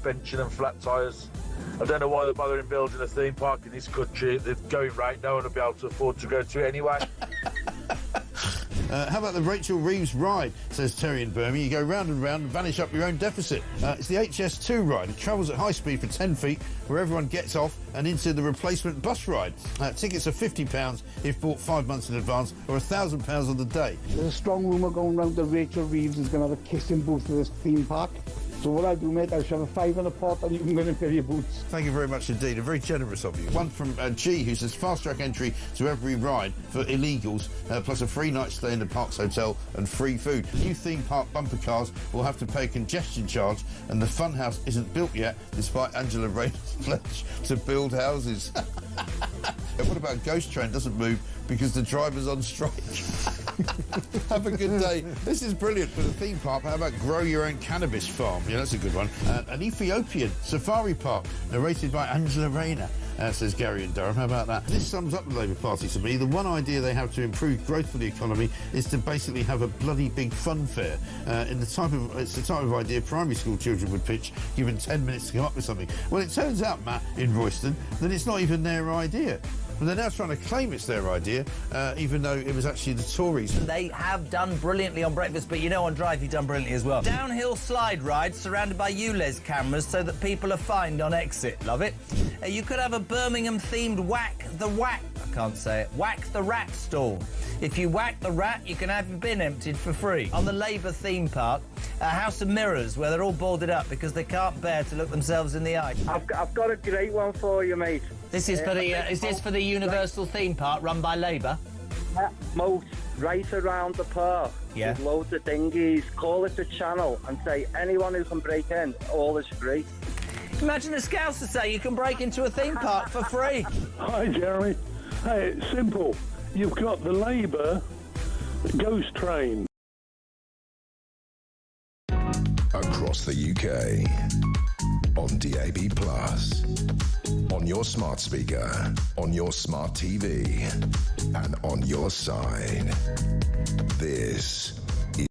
suspension and flat tyres. I don't know why they're bothering building a theme park in this country. They're going right, no one will be able to afford to go to it anyway. How about the Rachel Reeves ride, says Terry in Birmingham. You go round and round and vanish up your own deficit. It's the HS2 ride. It travels at high speed for 10 feet, where everyone gets off and into the replacement bus ride. Tickets are £50 if bought 5 months in advance, or £1,000 on the day. There's a strong rumour going round that Rachel Reeves is going to have a kissing booth at this theme park. So what I do, mate, I shove a £5 in a pot and you can go and fill your boots. Thank you very much indeed, and very generous of you. One from G, who says fast-track entry to every ride for illegals, plus a free night stay in the park's hotel and free food. New theme park bumper cars will have to pay a congestion charge, and the funhouse isn't built yet, despite Angela Rayner's pledge to build houses. And what about Ghost Train doesn't move because the driver's on strike? Have a good day. This is brilliant for the theme park. How about grow your own cannabis farm? Yeah, that's a good one. An Ethiopian safari park narrated by Angela Rayner. Says Gary in Durham. How about that? This sums up the Labour Party to me. The one idea they have to improve growth for the economy is to basically have a bloody big fun fair. It's the type of idea primary school children would pitch, given 10 minutes to come up with something. Well, it turns out, Matt, in Royston, that it's not even their idea. But they're now trying to claim it's their idea, even though it was actually the Tories. They have done brilliantly on breakfast, but you know on Drive you've done brilliantly as well. Downhill slide rides surrounded by ULEZ cameras so that people are fined on exit. Love it. You could have a Birmingham-themed Whack the Rat stall. If you whack the rat, you can have your bin emptied for free. On the Labour theme park, a house of mirrors where they're all boarded up because they can't bear to look themselves in the eye. I've got a great one for you, mate. This is for the is this for the Universal theme park run by Labour? Moat right around the park. Yeah. With loads of dinghies. Call it a channel and say anyone who can break in, all is free. Imagine a Scouser say you can break into a theme park for free. Hi, Jeremy. Hey, it's simple. You've got the Labour Ghost Train. Across the UK, on DAB+, on your smart speaker, on your smart TV, and on your side. This is...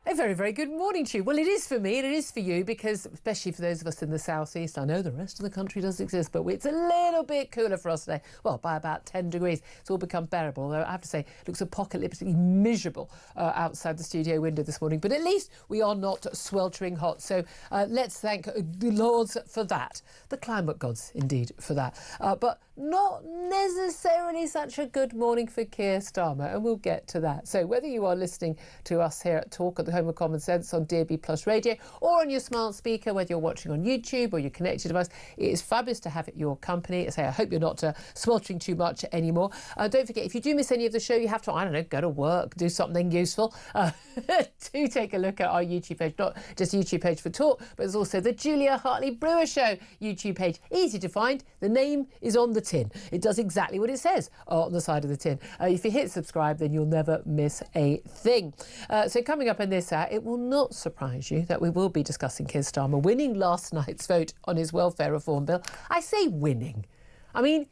A very, very good morning to you. Well, it is for me and it is for you because, especially for those of us in the southeast, I know the rest of the country does exist, but it's a little bit cooler for us today. Well, by about 10 degrees. It's all become bearable, although I have to say it looks apocalyptically miserable outside the studio window this morning. But at least we are not sweltering hot. So let's thank the Lords for that. The climate gods, indeed, for that. But not necessarily such a good morning for Keir Starmer, and we'll get to that. So whether you are listening to us here at Talk at the Home of Common Sense on DAB+ radio or on your smart speaker, whether you're watching on YouTube or your connected device, it is fabulous to have your company. I hope you're not sweltering too much anymore. Don't forget, if you do miss any of the show, you have to, I don't know, go to work, do something useful. Do take a look at our YouTube page, not just YouTube page for Talk, but there's also the Julia Hartley-Brewer Show YouTube page. Easy to find. The name is on the tin. It does exactly what it says on the side of the tin. If you hit subscribe, then you'll never miss a thing. So coming up in this hour, it will not surprise you that we will be discussing Keir Starmer winning last night's vote on his welfare reform bill. I say winning. I mean,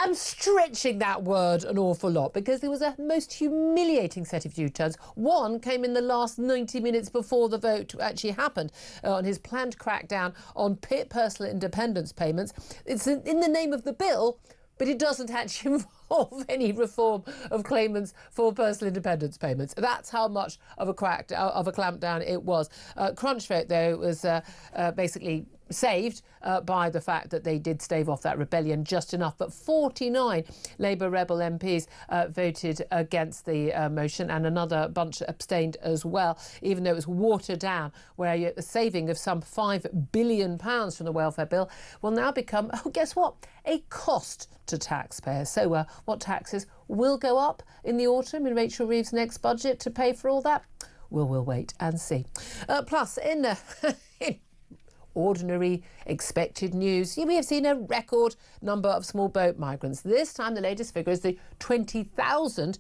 I'm stretching that word an awful lot because there was a most humiliating set of U-turns. One came in the last 90 minutes before the vote actually happened on his planned crackdown on personal independence payments. It's in the name of the bill, but it doesn't actually involve any reform of claimants for personal independence payments. That's how much of a clampdown it was. Crunch vote, though, was basically saved by the fact that they did stave off that rebellion just enough. But 49 Labour rebel MPs voted against the motion, and another bunch abstained as well, even though it was watered down, where the saving of some £5 billion from the welfare bill will now become, oh, guess what, a cost to taxpayers. So what taxes will go up in the autumn in Rachel Reeves' next budget to pay for all that? We'll wait and see. Plus, in ordinary, expected news, we have seen a record number of small boat migrants. This time, the latest figure is the 20,000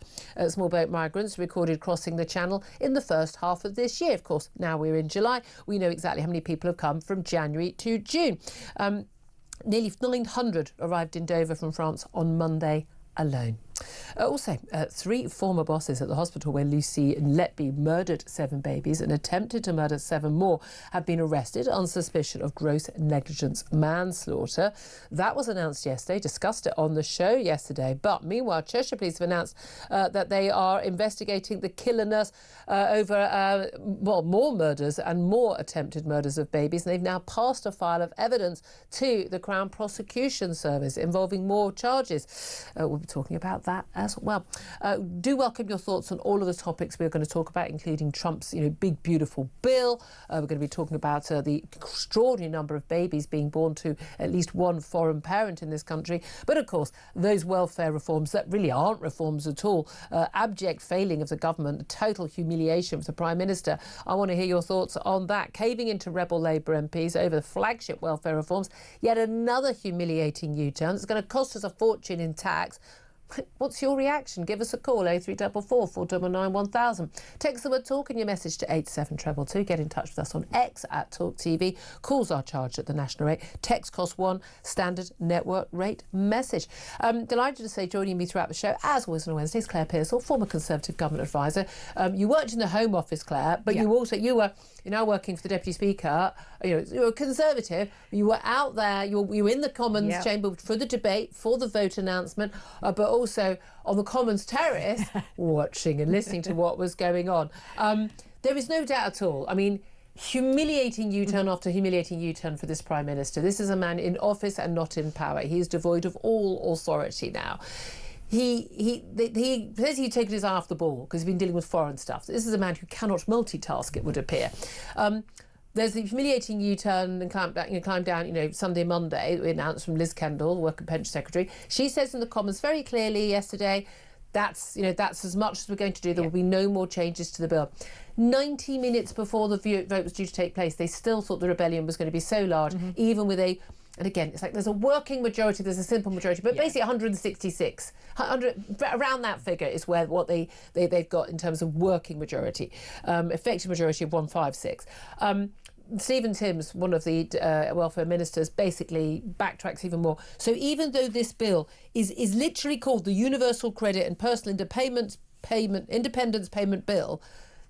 small boat migrants recorded crossing the Channel in the first half of this year. Of course, now we're in July, we know exactly how many people have come from January to June. Nearly 900 arrived in Dover from France on Monday alone. Also, 3 former bosses at the hospital where Lucy Letby murdered 7 babies and attempted to murder 7 more have been arrested on suspicion of gross negligence manslaughter. That was announced yesterday, discussed it on the show yesterday. But meanwhile, Cheshire Police have announced that they are investigating the killer nurse over, more murders and more attempted murders of babies. And they've now passed a file of evidence to the Crown Prosecution Service involving more charges. We'll be talking about that as well. Do welcome your thoughts on all of the topics we're going to talk about, including Trump's, big, beautiful bill. We're going to be talking about the extraordinary number of babies being born to at least one foreign parent in this country. But of course, those welfare reforms that really aren't reforms at all, abject failing of the government, total humiliation of the Prime Minister. I want to hear your thoughts on that. Caving into rebel Labour MPs over the flagship welfare reforms, yet another humiliating U-turn. It's going to cost us a fortune in tax. What's your reaction? Give us a call, 0344 499 1000. Text the word talk and your message to 87222. Get in touch with us on X at Talk TV. Calls are charged at the national rate. Text costs £1, standard network rate message. Delighted to say joining me throughout the show, as always on Wednesdays, Claire Pearsall, former Conservative Government advisor. You worked in the Home Office, Claire, but you were now working for the Deputy Speaker. You were a Conservative. You were out there. You were in the Commons chamber for the debate, for the vote announcement, but also on the Commons terrace, watching and listening to what was going on. There is no doubt at all. I mean, humiliating U-turn after humiliating U-turn for this Prime Minister. This is a man in office and not in power. He is devoid of all authority now. He says he's taken his eye off the ball because he's been dealing with foreign stuff. This is a man who cannot multitask, it would appear. There's the humiliating U-turn and climb down, Sunday, Monday, we announced from Liz Kendall, Work and Pension Secretary. She says in the Commons very clearly yesterday, that's as much as we're going to do. There will be no more changes to the bill. 90 minutes before the vote was due to take place, they still thought the rebellion was going to be so large, even with a... And again, it's like there's a working majority, there's a simple majority, but basically 166. Around that figure is what they've got in terms of working majority. Effective majority of 156. Stephen Timms, one of the welfare ministers, basically backtracks even more. So even though this bill is literally called the Universal Credit and Personal Independence Payment Bill,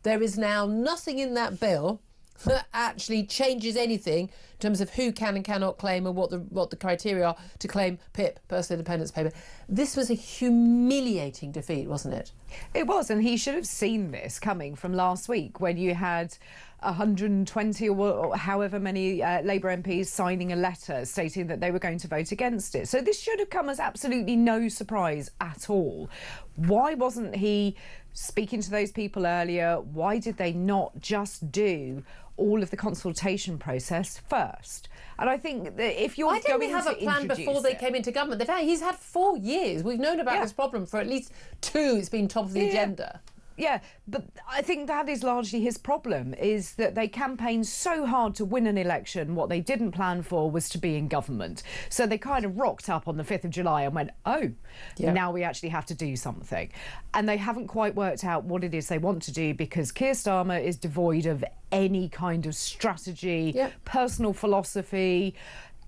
there is now nothing in that bill that actually changes anything in terms of who can and cannot claim and what the criteria are to claim PIP, Personal Independence Payment. This was a humiliating defeat, wasn't it? It was, and he should have seen this coming from last week when you had 120 or however many Labour MPs signing a letter stating that they were going to vote against it. So this should have come as absolutely no surprise at all. Why wasn't he speaking to those people earlier? Why did they not just do all of the consultation process first? And I think that if you're going to have a plan before they came into government, he's had 4 years. We've known about this problem for at least 2. It's been top of the agenda. Yeah, but I think that is largely his problem, is that they campaigned so hard to win an election. What they didn't plan for was to be in government. So they kind of rocked up on the 5th of July and went, now we actually have to do something. And they haven't quite worked out what it is they want to do, because Keir Starmer is devoid of any kind of strategy, personal philosophy,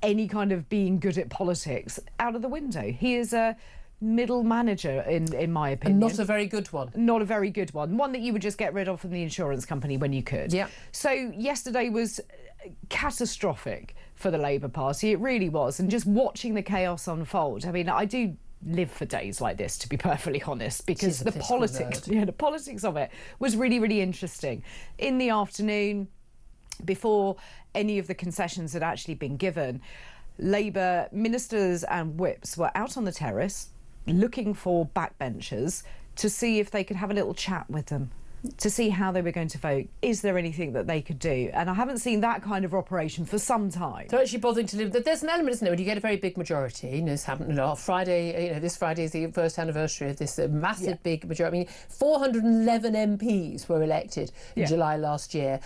any kind of being good at politics out of the window. He is a middle manager, in my opinion. And not a very good one. Not a very good one. One that you would just get rid of from the insurance company when you could. Yeah. So yesterday was catastrophic for the Labour Party. It really was. And just watching the chaos unfold, I mean, I do live for days like this, to be perfectly honest, because the politics of it was really, really interesting. In the afternoon, before any of the concessions had actually been given, Labour ministers and whips were out on the terrace looking for backbenchers to see if they could have a little chat with them, to see how they were going to vote. Is there anything that they could do? And I haven't seen that kind of operation for some time. So actually bothering to live... There's an element, isn't there, when you get a very big majority. This happened Friday. This Friday is the first anniversary of this massive big majority. I mean, 411 MPs were elected in July last year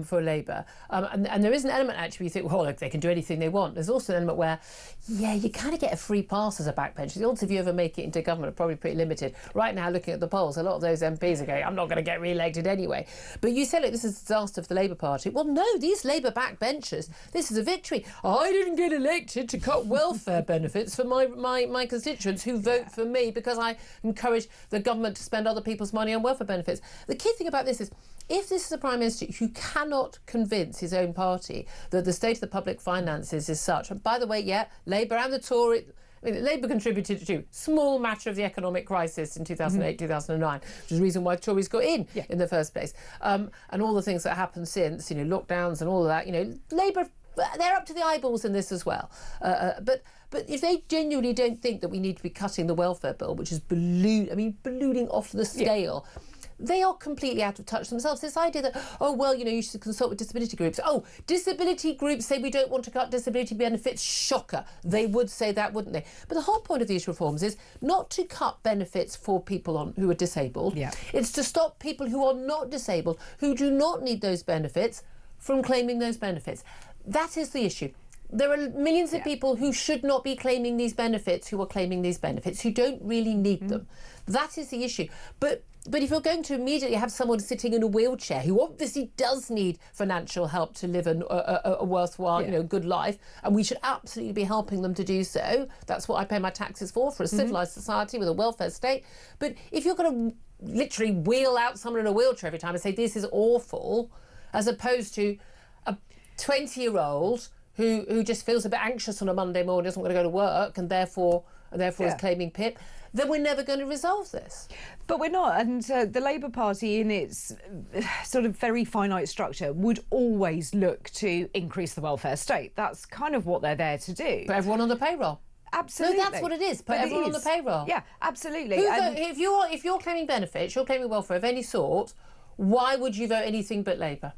for Labour. And there is an element, actually, you think, well, look, they can do anything they want. There's also an element where, you kind of get a free pass as a backbencher. The odds of you ever make it into government are probably pretty limited. Right now, looking at the polls, a lot of those MPs are going, I'm not going to get get re-elected anyway. But you say, look, this is a disaster for the Labour Party. Well, no, these Labour backbenchers, this is a victory. I didn't get elected to cut welfare benefits for my constituents who vote for me because I encourage the government to spend other people's money on welfare benefits. The key thing about this is, if this is a Prime Minister who cannot convince his own party that the state of the public finances is such, and by the way, yeah, Labour and the Tory, I mean, Labour contributed to small matter of the economic crisis in 2008, 2009, which is the reason why Tories got in the first place. And all the things that happened since, lockdowns and all of that, Labour, they're up to the eyeballs in this as well. But if they genuinely don't think that we need to be cutting the welfare bill, which is ballooning off the scale, they are completely out of touch themselves. This idea that, you should consult with disability groups. Oh, disability groups say we don't want to cut disability benefits. Shocker. They would say that, wouldn't they? But the whole point of these reforms is not to cut benefits for people who are disabled. Yeah. It's to stop people who are not disabled, who do not need those benefits, from claiming those benefits. That is the issue. There are millions of people who should not be claiming these benefits, who are claiming these benefits, who don't really need them. That is the issue. But if you're going to immediately have someone sitting in a wheelchair who obviously does need financial help to live a worthwhile, good life, and we should absolutely be helping them to do so. That's what I pay my taxes for a civilised society with a welfare state. But if you're going to literally wheel out someone in a wheelchair every time and say this is awful, as opposed to a 20-year-old who just feels a bit anxious on a Monday morning, doesn't want to go to work, and therefore is claiming PIP, then we're never going to resolve this. But we're not. And the Labour Party, in its sort of very finite structure, would always look to increase the welfare state. That's kind of what they're there to do. Put everyone on the payroll. Absolutely. No, that's what it is. Put everyone on the payroll. Yeah, absolutely. If you're claiming benefits, you're claiming welfare of any sort, why would you vote anything but Labour?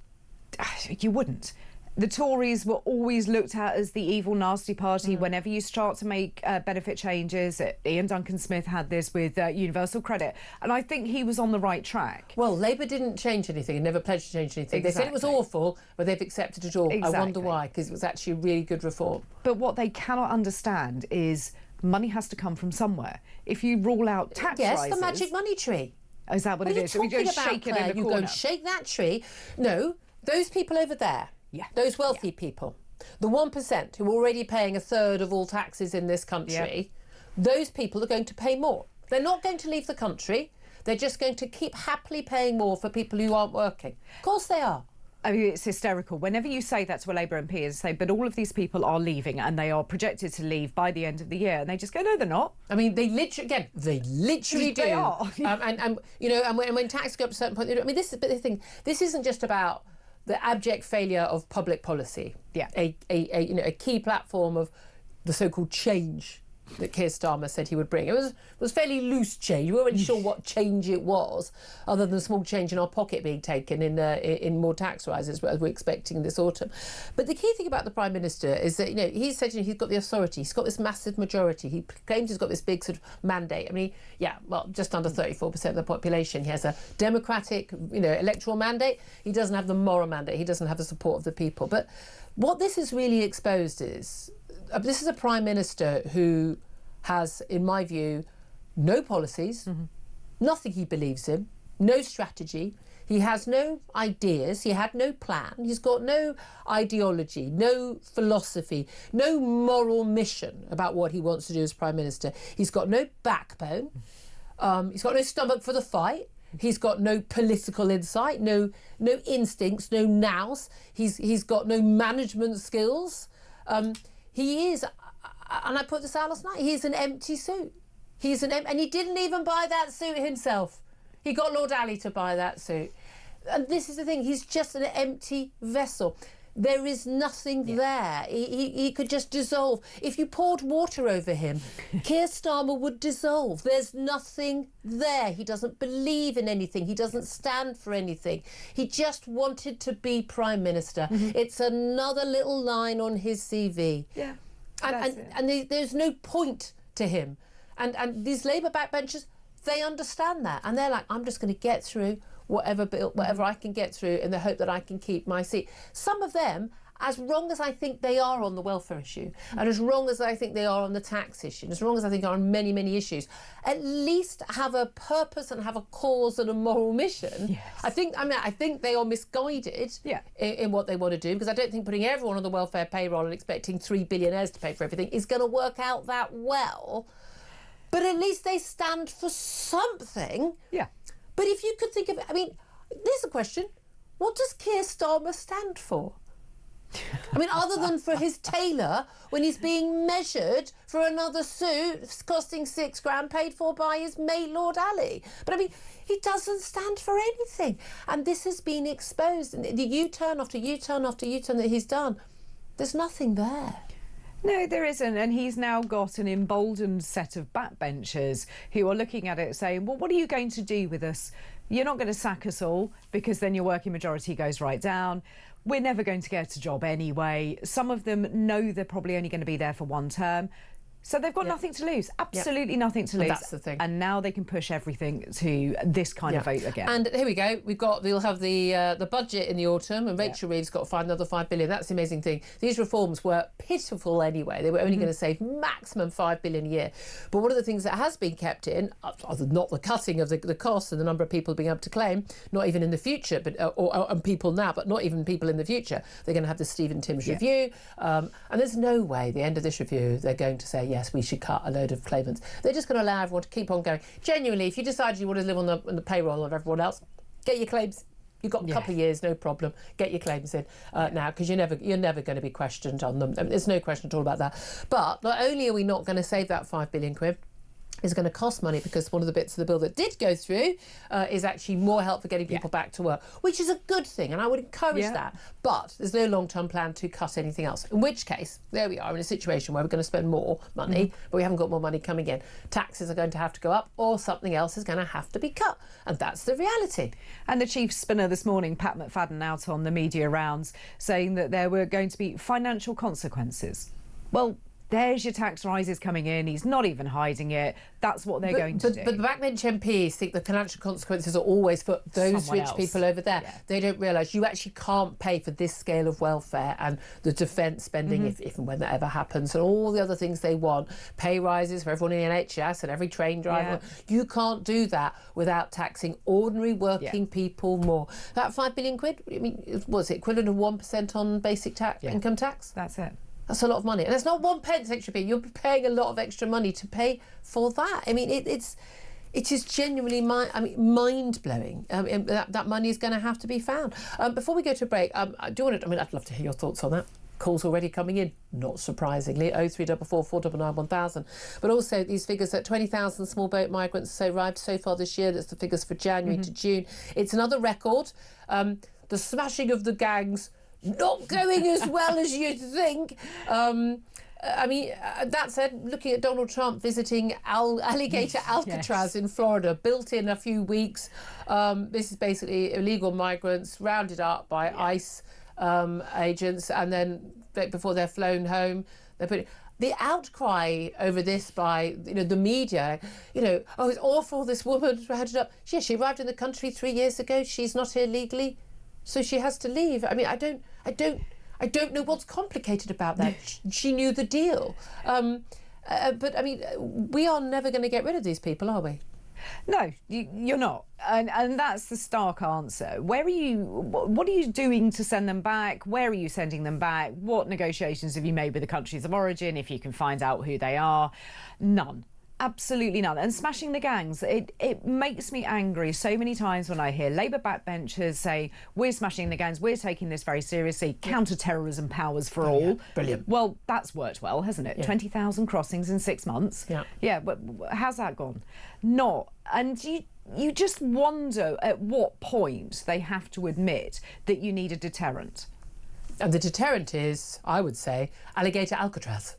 You wouldn't. The Tories were always looked at as the evil, nasty party whenever you start to make benefit changes. Ian Duncan Smith had this with universal credit, and I think he was on the right track. Well, Labour didn't change anything and never pledged to change anything. Exactly. They said it was awful, but they've accepted it all. Exactly. I wonder why, because it was actually a really good reform. But what they cannot understand is money has to come from somewhere. If you rule out tax rises... Yes, the magic money tree. Is that what it is? What are you talking about, shake Claire? It in the corner? You go and shake that tree. No, those people over there. Yeah. Those wealthy people, the 1% who are already paying a third of all taxes in this country, those people are going to pay more. They're not going to leave the country. They're just going to keep happily paying more for people who aren't working. Of course they are. I mean, it's hysterical. Whenever you say that to a Labour MP and say, but all of these people are leaving and they are projected to leave by the end of the year, and they just go, no, they're not. I mean, they literally do. They are. And when tax go up to a certain point, I mean, this isn't just about the abject failure of public policy. Yeah. A key platform of the so-called change that Keir Starmer said he would bring. It was fairly loose change. We weren't really sure what change it was, other than a small change in our pocket being taken in more tax rises, as we're expecting this autumn. But the key thing about the Prime Minister is that he said he's got the authority. He's got this massive majority. He claims he's got this big sort of mandate. I mean, just under 34% of the population. He has a democratic, electoral mandate. He doesn't have the moral mandate. He doesn't have the support of the people. But what this is really exposed is, this is a Prime Minister who has, in my view, no policies, nothing he believes in, no strategy. He has no ideas. He had no plan. He's got no ideology, no philosophy, no moral mission about what he wants to do as Prime Minister. He's got no backbone. He's got no stomach for the fight. He's got no political insight, no instincts, no nous. He's got no management skills. He is, and I put this out last night, he's an empty suit. And he didn't even buy that suit himself. He got Lord Ali to buy that suit. And this is the thing, he's just an empty vessel. There is nothing there. He could just dissolve. If you poured water over him, Keir Starmer would dissolve. There's nothing there. He doesn't believe in anything. He doesn't stand for anything. He just wanted to be Prime Minister. It's another little line on his CV. Yeah, and there's no point to him. And these Labour backbenchers, they understand that. And they're like, I'm just going to get through whatever I can get through in the hope that I can keep my seat. Some of them as wrong as I think they are on the welfare issue, and as wrong as I think they are on the tax issue, and as wrong as I think they are on many, many issues, at least have a purpose and have a cause and a moral mission. Yes. I think they are misguided in what they want to do, because I don't think putting everyone on the welfare payroll and expecting 3 billionaires to pay for everything is going to work out that well. But at least they stand for something. Yeah. But if you could think of it, I mean, there's a question. What does Keir Starmer stand for? I mean, other than for his tailor when he's being measured for another suit costing £6,000 paid for by his mate Lord Ali. But I mean, he doesn't stand for anything. And this has been exposed. And the U-turn after U-turn after U-turn that he's done, there's nothing there. No, there isn't. And he's now got an emboldened set of backbenchers who are looking at it saying, well, what are you going to do with us? You're not going to sack us all, because then your working majority goes right down. We're never going to get a job anyway. Some of them know they're probably only going to be there for one term. So they've got nothing to lose, absolutely nothing to lose. And that's the thing. And now they can push everything to this kind of vote again. And here we go. We'll have the budget in the autumn, and Rachel Reeves got to find another £5 billion. That's the amazing thing. These reforms were pitiful anyway. They were only going to save maximum £5 billion a year. But one of the things that has been kept in, not the cutting of the costs and the number of people being able to claim, not even in the future, but and people now, but not even people in the future. They're going to have the Stephen Timms review, and there's no way at the end of this review they're going to say, yes, we should cut a load of claimants. They're just going to allow everyone to keep on going. Genuinely, if you decided you want to live on the payroll of everyone else, get your claims. You've got a couple of years, no problem. Get your claims in now, because you're never going to be questioned on them. I mean, there's no question at all about that. But not only are we not going to save that £5 billion, is going to cost money, because one of the bits of the bill that did go through is actually more help for getting people back to work, which is a good thing, and I would encourage that. But there's no long-term plan to cut anything else, in which case, there we are in a situation where we're going to spend more money, but we haven't got more money coming in. Taxes are going to have to go up, or something else is going to have to be cut, and that's the reality. And the chief spinner this morning, Pat McFadden, out on the media rounds, saying that there were going to be financial consequences. Well, there's your tax rises coming in. He's not even hiding it. That's what they're going to do. But the backbench MPs think the financial consequences are always for those rich people over there. Yeah. They don't realise you actually can't pay for this scale of welfare and the defence spending, if and when that ever happens, and all the other things they want, pay rises for everyone in the NHS and every train driver. Yeah. You can't do that without taxing ordinary working people more. That £5 billion, I mean, what's it, equivalent of 1% on basic income tax? That's it. That's a lot of money. And it's not 1 pence extra pay. You're paying a lot of extra money to pay for that. I mean, it is genuinely mind-blowing. That money is going to have to be found. Before we go to a break, I'd love to hear your thoughts on that. Calls already coming in, not surprisingly, 0344 499 1000. But also these figures that 20,000 small boat migrants arrived so far this year. That's the figures for January to June. It's another record. The smashing of the gangs not going as well as you'd think. That said, looking at Donald Trump visiting Alligator Alcatraz in Florida, built in a few weeks. This is basically illegal migrants rounded up by ICE agents, and then before they're flown home, they put the outcry over this by the media, oh, it's awful, this woman rounded up. Yeah, she arrived in the country 3 years ago. She's not here legally, so she has to leave. I mean, I don't know what's complicated about that. She knew the deal. But I mean, we are never going to get rid of these people, are we? No, you're not. And that's the stark answer. What are you doing to send them back? Where are you sending them back? What negotiations have you made with the countries of origin, if you can find out who they are? None. Absolutely none. And smashing the gangs, it makes me angry so many times when I hear Labour backbenchers say, we're smashing the gangs, we're taking this very seriously, counter-terrorism powers for all. Brilliant. Well, that's worked well, hasn't it? 20,000 crossings in 6 months. Yeah, but how's that gone? Not. And you just wonder at what point they have to admit that you need a deterrent. And the deterrent is, I would say, Alligator Alcatraz.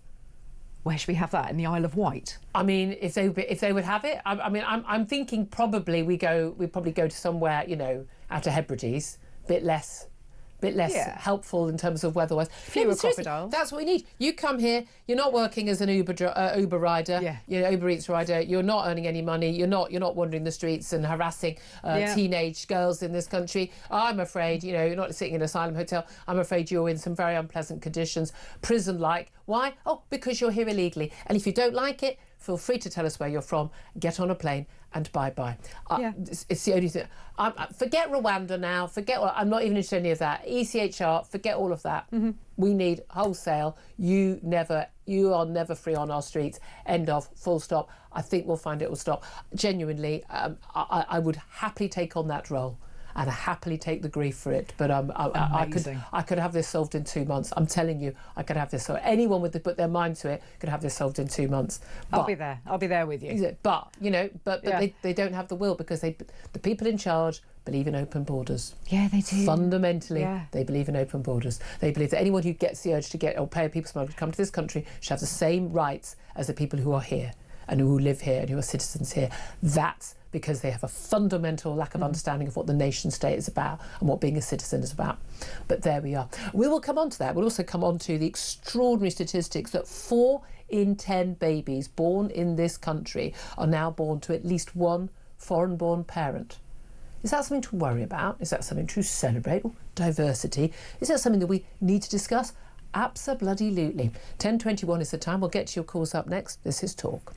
Where should we have that? In the Isle of Wight? I mean, if they would have it, I'm thinking probably we probably go to somewhere, Outer Hebrides, bit less bit less helpful in terms of weather-wise. Fewer crocodiles. That's what we need. You come here, you're not working as an Uber rider, you're an Uber Eats rider, you're not earning any money, you're not wandering the streets and harassing teenage girls in this country. I'm afraid, you know, you're not sitting in an asylum hotel. I'm afraid you're in some very unpleasant conditions, prison-like. Why? Oh, because you're here illegally. And if you don't like it, feel free to tell us where you're from, get on a plane and bye-bye. It's the only thing. Forget Rwanda now, I'm not even interested in any of that. ECHR, forget all of that. We need wholesale. You are never free on our streets. End of, full stop. I think we'll find it will stop. Genuinely, I would happily take on that role. And I happily take the grief for it, but I could have this solved in 2 months. I'm telling you, I could have this solved. Anyone with put their mind to it could have this solved in 2 months. But, I'll be there with you. But you know, they don't have the will because the people in charge believe in open borders. Yeah, they do. Fundamentally, they believe in open borders. They believe that anyone who gets the urge to get or pay a people smuggler to come to this country should have the same rights as the people who are here and who live here and who are citizens here. That's because they have a fundamental lack of understanding of what the nation state is about and what being a citizen is about. But there we are. We will come on to that. We'll also come on to the extraordinary statistics that 4 in 10 babies born in this country are now born to at least one foreign-born parent. Is that something to worry about? Is that something to celebrate? Ooh, diversity. Is that something that we need to discuss? Abso-bloody-lutely. 10:21 is the time. We'll get to your calls up next. This is Talk.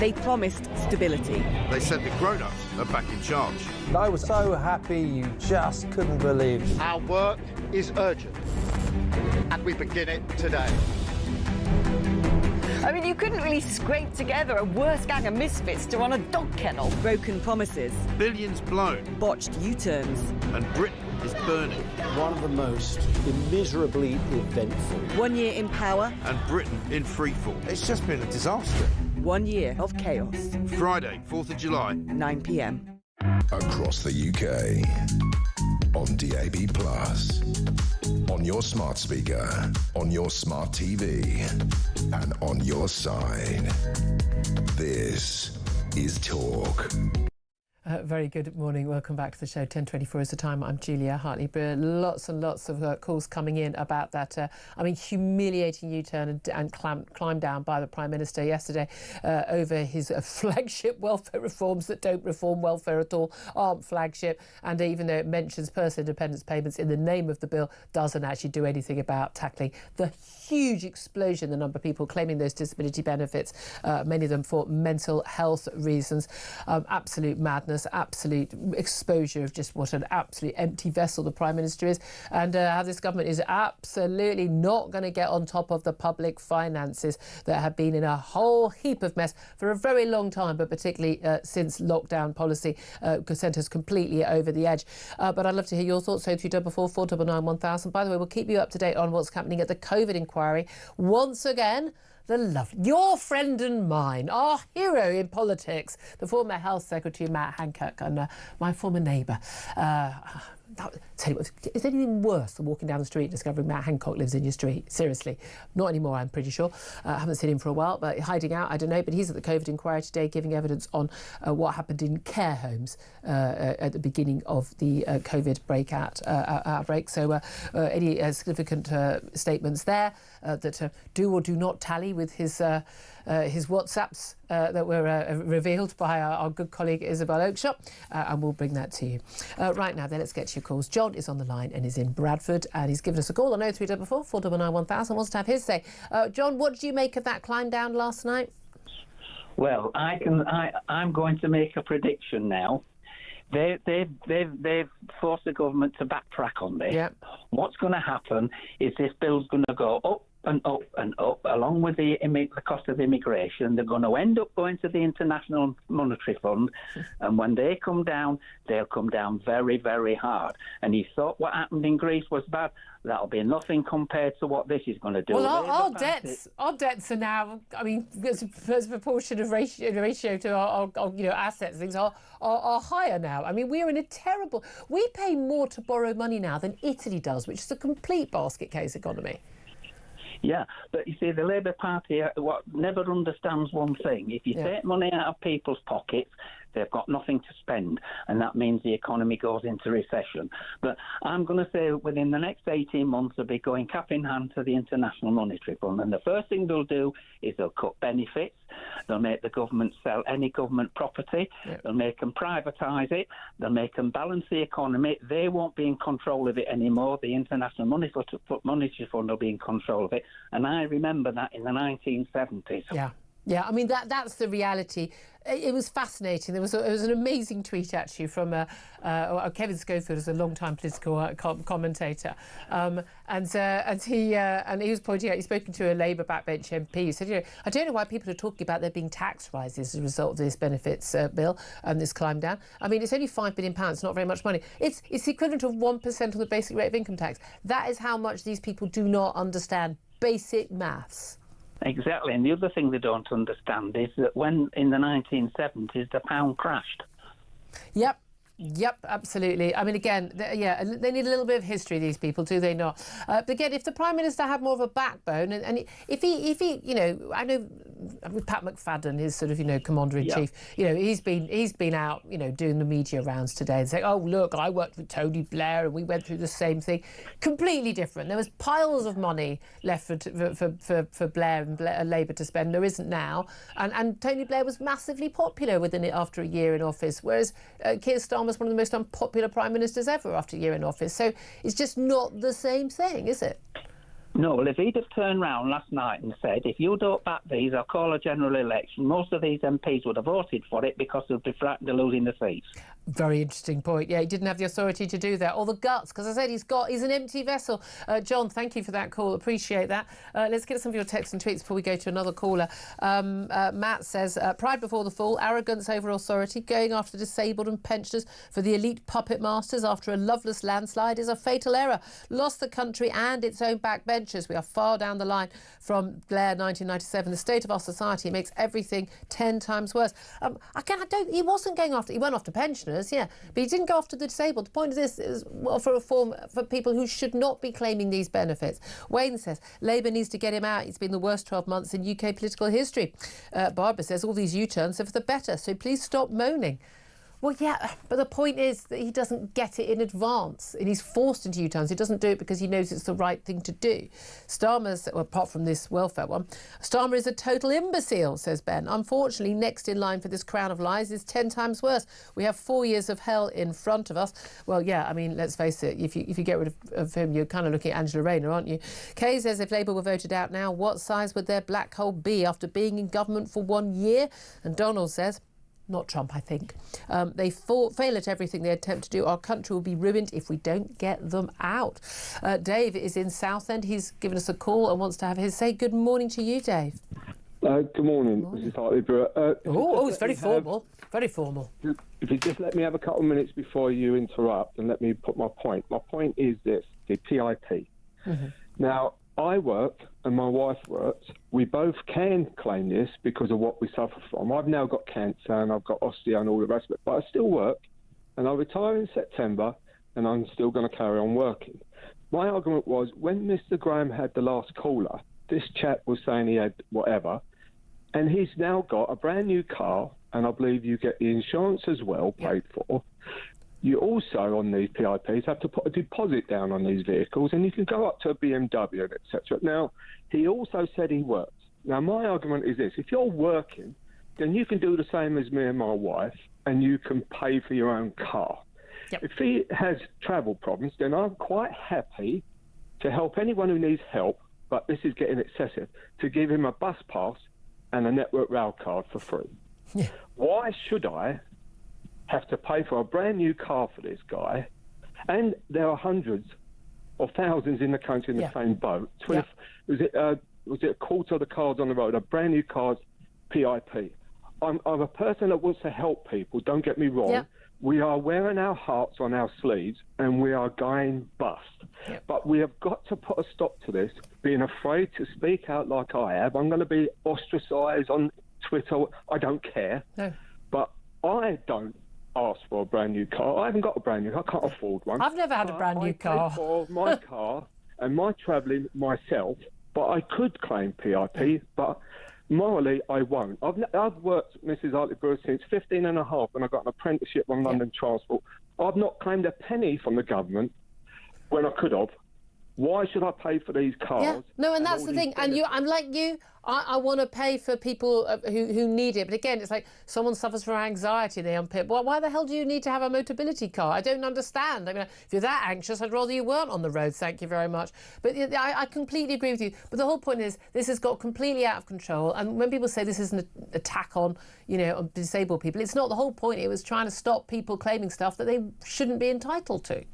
They promised stability. They said the grown-ups are back in charge. I was so happy you just couldn't believe it. Our work is urgent, and we begin it today. I mean, you couldn't really scrape together a worse gang of misfits to run a dog kennel. Broken promises. Billions blown. Botched U-turns. And Britain is burning. One of the most immeasurably eventful. 1 year in power. And Britain in freefall. It's just been a disaster. 1 year of chaos. Friday, 4th of July. 9 p.m. Across the UK. On DAB+. On your smart speaker. On your smart TV. And on your side. This is Talk. Very good morning. Welcome back to the show. 10:24 is the time. I'm Julia Hartley-Brewer. Lots and lots of calls coming in about that, humiliating U-turn and climb down by the Prime Minister yesterday over his flagship welfare reforms that don't reform welfare at all, aren't flagship, and even though it mentions personal independence payments in the name of the bill, doesn't actually do anything about tackling the huge explosion in the number of people claiming those disability benefits, many of them for mental health reasons. Absolute madness, absolute exposure of just what an absolute empty vessel the Prime Minister is, and how this government is absolutely not going to get on top of the public finances that have been in a whole heap of mess for a very long time, but particularly since lockdown policy sent us completely over the edge. But I'd love to hear your thoughts. So 344 499 1000. By the way, we'll keep you up to date on what's happening at the COVID inquiry. Once again, your friend and mine, our hero in politics, the former Health Secretary Matt Hancock, and my former neighbour. Tell you what, is there anything worse than walking down the street and discovering Matt Hancock lives in your street? Seriously. Not anymore, I'm pretty sure. I haven't seen him for a while, but hiding out, I don't know. But he's at the COVID inquiry today giving evidence on what happened in care homes at the beginning of the COVID outbreak. So any significant statements there that do or do not tally with his WhatsApps that were revealed by our good colleague Isabel Oakeshott, and we'll bring that to you. Right now, then, let's get to your calls. John is on the line and is in Bradford, and he's given us a call on 0344 499 1000. Wants to have his say. John, what did you make of that climb down last night? Well, I'm going to make a prediction now. They've forced the government to backtrack on this. Yep. What's going to happen is this bill's going to go up and up and up, along with the cost of immigration. They're going to end up going to the International Monetary Fund, and when they come down, they'll come down very, very hard. And he thought what happened in Greece was bad. That'll be nothing compared to what this is going to do. Well, our debts are now, I mean, as a proportion of ratio to our assets, things are higher now. I mean, we're in a terrible. We pay more to borrow money now than Italy does, which is a complete basket case economy. Yeah, but you see, the Labour Party never understands one thing. If you take money out of people's pockets, they've got nothing to spend, and that means the economy goes into recession. But I'm going to say within the next 18 months, they'll be going cap in hand to the International Monetary Fund. And the first thing they'll do is they'll cut benefits. They'll make the government sell any government property. Yep. They'll make them privatise it. They'll make them balance the economy. They won't be in control of it anymore. The International Monetary Fund will be in control of it. And I remember that in the 1970s. Yeah, I mean, that's the reality. It was fascinating. It was an amazing tweet, actually, from Kevin Schofield, is a long-time political commentator. And he was pointing out, he's spoken to a Labour backbench MP who said, I don't know why people are talking about there being tax rises as a result of this benefits bill and this climb down. I mean, it's only £5 billion, not very much money. It's the equivalent of 1% of the basic rate of income tax. That is how much these people do not understand basic maths. Exactly, and the other thing they don't understand is that when in the 1970s the pound crashed. Yep, absolutely. I mean, again, they need a little bit of history, these people, do they not? But again, if the Prime Minister had more of a backbone, and if he, I know with Pat McFadden, his sort of, commander-in-chief, he's been out, doing the media rounds today and saying, oh, look, I worked with Tony Blair and we went through the same thing. Completely different. There was piles of money left for Blair and Labour to spend. There isn't now. And Tony Blair was massively popular within it after a year in office, whereas Keir Starmer one of the most unpopular prime ministers ever after a year in office. So it's just not the same thing, is it? No, well, if he'd have turned round last night and said, if you don't back these, I'll call a general election, most of these MPs would have voted for it because they'd be frightened of losing the seats. Very interesting point. Yeah, he didn't have the authority to do that, or the guts, because I said he's an empty vessel. John, thank you for that call. Appreciate that. Let's get some of your texts and tweets before we go to another caller. Matt says, pride before the fall, arrogance over authority, going after the disabled and pensioners for the elite puppet masters after a loveless landslide is a fatal error. Lost the country and its own backbenchers. We are far down the line from Blair 1997. The state of our society makes everything 10 times worse. He wasn't going after, he went after pensioners, yeah, but he didn't go after the disabled. The point of this is for reform for people who should not be claiming these benefits. Wayne says, Labour needs to get him out. It's been the worst 12 months in UK political history. Barbara says, all these U-turns are for the better, so please stop moaning. Well, yeah, but the point is that he doesn't get it in advance and he's forced into U-turns. He doesn't do it because he knows it's the right thing to do. Starmer's, well, apart from this welfare one, Starmer is a total imbecile, says Ben. Unfortunately, next in line for this crown of lies is 10 times worse. We have 4 years of hell in front of us. Well, yeah, I mean, let's face it, if you get rid of him, you're kind of looking at Angela Rayner, aren't you? Kay says if Labour were voted out now, what size would their black hole be after being in government for 1 year? And Donald says, not Trump, I think. They fail at everything they attempt to do. Our country will be ruined if we don't get them out. Dave is in Southend. He's given us a call and wants to have his say. Good morning to you, Dave. Good morning, Mrs. Hartley-Brewer. It's very formal. Very formal. If you just let me have a couple of minutes before you interrupt and let me put my point. My point is this, the PIP. Mm-hmm. Now, I work and my wife works. We both can claim this because of what we suffer from. I've now got cancer and I've got osteo and all the rest of it, but I still work and I retire in September and I'm still going to carry on working. My argument was when Mr. Graham had the last caller, this chap was saying he had whatever, and he's now got a brand new car, and I believe you get the insurance as well paid for. You also, on these PIPs, have to put a deposit down on these vehicles, and you can go up to a BMW, etc. Now, he also said he works. Now, my argument is this. If you're working, then you can do the same as me and my wife, and you can pay for your own car. Yep. If he has travel problems, then I'm quite happy to help anyone who needs help, but this is getting excessive, to give him a bus pass and a Network Rail card for free. Yeah. Why should I have to pay for a brand new car for this guy? And there are hundreds or thousands in the country in the same boat. Was it a quarter of the cars on the road, a brand new car's PIP? I'm a person that wants to help people, don't get me wrong. Yeah. We are wearing our hearts on our sleeves and we are going bust. Yep. But we have got to put a stop to this, being afraid to speak out like I have. I'm going to be ostracised on Twitter. I don't care. No. But I don't ask for a brand new car. I haven't got a brand new car. I can't afford one. I've never had a brand new car. I pay for my car and my travelling myself, but I could claim PIP, but morally, I won't. I've worked, Mrs. Hartley-Brewer, since 15 and a half when I got an apprenticeship on London Transport. I've not claimed a penny from the government when I could have. Why should I pay for these cars? Yeah. No, and that's the thing. And I'm like you. I want to pay for people who need it. But again, it's like someone suffers from anxiety. They unpick. Well, why the hell do you need to have a Motability car? I don't understand. I mean, if you're that anxious, I'd rather you weren't on the roads. Thank you very much. But I completely agree with you. But the whole point is this has got completely out of control. And when people say this is an attack on, on disabled people, it's not the whole point. It was trying to stop people claiming stuff that they shouldn't be entitled to.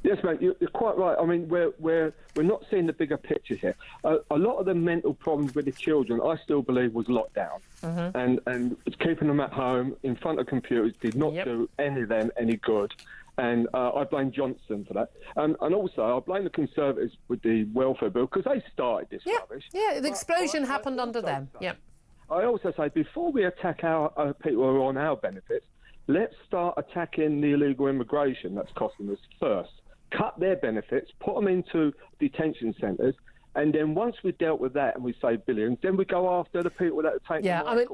Yes, mate, you're quite right. I mean, we're not seeing the bigger picture here. A lot of the mental problems with the children, I still believe, was lockdown. Mm-hmm. And keeping them at home in front of computers did not do any of them any good. And I blame Johnson for that. And also, I blame the Conservatives with the welfare bill, because they started this rubbish. Yeah, the explosion happened under them. Yeah. I also say, before we attack our people who are on our benefits, let's start attacking the illegal immigration that's costing us first. Cut their benefits, put them into detention centres, and then once we've dealt with that and we save billions, then we go after the people that are taking I mean,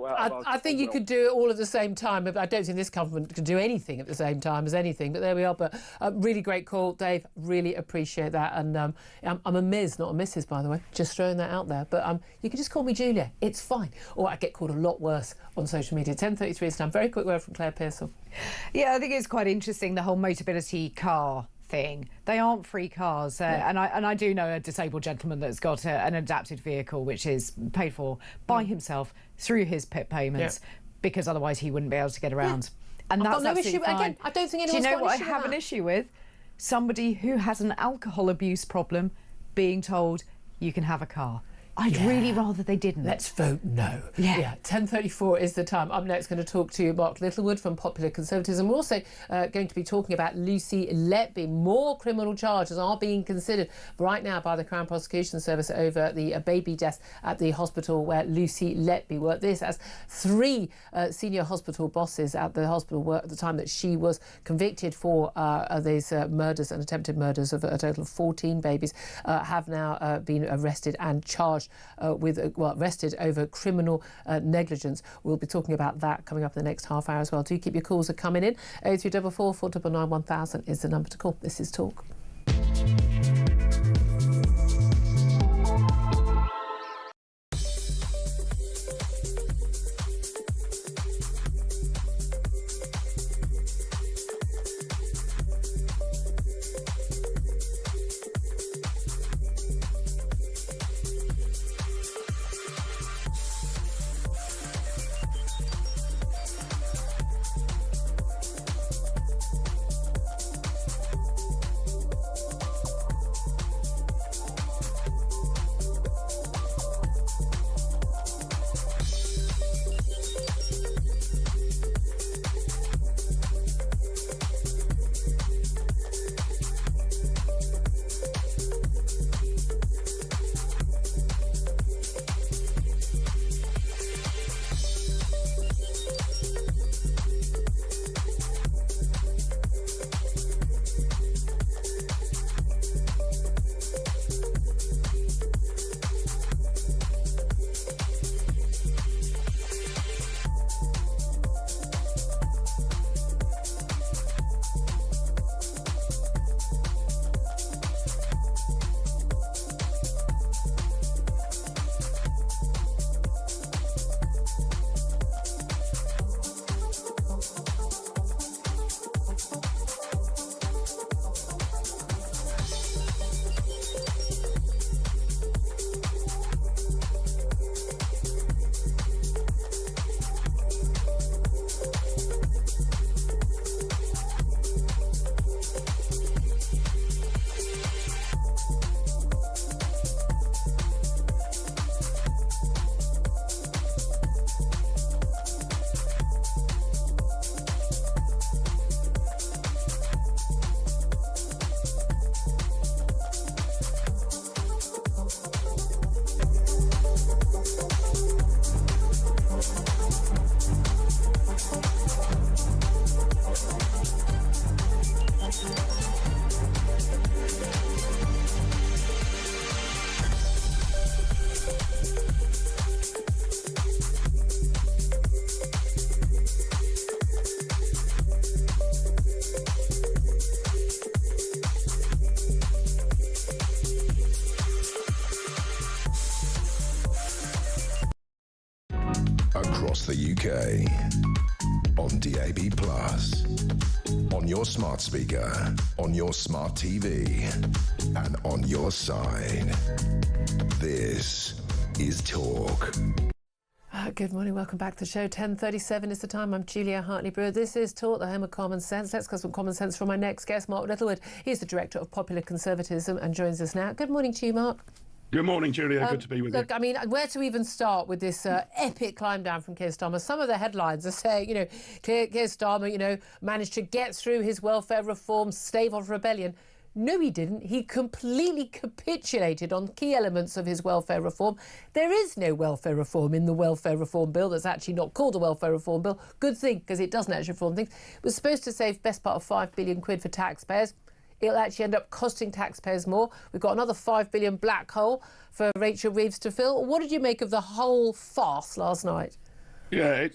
I think you could do it all at the same time. I don't think this government could do anything at the same time as anything, but there we are. But really great call, Dave. Really appreciate that. And I'm a Ms, not a Mrs, by the way. Just throwing that out there. But you can just call me Julia. It's fine. Or I get called a lot worse on social media. 10:33 is time. Very quick word from Claire Pearsall. Yeah, I think it's quite interesting, the whole Motability car thing. They aren't free cars, and I do know a disabled gentleman that's got an adapted vehicle which is paid for by himself through his PIP payments, because otherwise he wouldn't be able to get around. And I've that's got no issue. fine. Again, I don't think anyone's Do you know got what an issue I have an issue with? Somebody who has an alcohol abuse problem being told you can have a car. I'd really rather they didn't. Let's vote no. Yeah. 10:34 is the time. Up next, going to talk to Mark Littlewood from Popular Conservatism. We're also going to be talking about Lucy Letby. More criminal charges are being considered right now by the Crown Prosecution Service over the baby death at the hospital where Lucy Letby worked. This as 3 senior hospital bosses at the hospital worked at the time that she was convicted for these murders and attempted murders of a total of 14 babies have now been arrested and charged. charged arrested over criminal negligence. We'll be talking about that coming up in the next half hour as well. Do keep your calls are coming in. 0344 499 1000 is the number to call. This is Talk. Across the UK, on DAB+, on your smart speaker, on your smart TV, and on your side. This is Talk. Good morning, welcome back to the show. 10:37 is the time. I'm Julia Hartley-Brewer. This is Talk, the home of common sense. Let's get some common sense from my next guest, Mark Littlewood. He's the Director of Popular Conservatism and joins us now. Good morning to you, Mark. Good morning, Julia. Good to be with you. Look, I mean, where to even start with this epic climb down from Keir Starmer? Some of the headlines are saying, you know, Keir Starmer, you know, managed to get through his welfare reform, stave off rebellion. No, he didn't. He completely capitulated on key elements of his welfare reform. There is no welfare reform in the welfare reform bill. That's actually not called a welfare reform bill. Good thing, because it doesn't actually reform things. It was supposed to save best part of £5 billion for taxpayers. It'll actually end up costing taxpayers more. We've got another £5 billion black hole for Rachel Reeves to fill. What did you make of the whole farce last night? Yeah, I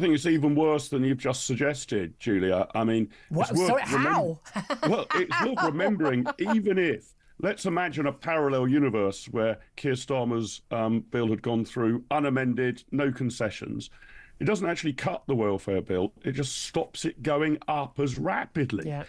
think it's even worse than you've just suggested, Julia. I mean, how? Well, it's worth remembering, even if, let's imagine a parallel universe where Keir Starmer's bill had gone through unamended, no concessions. It doesn't actually cut the welfare bill. It just stops it going up as rapidly. Yeah.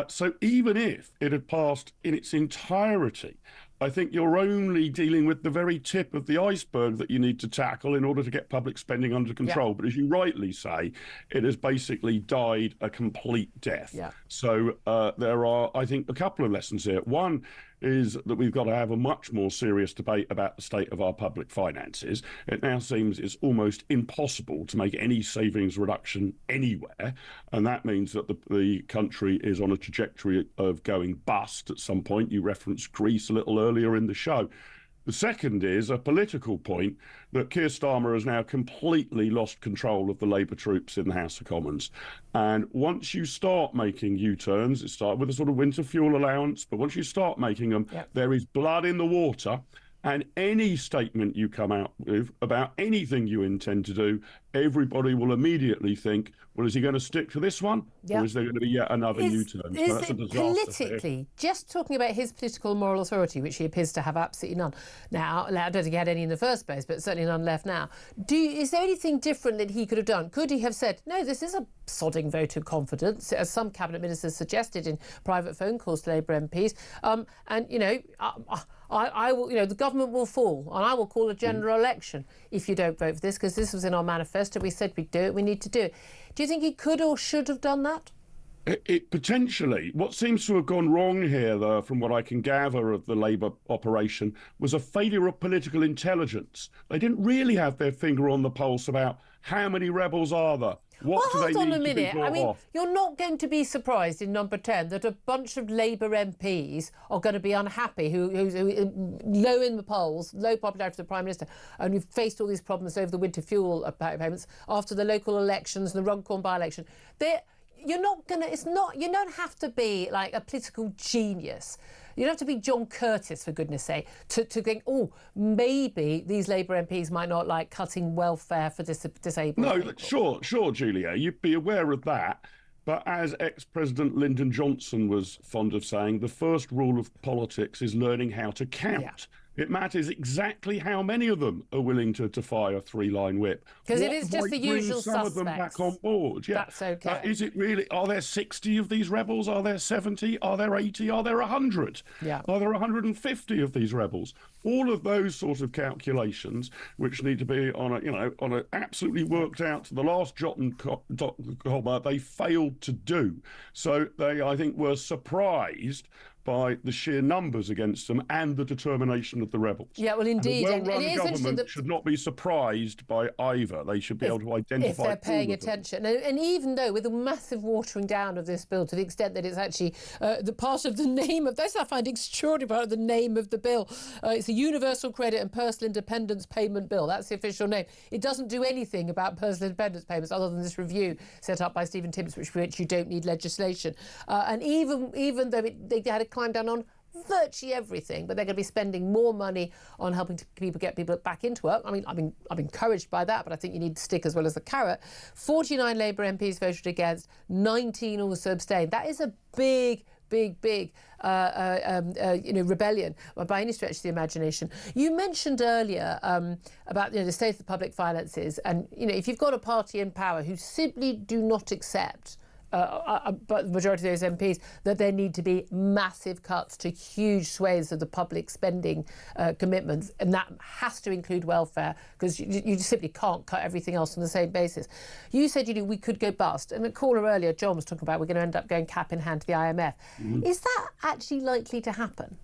So even if it had passed in its entirety, I think you're only dealing with the very tip of the iceberg that you need to tackle in order to get public spending under control. Yeah. But as you rightly say, it has basically died a complete death. Yeah. So there are, I think, a couple of lessons here. One is that we've got to have a much more serious debate about the state of our public finances. It now seems it's almost impossible to make any savings reduction anywhere, and that means that the country is on a trajectory of going bust at some point. You referenced Greece a little earlier in the show. The second is a political point that Keir Starmer has now completely lost control of the Labour troops in the House of Commons. And once you start making U-turns, it started with a sort of winter fuel allowance, but once you start making them, there is blood in the water. And any statement you come out with about anything you intend to do, everybody will immediately think, well, is he going to stick to this one? Or is there going to be yet another U-turn? So that's a disaster. Politically, just talking about his political and moral authority, which he appears to have absolutely none. Now, I don't think he had any in the first place, but certainly none left now. Is there anything different that he could have done? Could he have said, no, this is a sodding vote of confidence, as some cabinet ministers suggested in private phone calls to Labour MPs, and, you know, I will, you know, the government will fall and I will call a general election if you don't vote for this, because this was in our manifesto. We said we'd do it. We need to do it. Do you think he could or should have done that? It potentially. What seems to have gone wrong here, though, from what I can gather of the Labour operation, was a failure of political intelligence. They didn't really have their finger on the pulse about how many rebels are there. What do they hold on need a to be minute. brought I mean, off? you're not going to be surprised in number 10 that a bunch of Labour MPs are going to be unhappy, who low in the polls, low popularity for the Prime Minister, and who've faced all these problems over the winter fuel payments after the local elections and the Runcorn by-election. You're not going to, it's not, you don't have to be like a political genius. You don't have to be John Curtis, for goodness sake, to think, oh, maybe these Labour MPs might not like cutting welfare for disabled people. Sure, Julia, you'd be aware of that. But as ex-President Lyndon Johnson was fond of saying, the first rule of politics is learning how to count. Yeah. It matters exactly how many of them are willing to defy a three-line whip. Because it is just the usual some suspects. Of them back on board. Yeah. That's okay. Is it really? Are there 60 of these rebels? Are there 70? Are there 80? Are there 100? Yeah. Are there 150 of these rebels? All of those sort of calculations, which need to be on a absolutely worked out to the last jot and comma, they failed to do. So they, I think, were surprised by the sheer numbers against them and the determination of the rebels. Yeah, well, indeed. And a well-run government should not be surprised by either. They should be able to identify if they're paying attention. And even though, with a massive watering down of this bill, to the extent that it's actually the part of the name of, that's I find extraordinary part of the name of the bill. It's a Universal Credit and Personal Independence Payment Bill. That's the official name. It doesn't do anything about personal independence payments other than this review set up by Stephen Tibbs, which you don't need legislation. And even though they had a climb down on virtually everything, but they're going to be spending more money on helping people get people back into work. I mean, I'm encouraged by that, but I think you need the stick as well as the carrot. 49 Labour MPs voted against, 19 also abstained. That is a big rebellion by any stretch of the imagination. You mentioned earlier about the state of the public finances, and if you've got a party in power who simply do not accept, but the majority of those MPs, that there need to be massive cuts to huge swathes of the public spending commitments, and that has to include welfare, because you simply can't cut everything else on the same basis. You said we could go bust, and a caller earlier, John, was talking about we're going to end up going cap in hand to the IMF. Mm-hmm. Is that actually likely to happen?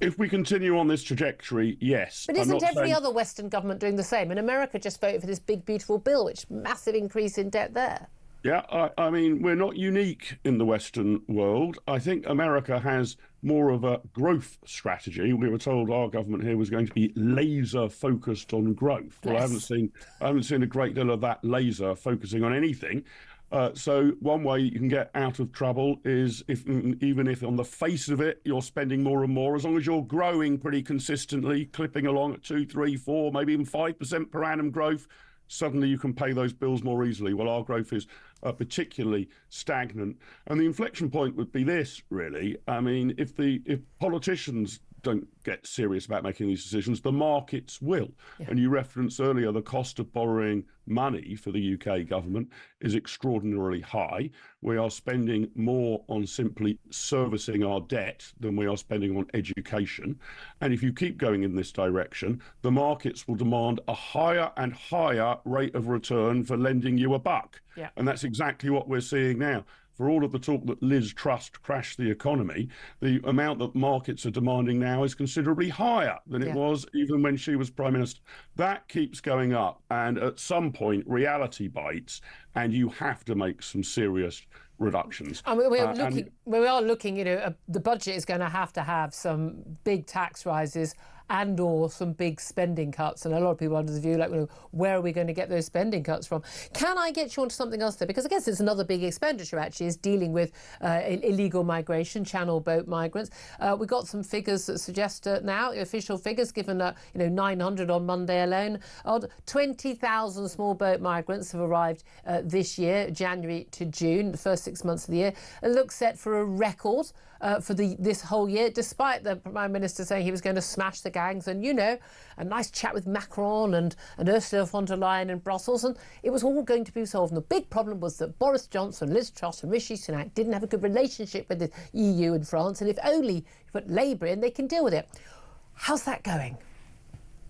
If we continue on this trajectory, yes. But isn't every other Western government doing the same? And America just voted for this big, beautiful bill, which massive increase in debt there. Yeah, I mean, we're not unique in the Western world. I think America has more of a growth strategy. We were told our government here was going to be laser focused on growth. Well, yes. I haven't seen a great deal of that laser focusing on anything. So one way you can get out of trouble is even if on the face of it you're spending more and more, as long as you're growing pretty consistently, clipping along at 2, 3, 4, maybe even 5% per annum growth, suddenly you can pay those bills more easily. Well, our growth is particularly stagnant. And the inflection point would be this, really. I mean, if politicians don't get serious about making these decisions, the markets will. Yeah. And you referenced earlier the cost of borrowing money for the UK government is extraordinarily high. We are spending more on simply servicing our debt than we are spending on education. And if you keep going in this direction, the markets will demand a higher and higher rate of return for lending you a buck. Yeah. And that's exactly what we're seeing now. For all of the talk that Liz Truss crashed the economy, the amount that markets are demanding now is considerably higher than it was even when she was Prime Minister. That keeps going up, and at some point reality bites, and you have to make some serious reductions. I mean, we are looking, the budget is going to have some big tax rises and or some big spending cuts. And a lot of people are under the view, like, where are we going to get those spending cuts from? Can I get you onto something else there? Because I guess it's another big expenditure, actually, is dealing with illegal migration, channel boat migrants. We've got some figures that suggest now, official figures, given 900 on Monday alone, 20,000 small boat migrants have arrived this year, January to June, the first 6 months of the year. It looks set for a record for this whole year, despite the Prime Minister saying he was going to smash the gangs. And, a nice chat with Macron and Ursula von der Leyen in Brussels, and it was all going to be solved. And the big problem was that Boris Johnson, Liz Truss and Rishi Sunak didn't have a good relationship with the EU and France, and if only you put Labour in, they can deal with it. How's that going?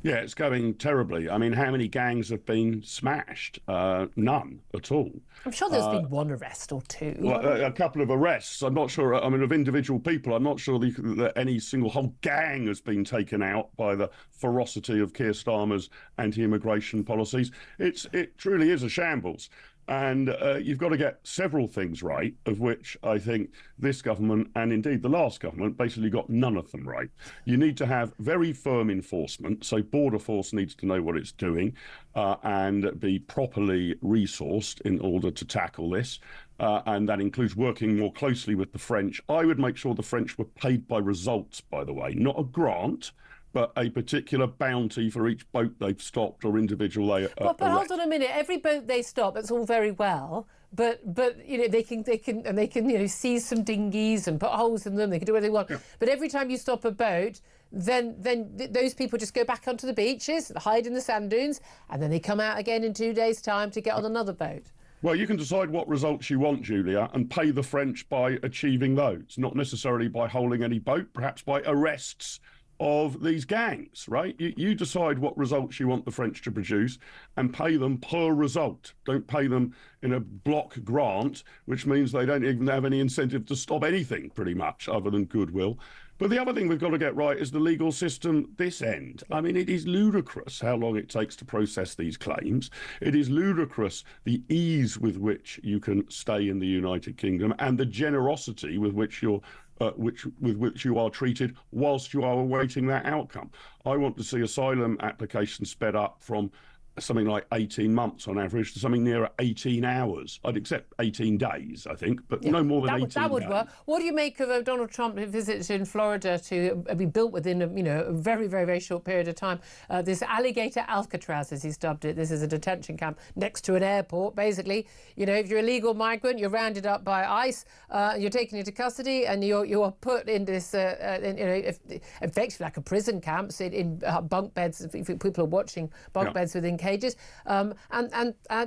Yeah, it's going terribly. I mean, how many gangs have been smashed? None at all. I'm sure there's been one arrest or two. Well, a couple of arrests. I'm not sure. I mean, of individual people, I'm not sure that any single whole gang has been taken out by the ferocity of Keir Starmer's anti-immigration policies. It truly is a shambles. And you've got to get several things right, of which I think this government and indeed the last government basically got none of them right. You need to have very firm enforcement. So Border Force needs to know what it's doing and be properly resourced in order to tackle this. And that includes working more closely with the French. I would make sure the French were paid by results, by the way, not a grant, but a particular bounty for each boat they've stopped or individual they but hold on a minute. Every boat they stop, that's all very well. But they can seize some dinghies and put holes in them. They can do whatever they want. Yeah. But every time you stop a boat, then those people just go back onto the beaches, hide in the sand dunes, and then they come out again in 2 days' time to get on another boat. Well, you can decide what results you want, Julia, and pay the French by achieving those, not necessarily by holding any boat, perhaps by arrests of these gangs, right? You decide what results you want the French to produce and pay them per result. Don't pay them in a block grant, which means they don't even have any incentive to stop anything, pretty much, other than goodwill. But the other thing we've got to get right is the legal system this end. I mean, it is ludicrous how long it takes to process these claims. It is ludicrous the ease with which you can stay in the United Kingdom and the generosity with which you're with which you are treated whilst you are awaiting that outcome. I want to see asylum applications sped up from something like 18 months on average to something nearer 18 hours. I'd accept 18 days, I think, but no more than 18 days. That would work. What do you make of Donald Trump visits in Florida to be built within a very, very, very short period of time? This alligator Alcatraz, as he's dubbed it. This is a detention camp next to an airport. Basically, if you're a legal migrant, you're rounded up by ICE, you're taken into custody, and you're put in this, effectively like a prison camp, in bunk beds. If people are watching, bunk beds within cages, and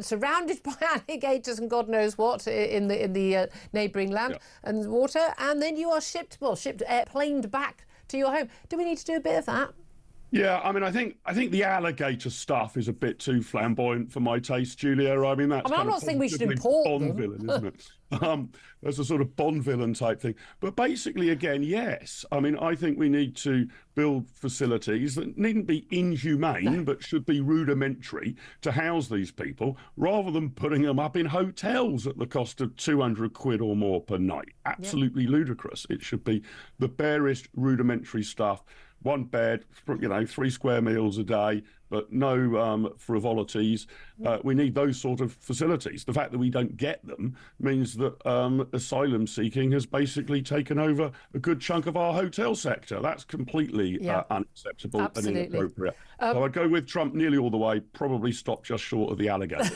surrounded by alligators and God knows what in the neighbouring land and water, and then you are airplaned back to your home. Do we need to do a bit of that? Yeah, I mean, I think the alligator stuff is a bit too flamboyant for my taste, Julia. I mean, that's I'm not saying we should import Bond villain, isn't it? That's a sort of Bond villain type thing. But basically, again, yes. I mean, I think we need to build facilities that needn't be inhumane, but should be rudimentary to house these people, rather than putting them up in hotels at the cost of 200 quid or more per night. Absolutely ludicrous. It should be the barest rudimentary stuff. One bed, 3 square meals a day, but no frivolities. We need those sort of facilities. The fact that we don't get them means that asylum seeking has basically taken over a good chunk of our hotel sector. That's completely unacceptable and inappropriate. So I'd go with Trump nearly all the way, probably stop just short of the alligators.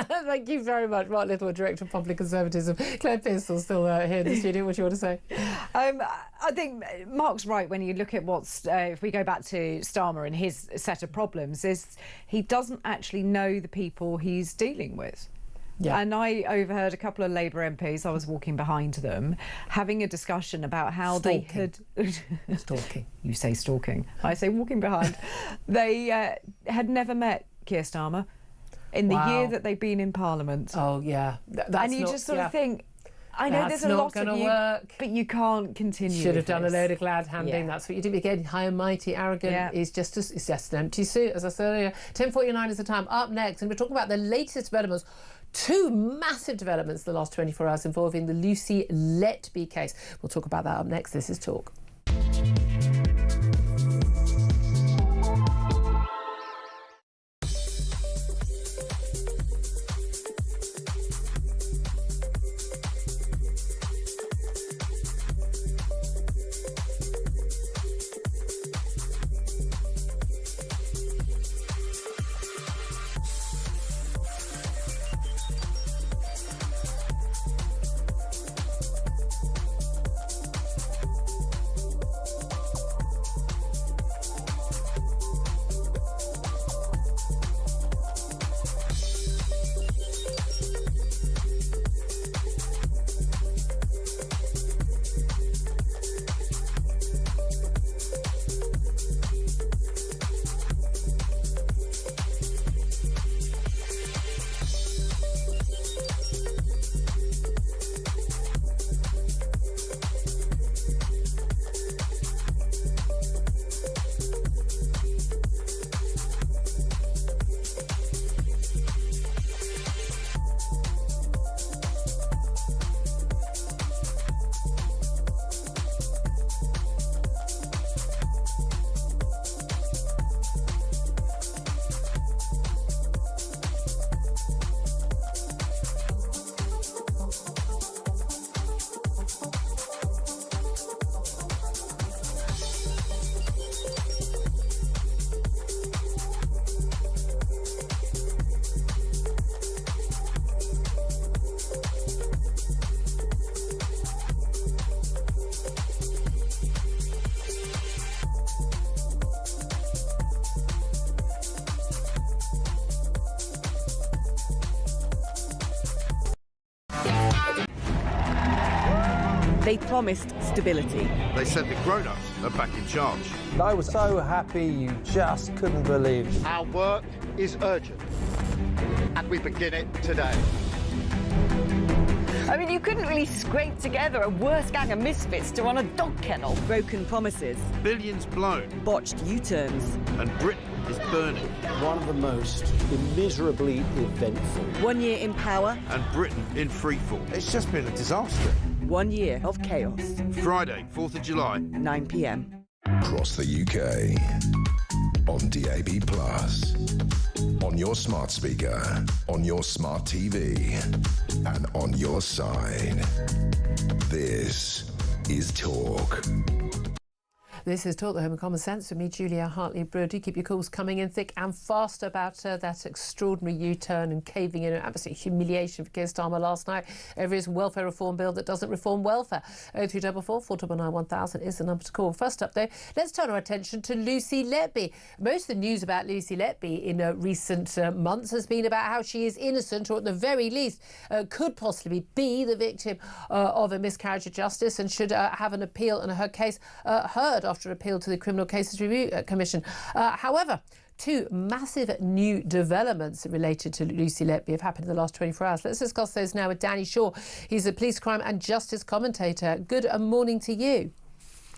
Thank you very much, Mark Little, Director of Public Conservatism. Claire Pearsall still here in the studio. What do you want to say? I think Mark's right when you look at what's, if we go back to Starmer and his set of problems, is he doesn't actually know the people he's dealing with. Yeah. And I overheard a couple of Labour MPs, I was walking behind them, having a discussion about how they could... Stalking. You say stalking. I say walking behind. They had never met Keir Starmer in the year that they've been in Parliament. Oh, yeah. That's and you just sort of think... I know there's a lot of you, but you can't continue. Should have done a load of glad handing. That's what you do. Again, high and mighty, arrogant is just an empty suit, as I said earlier. 10:49 is the time. Up next, and we're talking about the latest developments. 2 massive developments in the last 24 hours involving the Lucy Letby case. We'll talk about that up next. This is Talk. They promised stability. They said the grown-ups are back in charge. I was so happy you just couldn't believe. Our work is urgent, and we begin it today. I mean, you couldn't really scrape together a worse gang of misfits to run a dog kennel. Broken promises. Billions blown. Botched U-turns. And Britain is burning. One of the most immeasurably eventful. 1 year in power. And Britain in freefall. It's just been a disaster. 1 year of chaos. Friday, 4th of July. 9 p.m. Across the UK. On DAB+. On your smart speaker. On your smart TV. And on your side. This is Talk. This is Talk, the Home of Common Sense with me, Julia Hartley-Brewer. Do keep your calls coming in thick and fast about that extraordinary U-turn and caving in, an absolute humiliation for Keir Starmer last night over his welfare reform bill that doesn't reform welfare. 0344 499 1000 is the number to call. First up, though, let's turn our attention to Lucy Letby. Most of the news about Lucy Letby in recent months has been about how she is innocent, or at the very least could possibly be the victim of a miscarriage of justice, and should have an appeal and her case heard after appeal to the Criminal Cases Review Commission. However, two massive new developments related to Lucy Letby have happened in the last 24 hours. Let's discuss those now with Danny Shaw. He's a police crime and justice commentator. Good morning to you.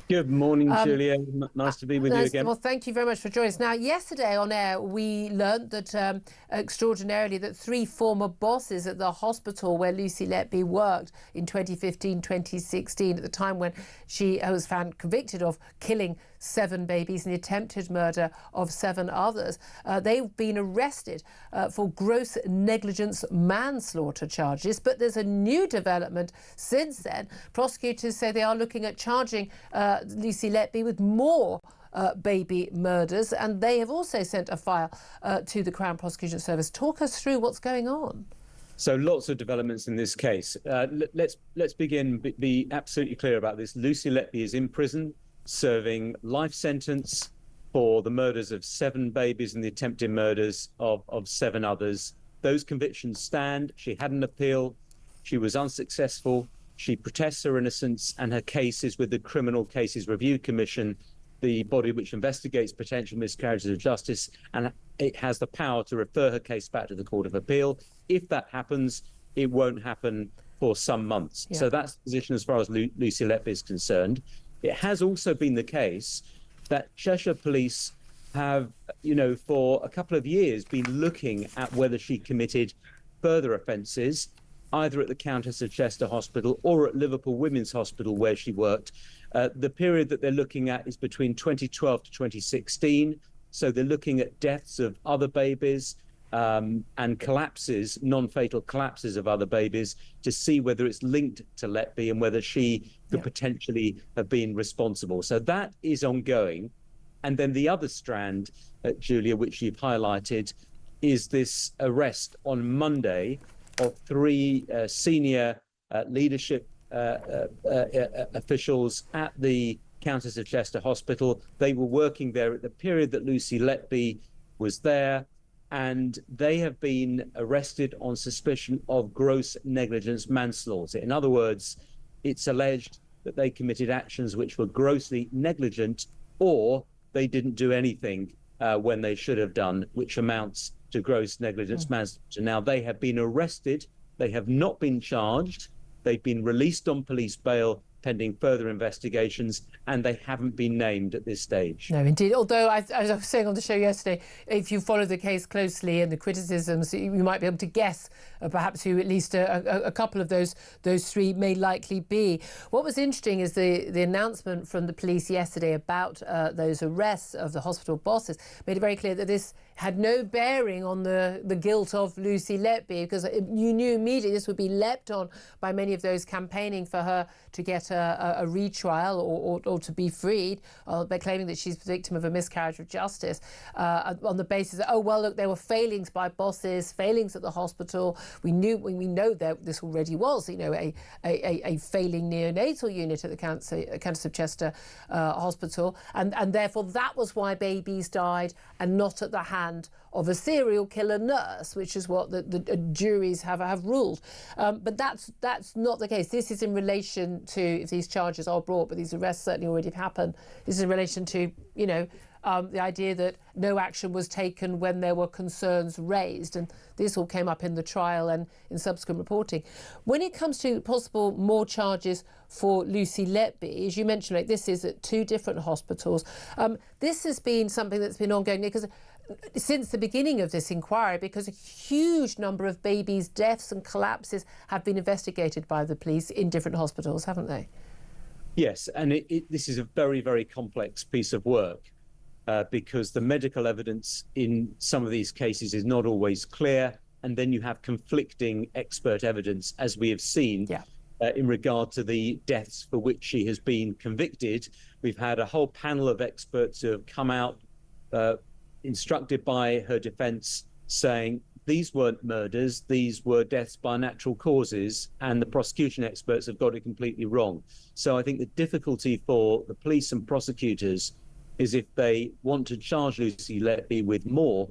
Good morning, Julia. Nice to be with you again. Well, thank you very much for joining us. Now, yesterday on air, we learnt that, extraordinarily, that 3 former bosses at the hospital where Lucy Letby worked in 2015-2016, at the time when she was found convicted of killing 7 babies and the attempted murder of 7 others, they've been arrested for gross negligence manslaughter charges. But there's a new development since then. Prosecutors say they are looking at charging Lucy Letby with more baby murders, and they have also sent a file to the Crown Prosecution Service. Talk us through what's going on. So lots of developments in this case. Let's begin, be absolutely clear about this. Lucy Letby is in prison, serving life sentence for the murders of 7 babies and the attempted murders of 7 others. Those convictions stand. She had an appeal. She was unsuccessful. She protests her innocence, and her case is with the Criminal Cases Review Commission, the body which investigates potential miscarriages of justice, and it has the power to refer her case back to the Court of Appeal. If that happens, it won't happen for some months. Yeah. So that's the position as far as Lucy Letby is concerned. It has also been the case that Cheshire Police have, for a couple of years been looking at whether she committed further offences, either at the Countess of Chester Hospital or at Liverpool Women's Hospital where she worked. The period that they're looking at is between 2012 to 2016. So they're looking at deaths of other babies and collapses, non-fatal collapses of other babies, to see whether it's linked to Letby and whether she could potentially have been responsible. So that is ongoing. And then the other strand, Julia, which you've highlighted, is this arrest on Monday of 3 senior leadership officials at the Countess of Chester Hospital. They were working there at the period that Lucy Letby was there, and they have been arrested on suspicion of gross negligence manslaughter. In other words, it's alleged that they committed actions which were grossly negligent, or they didn't do anything when they should have done, which amounts to gross negligence manslaughter. Now, they have been arrested. They have not been charged. They've been released on police bail pending further investigations, and they haven't been named at this stage. No, indeed. Although, as I was saying on the show yesterday, if you follow the case closely and the criticisms, you might be able to guess perhaps who at least a couple of those 3 may likely be. What was interesting is the announcement from the police yesterday about those arrests of the hospital bosses made it very clear that this had no bearing on the guilt of Lucy Letby, because you knew immediately this would be leapt on by many of those campaigning for her to get a retrial or to be freed, by claiming that she's the victim of a miscarriage of justice, on the basis that, oh, well, look, there were failings by bosses, failings at the hospital. We know that this already was, a failing neonatal unit at the Countess of Chester Hospital, and therefore that was why babies died, and not at the hand of a serial killer nurse, which is what the juries have ruled. But that's not the case. This is in relation to, if these charges are brought, but these arrests certainly already have happened, this is in relation to, you know, the idea that no action was taken when there were concerns raised. And this all came up in the trial and in subsequent reporting. When it comes to possible more charges for Lucy Letby, as you mentioned, like, this is at 2 different hospitals. This has been something that's been ongoing because since the beginning of this inquiry, because a huge number of babies' deaths and collapses have been investigated by the police in different hospitals, haven't they? Yes, and this is a very, very complex piece of work. Because the medical evidence in some of these cases is not always clear, and then you have conflicting expert evidence, as we have seen in regard to the deaths for which she has been convicted. We've had a whole panel of experts who have come out instructed by her defence saying these weren't murders, these were deaths by natural causes, and the prosecution experts have got it completely wrong. So I think the difficulty for the police and prosecutors is if they want to charge Lucy Letby with more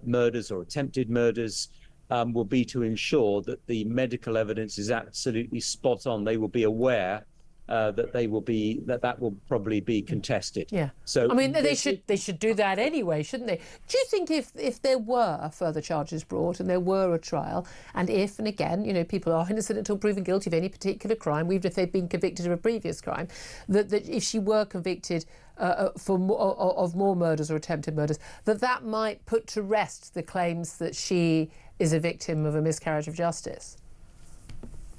murders or attempted murders, will be to ensure that the medical evidence is absolutely spot on. They will be aware that will probably be contested. Yeah. So I mean, they should do that anyway, shouldn't they? Do you think if there were further charges brought and there were a trial, and again, you know, people are innocent until proven guilty of any particular crime, even if they've been convicted of a previous crime, that if she were convicted of more murders or attempted murders, that might put to rest the claims that she is a victim of a miscarriage of justice?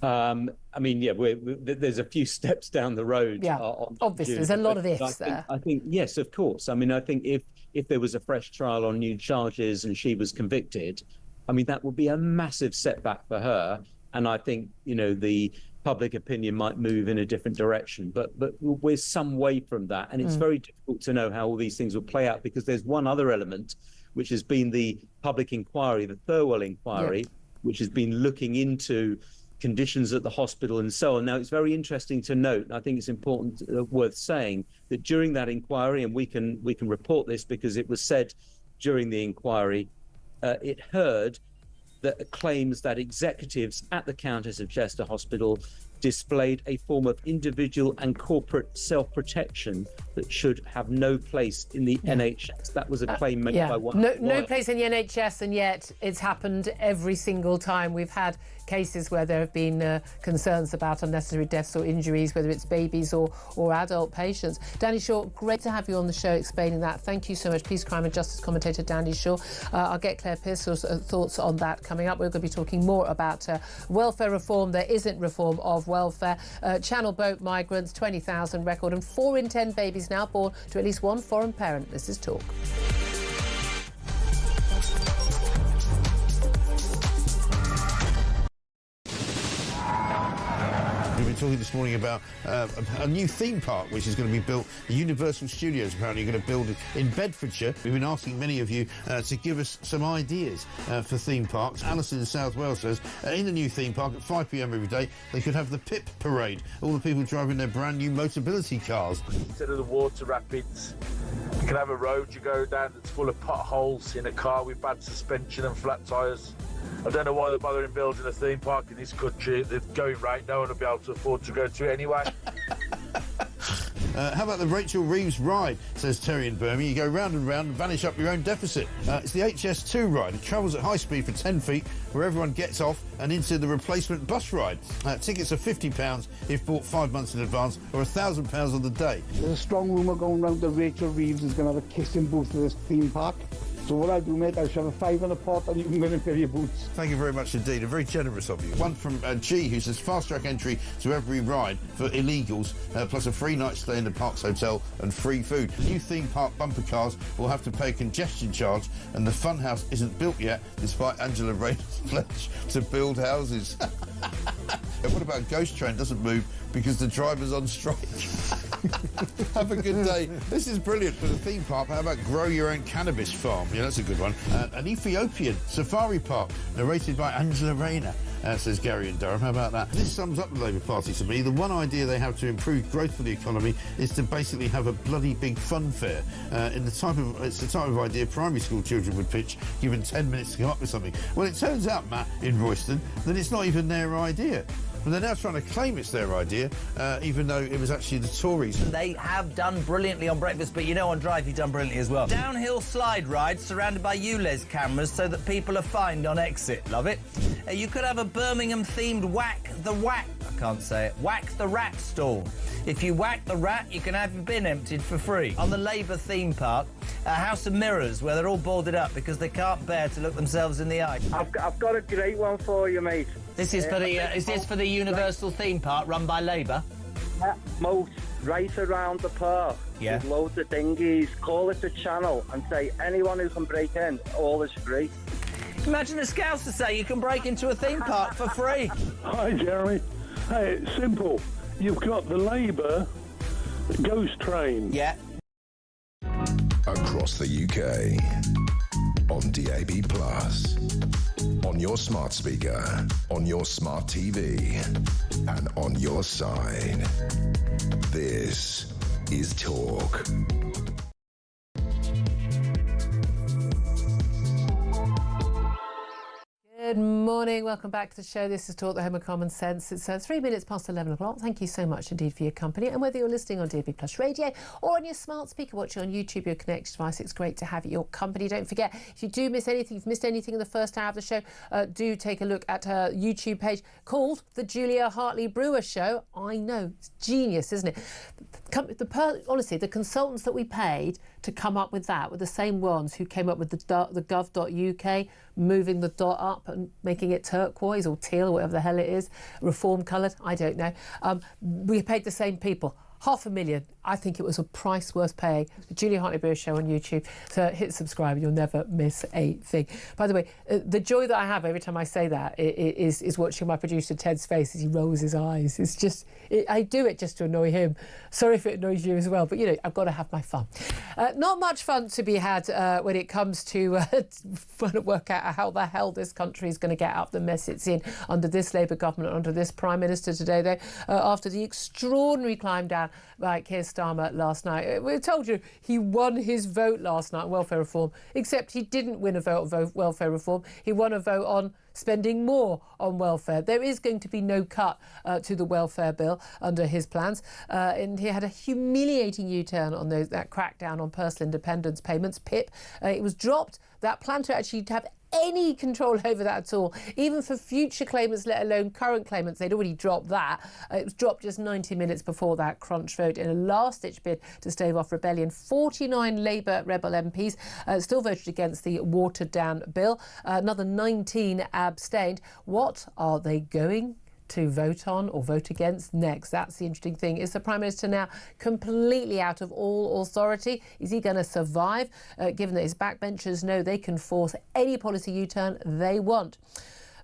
I mean, yeah, there's a few steps down the road. Yeah, obviously, there's a lot of ifs there. I think, yes, of course. I mean, I think if there was a fresh trial on new charges and she was convicted, I mean, that would be a massive setback for her. And I think, you know, the public opinion might move in a different direction. But we're some way from that. And it's very difficult to know how all these things will play out, because there's one other element, which has been the public inquiry, the Thirlwell inquiry, which has been looking into conditions at the hospital and so on. Now, it's very interesting to note, and I think it's important, worth saying, that during that inquiry, and we can report this because it was said during the inquiry, it heard that claims that executives at the Countess of Chester Hospital displayed a form of individual and corporate self-protection that should have no place in the NHS. That was a claim made by one. No place in the NHS, and yet it's happened every single time. We've had cases where there have been concerns about unnecessary deaths or injuries, whether it's babies or adult patients. Danny Shaw, great to have you on the show explaining that. Thank you so much. Peace, crime and justice commentator Danny Shaw. I'll get Claire Pearsall's thoughts on that coming up. We're going to be talking more about welfare reform. There isn't reform of welfare. Channel boat migrants, 20,000 record, and 4 in 10 babies now born to at least one foreign parent. This is Talk. We've been talking this morning about a new theme park which is going to be built. The Universal Studios apparently going to build it in Bedfordshire. We've been asking many of you to give us some ideas for theme parks. Alison in South Wales says in the new theme park at 5 p.m. every day they could have the PIP parade. All the people driving their brand new Motability cars. Instead of the water rapids, you can have a road you go down that's full of potholes in a car with bad suspension and flat tyres. I don't know why they're bothering building a theme park in this country. They're going right now and will be able to afford to go to it anyway. How about the Rachel Reeves ride, says Terry in Birmingham. You go round and round and vanish up your own deficit. It's the HS2 ride. It travels at high speed for 10 feet, where everyone gets off and into the replacement bus ride. Tickets are £50 if bought 5 months in advance, or £1,000 on the day. There's a strong rumour going round that Rachel Reeves is going to have a kissing booth at this theme park. So what I do, mate, I shove a 5 in a pot and you can go and fill your boots. Thank you very much indeed, and very generous of you. One from G, who says fast-track entry to every ride for illegals, plus a free night stay in the Parks Hotel and free food. New theme park bumper cars will have to pay a congestion charge, and the funhouse isn't built yet, despite Angela Rayner's pledge to build houses. And what about Ghost Train doesn't move because the driver's on strike? Have a good day. This is brilliant for the theme park. How about grow your own cannabis farm? Yeah, that's a good one. An Ethiopian safari park, narrated by Angela Rayner. Says Gary in Durham. How about that? This sums up the Labour Party to me. The one idea they have to improve growth for the economy is to basically have a bloody big fun fair. It's the type of idea primary school children would pitch, given 10 minutes to come up with something. Well, it turns out, Matt, in Royston, that it's not even their idea. But they're now trying to claim it's their idea, even though it was actually the Tories. They have done brilliantly on breakfast, but you know on Drive you've done brilliantly as well. Downhill slide rides surrounded by ULEZ cameras so that people are fined on exit. Love it. You could have a Birmingham-themed whack the rat stall. If you whack the rat, you can have your bin emptied for free. On the Labour theme park, a house of mirrors where they're all boarded up because they can't bear to look themselves in the eye. I've got a great one for you, mate. This is for the is this for the Universal theme park run by Labour? Yeah, moat right around the park. Yeah. With loads of dinghies. Call it a channel and say anyone who can break in, all is free. Imagine a Scouse to say you can break into a theme park for free. Hi, Jeremy. Hey, it's simple. You've got the Labour ghost train. Yeah. Across the UK, on DAB+, on your smart speaker, on your smart TV, and on your side. This is Talk. Good morning, welcome back to the show. This is Talk, the Home of Common Sense. It's 3 minutes past 11 o'clock. Thank you so much indeed for your company. And whether you're listening on DAB Plus Radio or on your smart speaker, watching on YouTube, your connected device, it's great to have your company. Don't forget, if you do miss anything, if you've missed anything in the first hour of the show, do take a look at her YouTube page called The Julia Hartley-Brewer Show. I know, it's genius, isn't it? Honestly, the consultants that we paid to come up with that were the same ones who came up with the gov.uk, moving the dot up and making it turquoise or teal or whatever the hell it is, reform coloured, I don't know. We paid the same people. $500,000. I think it was a price worth paying. The Julia Hartley-Brewer Show on YouTube. So hit subscribe and you'll never miss a thing. By the way, the joy that I have every time I say that is watching my producer Ted's face as he rolls his eyes. It's just, I do it just to annoy him. Sorry if it annoys you as well, but you know, I've got to have my fun. Not much fun to be had when it comes to trying to work out how the hell this country is going to get out the mess it's in under this Labour government, under this Prime Minister today, though, after the extraordinary climb down by Keir Starmer last night. We told you he won his vote last night on welfare reform, except he didn't win a vote on welfare reform. He won a vote on spending more on welfare. There is going to be no cut to the welfare bill under his plans. And he had a humiliating U-turn on that crackdown on personal independence payments, PIP. It was dropped. That plan to actually have any control over that at all, even for future claimants, let alone current claimants. They'd already dropped that. It was dropped just 90 minutes before that crunch vote in a last-ditch bid to stave off rebellion. 49 Labour rebel MPs still voted against the watered-down bill. Another 19 abstained. What are they going to vote on or vote against next? That's the interesting thing. Is the Prime Minister now completely out of all authority? Is he going to survive, given that his backbenchers know they can force any policy U-turn they want?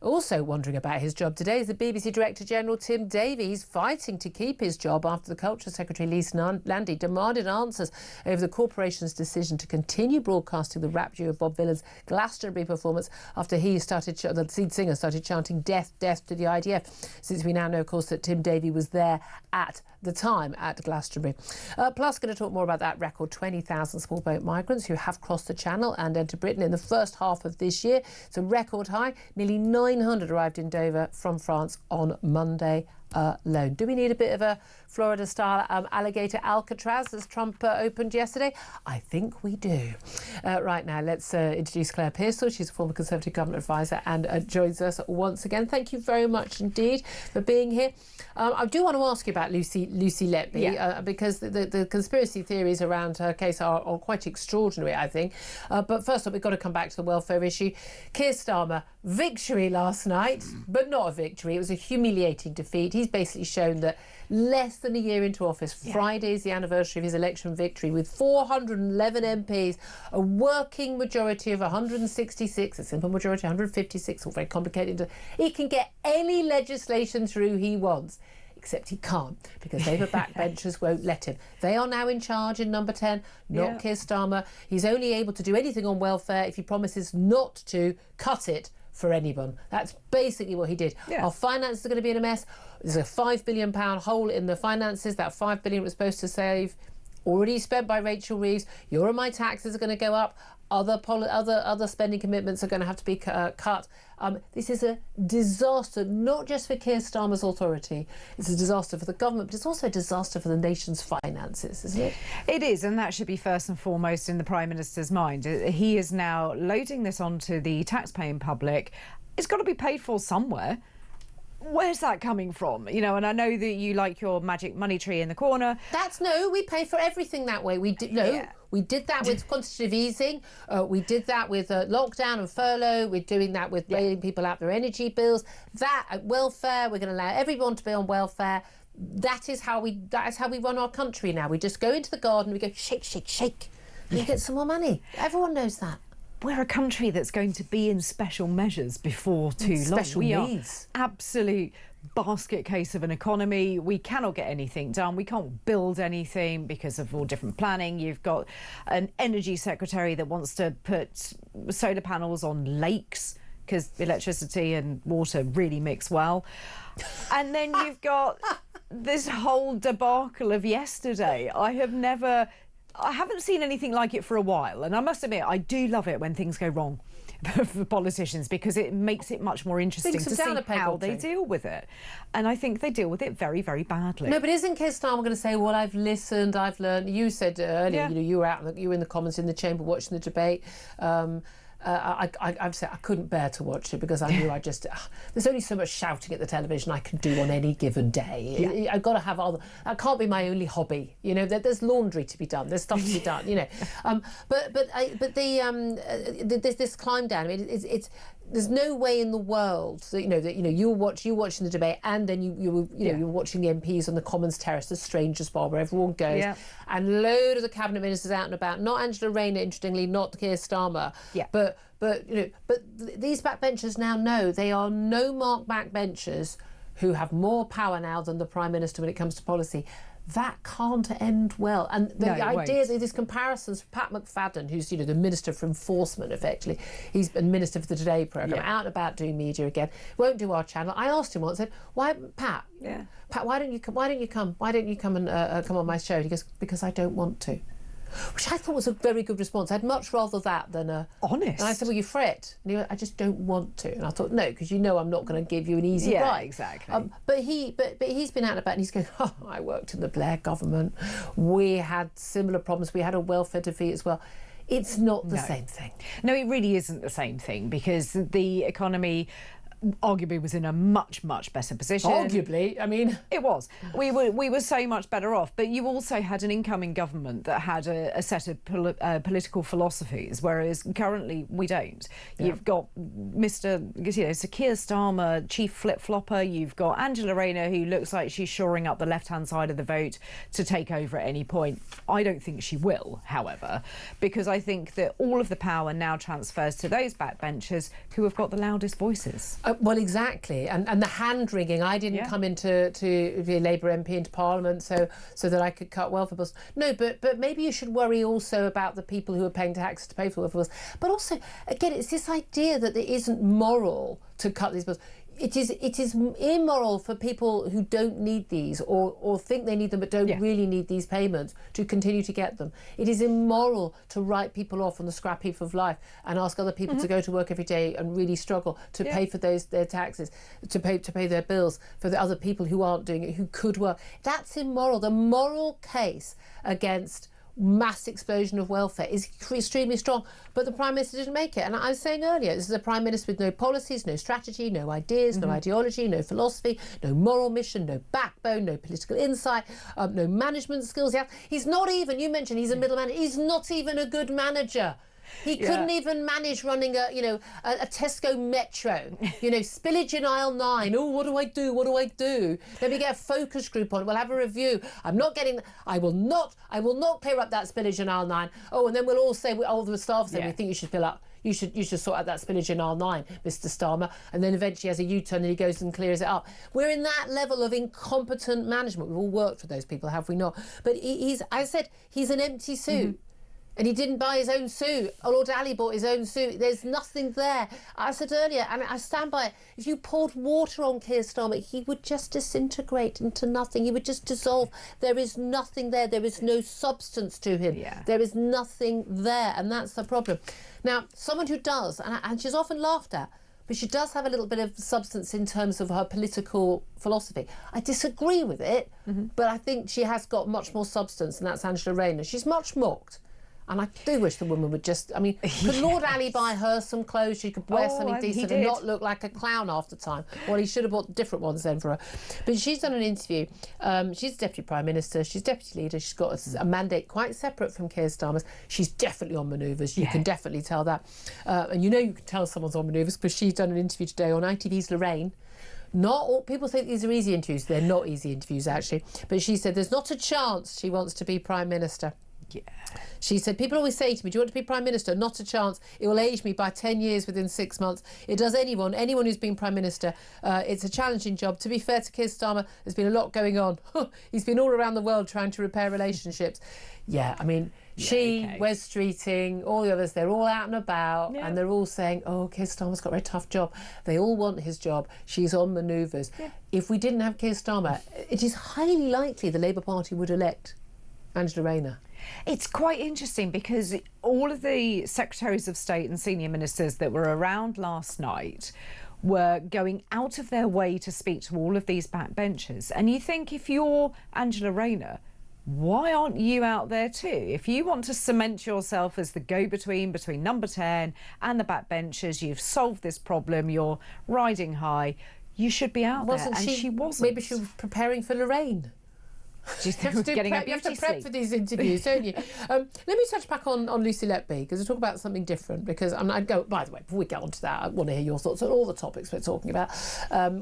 Also wondering about his job today is the BBC Director General Tim Davie. He's fighting to keep his job after the Culture Secretary Lisa Nandy demanded answers over the corporation's decision to continue broadcasting the rap duo Bob Dylan's Glastonbury performance after the lead singer started chanting death, death to the IDF. Since we now know, of course, that Tim Davie was there at the time at Glastonbury. Plus, going to talk more about that record 20,000 small boat migrants who have crossed the Channel and entered Britain in the first half of this year. It's a record high. Nearly 900 arrived in Dover from France on Monday alone. Do we need a bit of a Florida-style alligator Alcatraz as Trump opened yesterday? I think we do. Right now, let's introduce Claire Pearsall. She's a former Conservative Government advisor and joins us once again. Thank you very much indeed for being here. I do want to ask you about Lucy Letby, because the conspiracy theories around her case are quite extraordinary, I think. But first up, we've got to come back to the welfare issue. Keir Starmer, victory last night, but not a victory. It was a humiliating defeat. He's basically shown that less than a year into office, Friday is the anniversary of his election victory, with 411 MPs, a working majority of 166, a simple majority 156, all very complicated. He can get any legislation through he wants. except he can't, because Labour backbenchers won't let him. They are now in charge in number 10, not Keir Starmer. He's only able to do anything on welfare if he promises not to cut it for anyone. That's basically what he did. Our finances are going to be in a mess. There's a £5 billion hole in the finances. That £5 billion was supposed to save, already spent by Rachel Reeves. Your and my taxes are going to go up. Other spending commitments are going to have to be cut. This is a disaster, not just for Keir Starmer's authority. It's a disaster for the government, but it's also a disaster for the nation's finances, isn't it? It is, and that should be first and foremost in the Prime Minister's mind. He is now loading this onto the taxpaying public. It's got to be paid for somewhere. Where's that coming from? You know, and I know that you like your magic money tree in the corner. We pay for everything that way. We did that with quantitative easing. We did that with lockdown and furlough. We're doing that with bailing people out their energy bills. That welfare, we're going to allow everyone to be on welfare. That is how we run our country now. We just go into the garden, we go shake, shake, shake, and you get some more money. Everyone knows that. We're a country that's going to be in special measures before too long. Special needs. Absolute basket case of an economy. We cannot get anything done. We can't build anything because of all different planning. You've got an energy secretary that wants to put solar panels on lakes because electricity and water really mix well. And then you've got this whole debacle of yesterday. I haven't seen anything like it for a while, and I must admit I do love it when things go wrong for politicians, because it makes it much more interesting to see how they deal with it. And I think they deal with it very, very badly. No, but isn't Keir Starmer going to say, well, I've listened, I've learned? You said earlier, you were in the Commons in the chamber watching the debate. I've said I couldn't bear to watch it because I knew there's only so much shouting at the television I can do on any given day. I've got to have that can't be my only hobby. You know, there's laundry to be done, there's stuff to be done. You know, this climb down. I mean, there's no way in the world that you're watching the debate, and then you're watching the MPs on the Commons terrace, the Strangers Bar, where everyone goes, and a load of the cabinet ministers out and about. Not Angela Rayner, interestingly, not Keir Starmer, but these backbenchers now know they are no mark backbenchers who have more power now than the Prime Minister when it comes to policy. That can't end well. And the idea of these comparisons, Pat McFadden, who's the Minister for Enforcement, effectively, he's been Minister for the Today programme, out and about doing media again, won't do our channel. I asked him once, I said, "Why, Pat? Pat, why don't you come? Why don't you come and come on my show?" And he goes, "Because I don't want to." Which I thought was a very good response. I'd much rather that than honest. And I said, "Well, you fret." And he went, "I just don't want to." And I thought, "No, because I'm not going to give you an easy ride." Yeah, exactly. But he's been out and about, and he's going, "Oh, I worked in the Blair government. We had similar problems. We had a welfare defeat as well." It's not the same thing. No, it really isn't the same thing, because the economy arguably was in a much, much better position. Arguably, I mean, it was. We were so much better off. But you also had an incoming government that had a set of political philosophies, whereas currently we don't. You've got Sir Keir Starmer, chief flip-flopper. You've got Angela Rayner, who looks like she's shoring up the left-hand side of the vote to take over at any point. I don't think she will, however, because I think that all of the power now transfers to those backbenchers who have got the loudest voices. Well, exactly, and the hand-wringing. I didn't come to be a Labour MP into Parliament so that I could cut welfare bills. No, but maybe you should worry also about the people who are paying taxes to pay for welfare bills. But also, again, it's this idea that it isn't moral to cut these bills. It is immoral for people who don't need these or think they need them but don't really need these payments to continue to get them. It is immoral to write people off on the scrap heap of life and ask other people to go to work every day and really struggle to pay for their taxes, to pay their bills for the other people who aren't doing it, who could work. That's immoral. The moral case against mass explosion of welfare is extremely strong, but the Prime Minister didn't make it. And I was saying earlier, this is a Prime Minister with no policies, no strategy, no ideas, no ideology, no philosophy, no moral mission, no backbone, no political insight, no management skills. He's not even, you mentioned he's a middleman, he's not even a good manager. He couldn't even manage running a Tesco Metro, spillage in aisle 9. Oh, what do I do? What do I do? Let me get a focus group on it. We'll have a review. I will not clear up that spillage in aisle 9. Oh, and then we'll all say, all the staff say, we think you should fill up. You should sort out that spillage in R9, Mr. Starmer. And then eventually has a U-turn and he goes and clears it up. We're in that level of incompetent management. We've all worked for those people, have we not? But he's an empty suit. And he didn't buy his own suit. Lord Ali bought his own suit. There's nothing there. I said earlier, and I stand by it, if you poured water on Keir Starmer, he would just disintegrate into nothing. He would just dissolve. There is nothing there. There is no substance to him. Yeah. There is nothing there, and that's the problem. Now, someone who does, and she's often laughed at, but she does have a little bit of substance in terms of her political philosophy. I disagree with it, but I think she has got much more substance, and that's Angela Rayner. She's much mocked. And I do wish the woman would just... I mean, could Lord Ali buy her some clothes? She could wear something decent and not look like a clown after time. Well, he should have bought different ones then for her. But she's done an interview. She's Deputy Prime Minister. She's Deputy Leader. She's got a mandate quite separate from Keir Starmer's. She's definitely on manoeuvres. You can definitely tell that. And you can tell someone's on manoeuvres because she's done an interview today on ITV's Lorraine. Not all people think these are easy interviews. They're not easy interviews, actually. But she said there's not a chance she wants to be Prime Minister. Yeah. She said, people always say to me, do you want to be Prime Minister? Not a chance. It will age me by 10 years within 6 months. It does anyone who's been Prime Minister. It's a challenging job. To be fair to Keir Starmer, there's been a lot going on. He's been all around the world trying to repair relationships. Yeah, I mean, Wes Streeting, all the others, they're all out and about and they're all saying, oh, Keir Starmer's got a very tough job. They all want his job. She's on manoeuvres. Yeah. If we didn't have Keir Starmer, it is highly likely the Labour Party would elect Angela Rayner. It's quite interesting because all of the Secretaries of State and senior ministers that were around last night were going out of their way to speak to all of these backbenchers. And you think, if you're Angela Rayner, why aren't you out there too? If you want to cement yourself as the go-between between Number 10 and the backbenchers, you've solved this problem, you're riding high, you should be out there. And she wasn't. Maybe she was preparing for Lorraine. Do you think you have to prep for these interviews, don't you? Let me touch back on Lucy Letby, because I talk about something different. Because I'd go, by the way, before we get on to that, I want to hear your thoughts on all the topics we're talking about.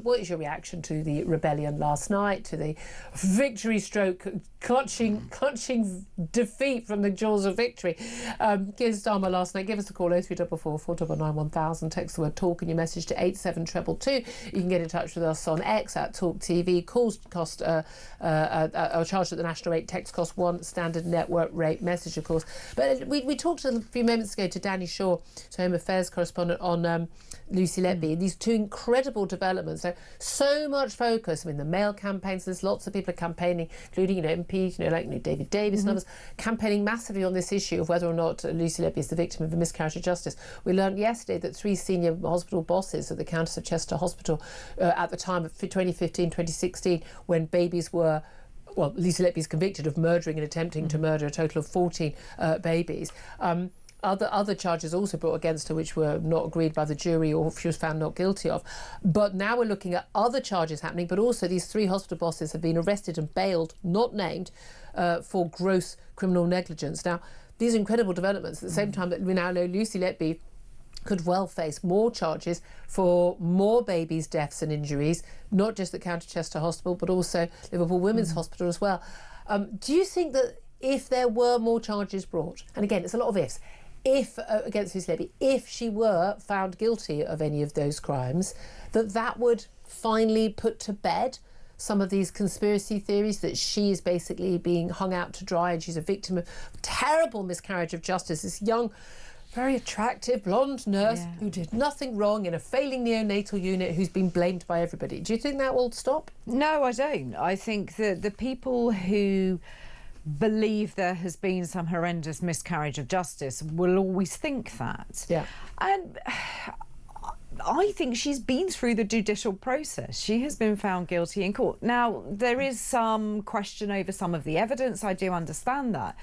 What is your reaction to the rebellion last night, to the victory stroke, clutching defeat from the jaws of victory? Keir Starmer last night. Give us a call, 0344 499 1000. Text the word talk and your message to 87222. You can get in touch with us on X at Talk TV. Calls cost are charged at the national rate. Text cost one standard network rate. Message, of course. But we talked a few moments ago to Danny Shaw, Home Affairs correspondent, on Lucy Letby. These two incredible developments. So much focus. I mean, the Mail campaigns. There's lots of people campaigning, including MPs, like David Davis and others, campaigning massively on this issue of whether or not Lucy Letby is the victim of a miscarriage of justice. We learned yesterday that 3 senior hospital bosses at the Countess of Chester Hospital at the time of 2015-2016, when babies were... Well, Lucy Letby is convicted of murdering and attempting to murder a total of 14 babies. Other charges also brought against her, which were not agreed by the jury or she was found not guilty of. But now we're looking at other charges happening, but also these 3 hospital bosses have been arrested and bailed, not named, for gross criminal negligence. Now, these are incredible developments. At the same time that we now know Lucy Letby could well face more charges for more babies' deaths and injuries, not just at County Chester Hospital, but also Liverpool Women's Hospital as well. Do you think that if there were more charges brought, and again, it's a lot of ifs, if against Lucy Letby, if she were found guilty of any of those crimes, that would finally put to bed some of these conspiracy theories that she is basically being hung out to dry and she's a victim of terrible miscarriage of justice, this young, very attractive blonde nurse who did nothing wrong in a failing neonatal unit who's been blamed by everybody. Do you think that will stop? No, I don't. I think that the people who believe there has been some horrendous miscarriage of justice will always think that. Yeah. And I think she's been through the judicial process. She has been found guilty in court. Now, there is some question over some of the evidence. I do understand that.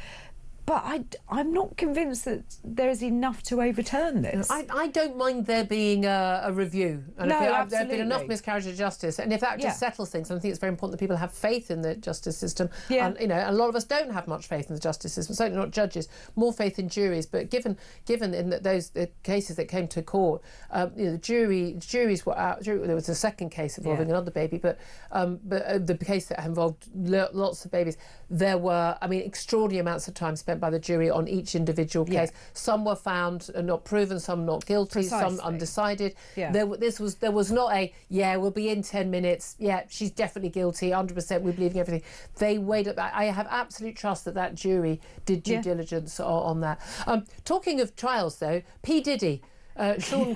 But I'm not convinced that there's enough to overturn this. I don't mind there being a review. And no, there absolutely. have been enough miscarriage of justice. And if that just settles things, and I think it's very important that people have faith in the justice system. Yeah. And, a lot of us don't have much faith in the justice system, certainly not judges, more faith in juries. But given in that the cases that came to court, the juries were out. There was a second case involving another baby, but the case that involved lots of babies, there were, extraordinary amounts of time spent spent by the jury on each individual case. Some were found not proven, some not guilty, some undecided. There was not a, we'll be in 10 minutes, she's definitely guilty, 100%, we're believing everything. They weighed up that. I have absolute trust that jury did due diligence on that. Talking of trials, though, P. Diddy, Sean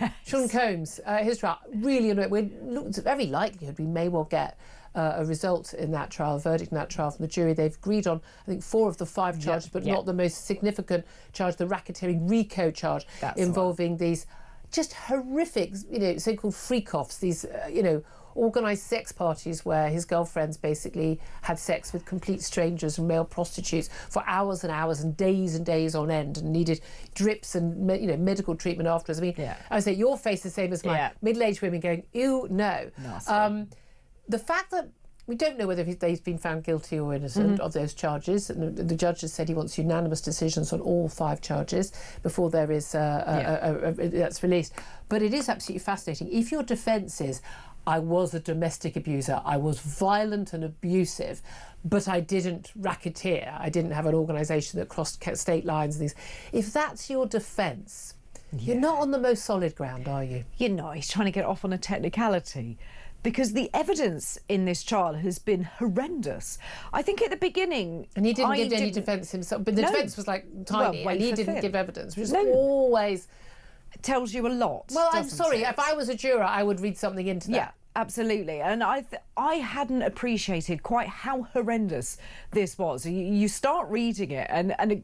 Combs, his trial, really annoying. It's very likelihood we may well get a result in that trial, a verdict in that trial from the jury. They've agreed on, I think, 4 of the 5 charges, but not the most significant charge, the racketeering RICO charge, involving these just horrific, so-called freakoffs, these, organised sex parties where his girlfriends basically had sex with complete strangers and male prostitutes for hours and hours and days on end, and needed drips and medical treatment afterwards. I mean, I would say your face is the same as mine. Middle-aged women going, ew, no. The fact that we don't know whether he's been found guilty or innocent of those charges, and the judge has said he wants unanimous decisions on all 5 charges before there is that's released. But it is absolutely fascinating. If your defence is, I was a domestic abuser, I was violent and abusive, but I didn't racketeer, I didn't have an organisation that crossed state lines and things. If that's your defence, you're not on the most solid ground, are you? You're not. He's trying to get off on a technicality, because the evidence in this trial has been horrendous. I think at the beginning... And he didn't give any defence himself, but the defence was like tiny, and he didn't give evidence, which is always... tells you a lot. Well, I'm sorry, if I was a juror, I would read something into that. Yeah, absolutely. And I hadn't appreciated quite how horrendous this was. You start reading it, and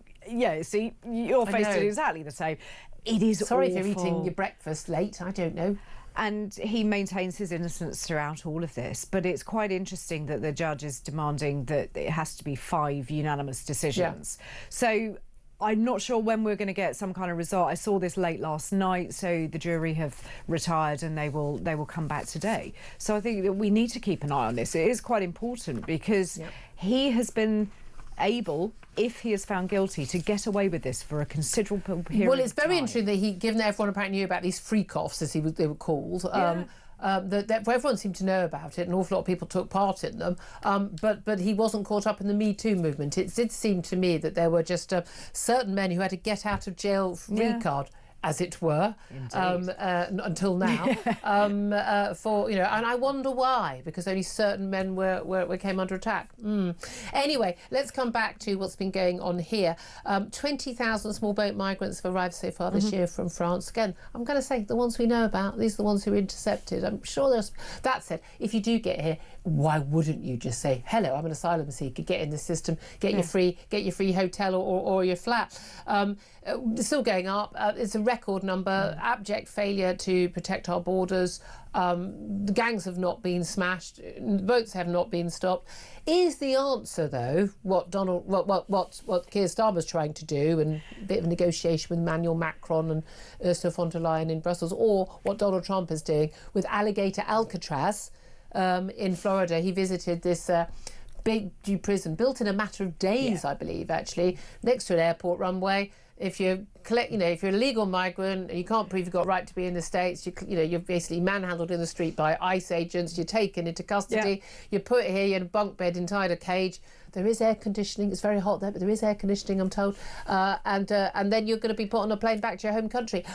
see, your face did exactly the same. It is sorry awful. If you're eating your breakfast late, I don't know. And he maintains his innocence throughout all of this. But it's quite interesting that the judge is demanding that it has to be 5 unanimous decisions. So I'm not sure when we're going to get some kind of result. I saw this late last night, so the jury have retired and they will come back today. So I think that we need to keep an eye on this. It is quite important because he has been able, if he is found guilty, to get away with this for a considerable period. Well, it's very interesting that given that everyone apparently knew about these freakoffs, as they were called. That everyone seemed to know about it. An awful lot of people took part in them, but he wasn't caught up in the Me Too movement. It did seem to me that there were just certain men who had a get out of jail free card, as it were, until now. And I wonder why, because only certain men came under attack. Anyway, let's come back to what's been going on here. 20,000 small boat migrants have arrived so far this year from France. Again, I'm going to say the ones we know about. These are the ones who were intercepted. I'm sure there's... That said, if you do get here, why wouldn't you just say, hello, I'm an asylum seeker, get in the system, get your free hotel or your flat. It's still going up. It's a record number. Abject failure to protect our borders. The gangs have not been smashed. Boats have not been stopped. Is the answer, though, what Keir Starmer's trying to do, and a bit of negotiation with Emmanuel Macron and Ursula von der Leyen in Brussels, or what Donald Trump is doing with Alligator Alcatraz in Florida? He visited this big new prison built in a matter of days, I believe, actually, next to an airport runway. If you're if you're a legal migrant and you can't prove you've got a right to be in the States, you're basically manhandled in the street by ICE agents. You're taken into custody. You're put here. You're in a bunk bed inside a cage. There is air conditioning. It's very hot there, but there is air conditioning, I'm told. And then you're going to be put on a plane back to your home country.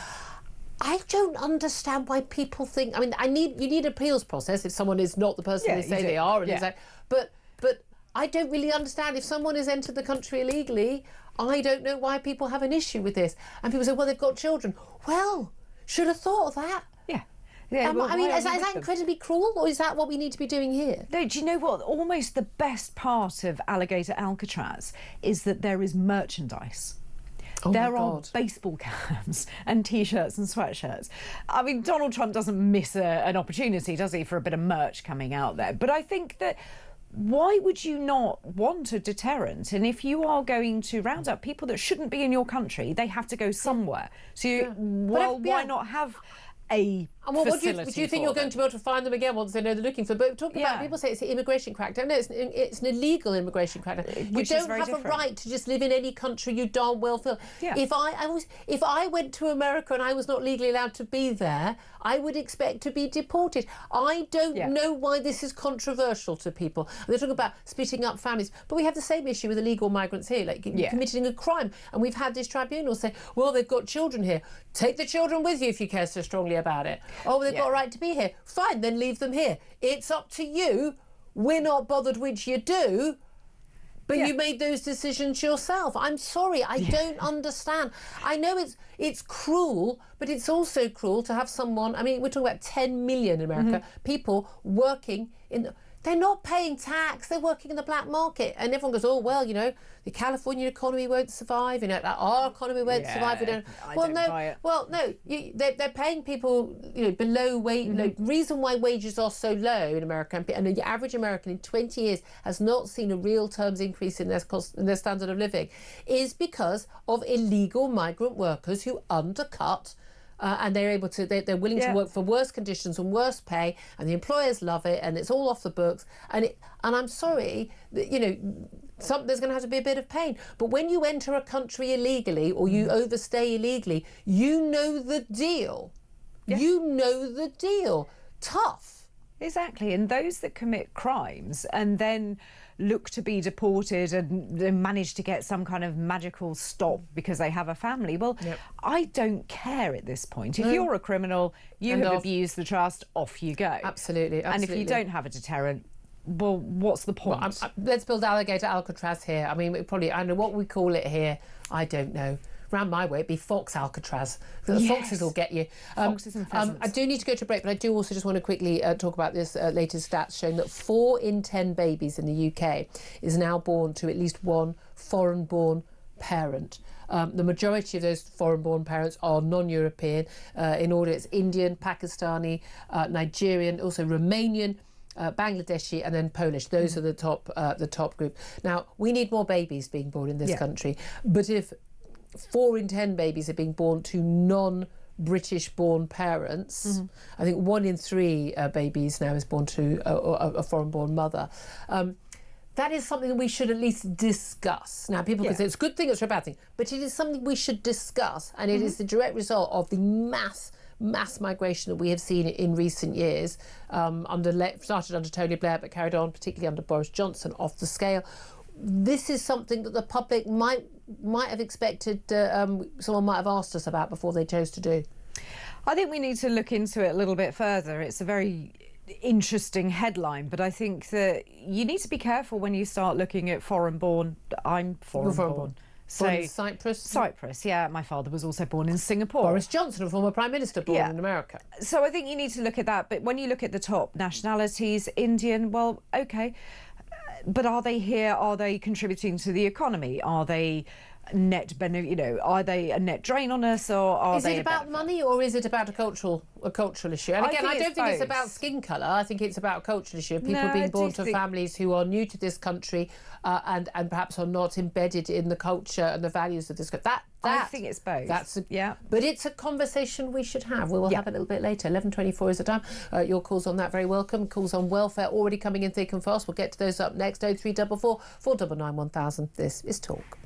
I don't understand why people think. I mean, you need an appeals process if someone is not the person they say they are, and but I don't really understand if someone has entered the country illegally. I don't know why people have an issue with this. And people say, well, they've got children. Well, should have thought of that. Is that incredibly cruel, or is that what we need to be doing here? No, do you know what? Almost the best part of Alligator Alcatraz is that there is merchandise. There are baseball caps and T-shirts and sweatshirts. I mean, Donald Trump doesn't miss an opportunity, does he, for a bit of merch coming out there? But I think that why would you not want a deterrent? And if you are going to round up people that shouldn't be in your country, they have to go somewhere. So why not have a And what do you think you're going to be able to find them again once they know they're looking for? But talking about, people say it's an immigration crackdown. No, it's an illegal immigration crackdown. You don't have a right to just live in any country you darn well feel. Yeah. If I went to America and I was not legally allowed to be there, I would expect to be deported. I don't know why this is controversial to people. And they're talking about splitting up families, but we have the same issue with illegal migrants here, like committing a crime. And we've had this tribunal say, well, they've got children here. Take the children with you if you care so strongly about it. Oh, they've got a right to be here. Fine, then leave them here. It's up to you. We're not bothered which you do, but you made those decisions yourself. I'm sorry, I don't understand. I know it's cruel, but it's also cruel to have someone, I mean, we're talking about 10 million in America, people working in... They're not paying tax. They're working in the black market. And everyone goes, oh, well, you know, the California economy won't survive. You know, our economy won't survive. They're paying people, you know, below wage. The reason why wages are so low in America, and the average American in 20 years has not seen a real terms increase in their standard of living, is because of illegal migrant workers who undercut. And they're able to, they're willing to work for worse conditions and worse pay, and the employers love it, and it's all off the books. And I'm sorry, you know, there's going to have to be a bit of pain. But when you enter a country illegally or you overstay illegally, you know the deal. Yeah. You know the deal. Tough. Exactly. And those that commit crimes and then look to be deported and manage to get some kind of magical stop because they have a family. Well, I don't care at this point. If you're a criminal, you have abused the trust, off you go. Absolutely. And if you don't have a deterrent, well, what's the point? Well, let's build alligator Alcatraz here. I mean, I know what we call it here. I don't know. Round my way, it'd be fox Alcatraz. The foxes will get you. Foxes and pheasants. I do need to go to break, but I do also just want to quickly talk about this latest stats showing that 4 in 10 babies in the UK is now born to at least one foreign-born parent. The majority of those foreign-born parents are non-European. In order, it's Indian, Pakistani, Nigerian, also Romanian, Bangladeshi, and then Polish. Those are the top group. Now, we need more babies being born in this country, but if 4 in 10 babies are being born to non-British born parents. I think 1 in 3 babies now is born to a foreign born mother. That is something that we should at least discuss. Now, people can say it's a good thing, it's a bad thing, but it is something we should discuss, and it is the direct result of the mass migration that we have seen in recent years, started under Tony Blair but carried on particularly under Boris Johnson, off the scale. This is something that the public might have expected, someone might have asked us about before they chose to do. I think we need to look into it a little bit further. It's a very interesting headline, but I think that you need to be careful when you start looking at foreign-born. I'm foreign-born. Born in Cyprus? Cyprus, yeah. My father was also born in Singapore. Boris Johnson, a former Prime Minister, born in America. So I think you need to look at that. But when you look at the top nationalities, Indian, well, OK. But are they here? Are they contributing to the economy? Are they are they a net drain on us, or are they? Is it about money, or is it about a cultural issue? And again, I don't think it's about skin colour. I think it's about a cultural issue. People being born to families who are new to this country and perhaps are not embedded in the culture and the values of this country. I think it's both. But it's a conversation we should have. We will have a little bit later. 11:24 is the time. Your calls on that very welcome. Calls on welfare already coming in thick and fast. We'll get to those up next. 0344 499 1000. This is Talk.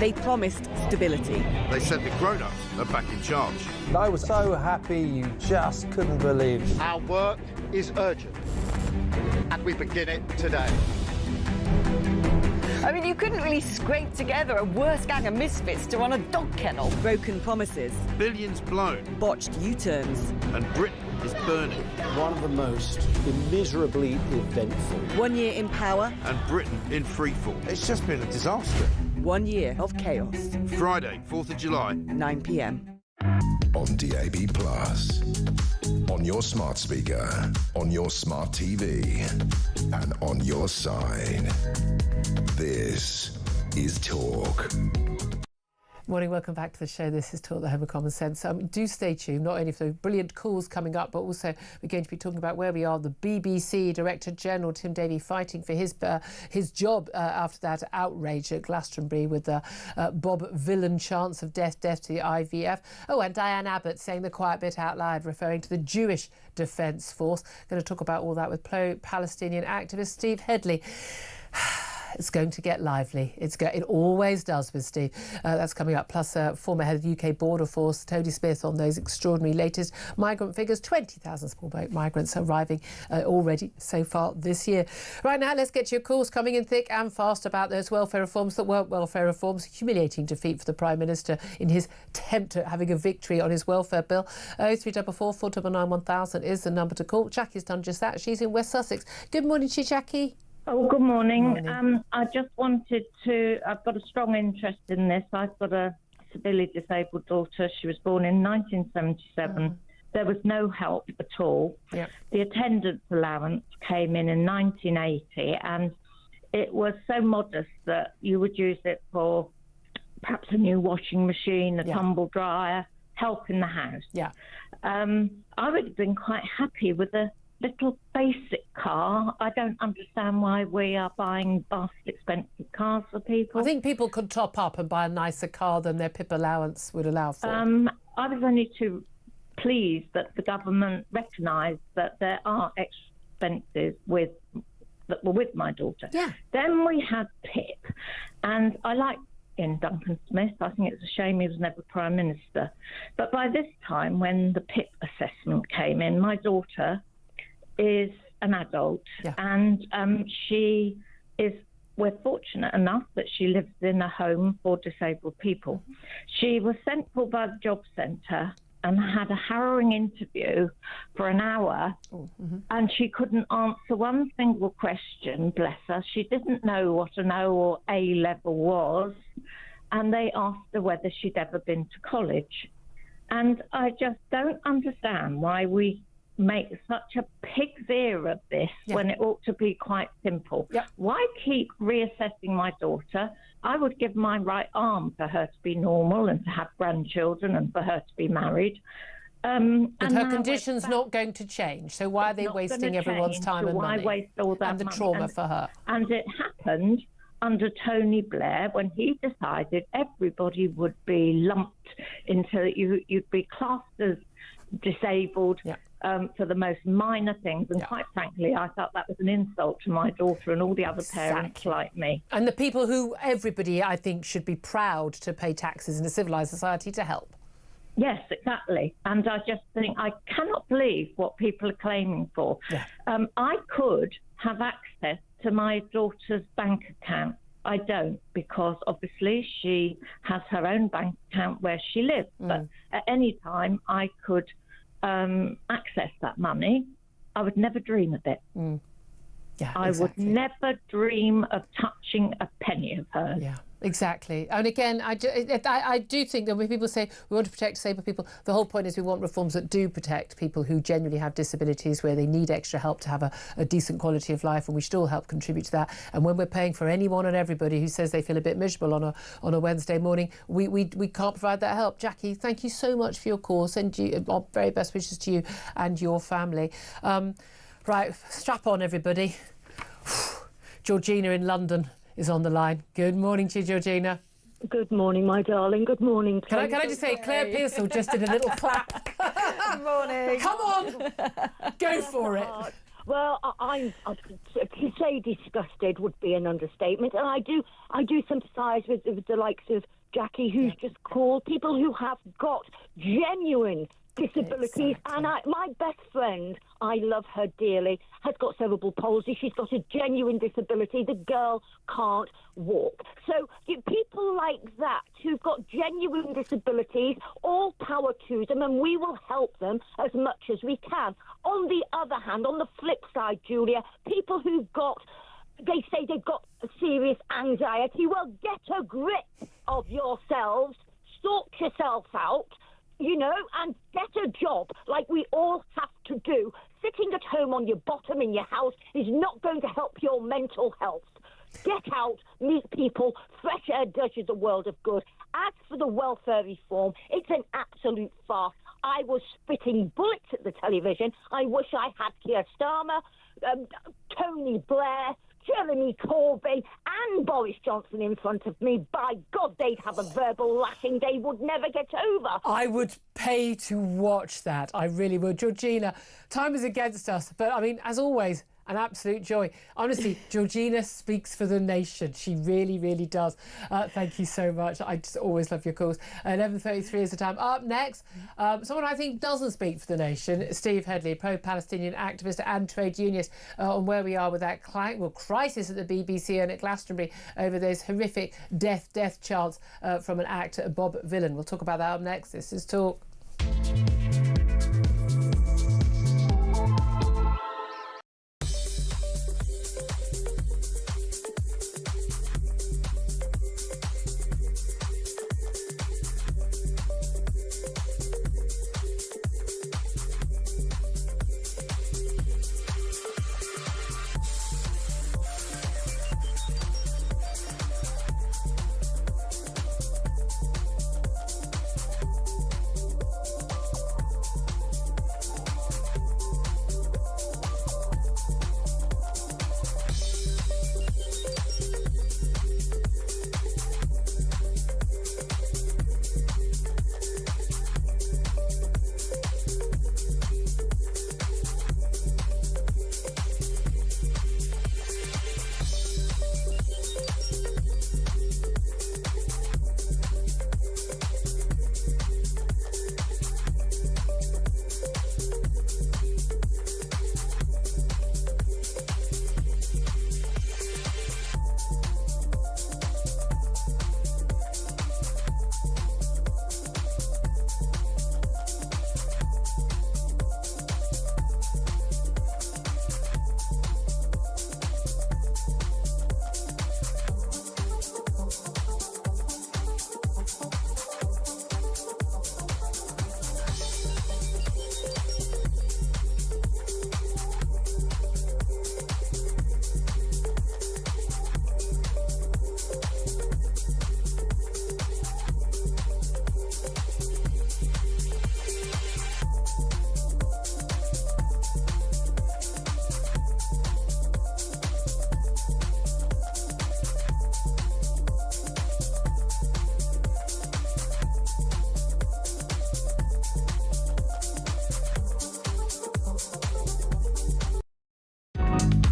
They promised stability. They said the grown-ups are back in charge. I was so happy you just couldn't believe it. Our work is urgent, and we begin it today. I mean, you couldn't really scrape together a worse gang of misfits to run a dog kennel. Broken promises. Billions blown. Botched U-turns. And Britain is burning. One of the most immeasurably eventful. 1 year in power. And Britain in freefall. It's just been a disaster. 1 year of chaos. Friday, 4th of July. 9 p.m. On DAB+, on your smart speaker, on your smart TV, and on your side. This is Talk. Morning, welcome back to the show. This is Talk, the Home of Common Sense. Do stay tuned, not only for the brilliant calls coming up, but also we're going to be talking about where we are. The BBC Director General, Tim Davie, fighting for his job after that outrage at Glastonbury with the Bob Villan chants of death to the IVF. Oh, and Diane Abbott saying the quiet bit out loud, referring to the Jewish Defence Force. Going to talk about all that with pro-Palestinian activist Steve Headley. It's going to get lively. It always does with Steve. That's coming up. Plus, former head of the UK Border Force, Tony Smith, on those extraordinary latest migrant figures. 20,000 small boat migrants arriving already so far this year. Right now, let's get to your calls coming in thick and fast about those welfare reforms that weren't welfare reforms. Humiliating defeat for the Prime Minister in his attempt at having a victory on his welfare bill. 0344 499 1000 is the number to call. Jackie's done just that. She's in West Sussex. Good morning to you, Jackie. Oh, good morning. I just wanted to, I've got a strong interest in this. I've got a severely disabled daughter. She was born in 1977. There was no help at all. Yep. The attendance allowance came in 1980, and it was so modest that you would use it for perhaps a new washing machine, a tumble dryer, help in the house. Yeah. I would have been quite happy with a little basic car. I don't understand why we are buying vastly expensive cars for people. I think people could top up and buy a nicer car than their PIP allowance would allow for. I was only too pleased that the government recognised that there are expenses that were with my daughter. Yeah. Then we had PIP, and I like Duncan Smith. I think it's a shame he was never Prime Minister. But by this time, when the PIP assessment came in, my daughter is an adult, and we're fortunate enough that she lives in a home for disabled people. She was sent for by the job centre and had a harrowing interview for an hour, and she couldn't answer one single question, bless her. She didn't know what an O or A level was, and they asked her whether she'd ever been to college. And I just don't understand why we make such a pig's ear of this when it ought to be quite simple. Why keep reassessing my daughter? I would give my right arm for her to be normal and to have grandchildren and for her to be married. But her condition's not going to change, so why are they wasting everyone's time and money? Why waste all that and the money? trauma for her? And it happened under Tony Blair when he decided everybody would be lumped into, you'd be classed as disabled for the most minor things, and quite frankly I thought that was an insult to my daughter and all the other parents like me. And the people who everybody, I think, should be proud to pay taxes in a civilised society to help. Yes, exactly. And I just think I cannot believe what people are claiming for. I could have access to my daughter's bank account. I don't, because obviously she has her own bank account where she lives. But at any time I could access that money. I would never dream of it. I would never dream of touching a penny of hers. Yeah, exactly. And again, I do think that when people say we want to protect disabled people, the whole point is we want reforms that do protect people who genuinely have disabilities, where they need extra help to have a decent quality of life, and we should all help contribute to that. And when we're paying for anyone and everybody who says they feel a bit miserable on a Wednesday morning, we can't provide that help. Jackie, thank you so much for your call. Send you our very best wishes to you and your family. Right, strap on, everybody. Georgina in London is on the line. Good morning to you, Georgina. Good morning, my darling. Good morning. Can I just say, Claire Pearsall just did a little clap. Good morning. Come on, go for it. Well, to say disgusted would be an understatement, and I do sympathise with the likes of Jackie, who's just called people who have got genuine disabilities. And my best friend, I love her dearly, has got cerebral palsy. She's got a genuine disability. The girl can't walk. So people like that who've got genuine disabilities, all power to them, and we will help them as much as we can. On the other hand, on the flip side, Julia, people who've got, they say they've got serious anxiety, well, get a grip of yourselves, sort yourself out, you know, and get a job like we all have to do. Sitting at home on your bottom in your house is not going to help your mental health. Get out, meet people. Fresh air does you the world of good. As for the welfare reform, it's an absolute farce. I was spitting bullets at the television. I wish I had Keir Starmer, Tony Blair, Jeremy Corbyn and Boris Johnson in front of me. By God, they'd have a verbal lashing they would never get over. I would pay to watch that. I really would. Georgina, time is against us, but I mean, as always, an absolute joy. Honestly, Georgina speaks for the nation. She really, really does. Thank you so much. I just always love your calls. 11:33 is the time. Up next, someone I think doesn't speak for the nation, Steve Headley, pro-Palestinian activist and trade unionist, on where we are with that crisis at the BBC and at Glastonbury over those horrific death chants from an actor, Bob Villan. We'll talk about that up next. This is Talk.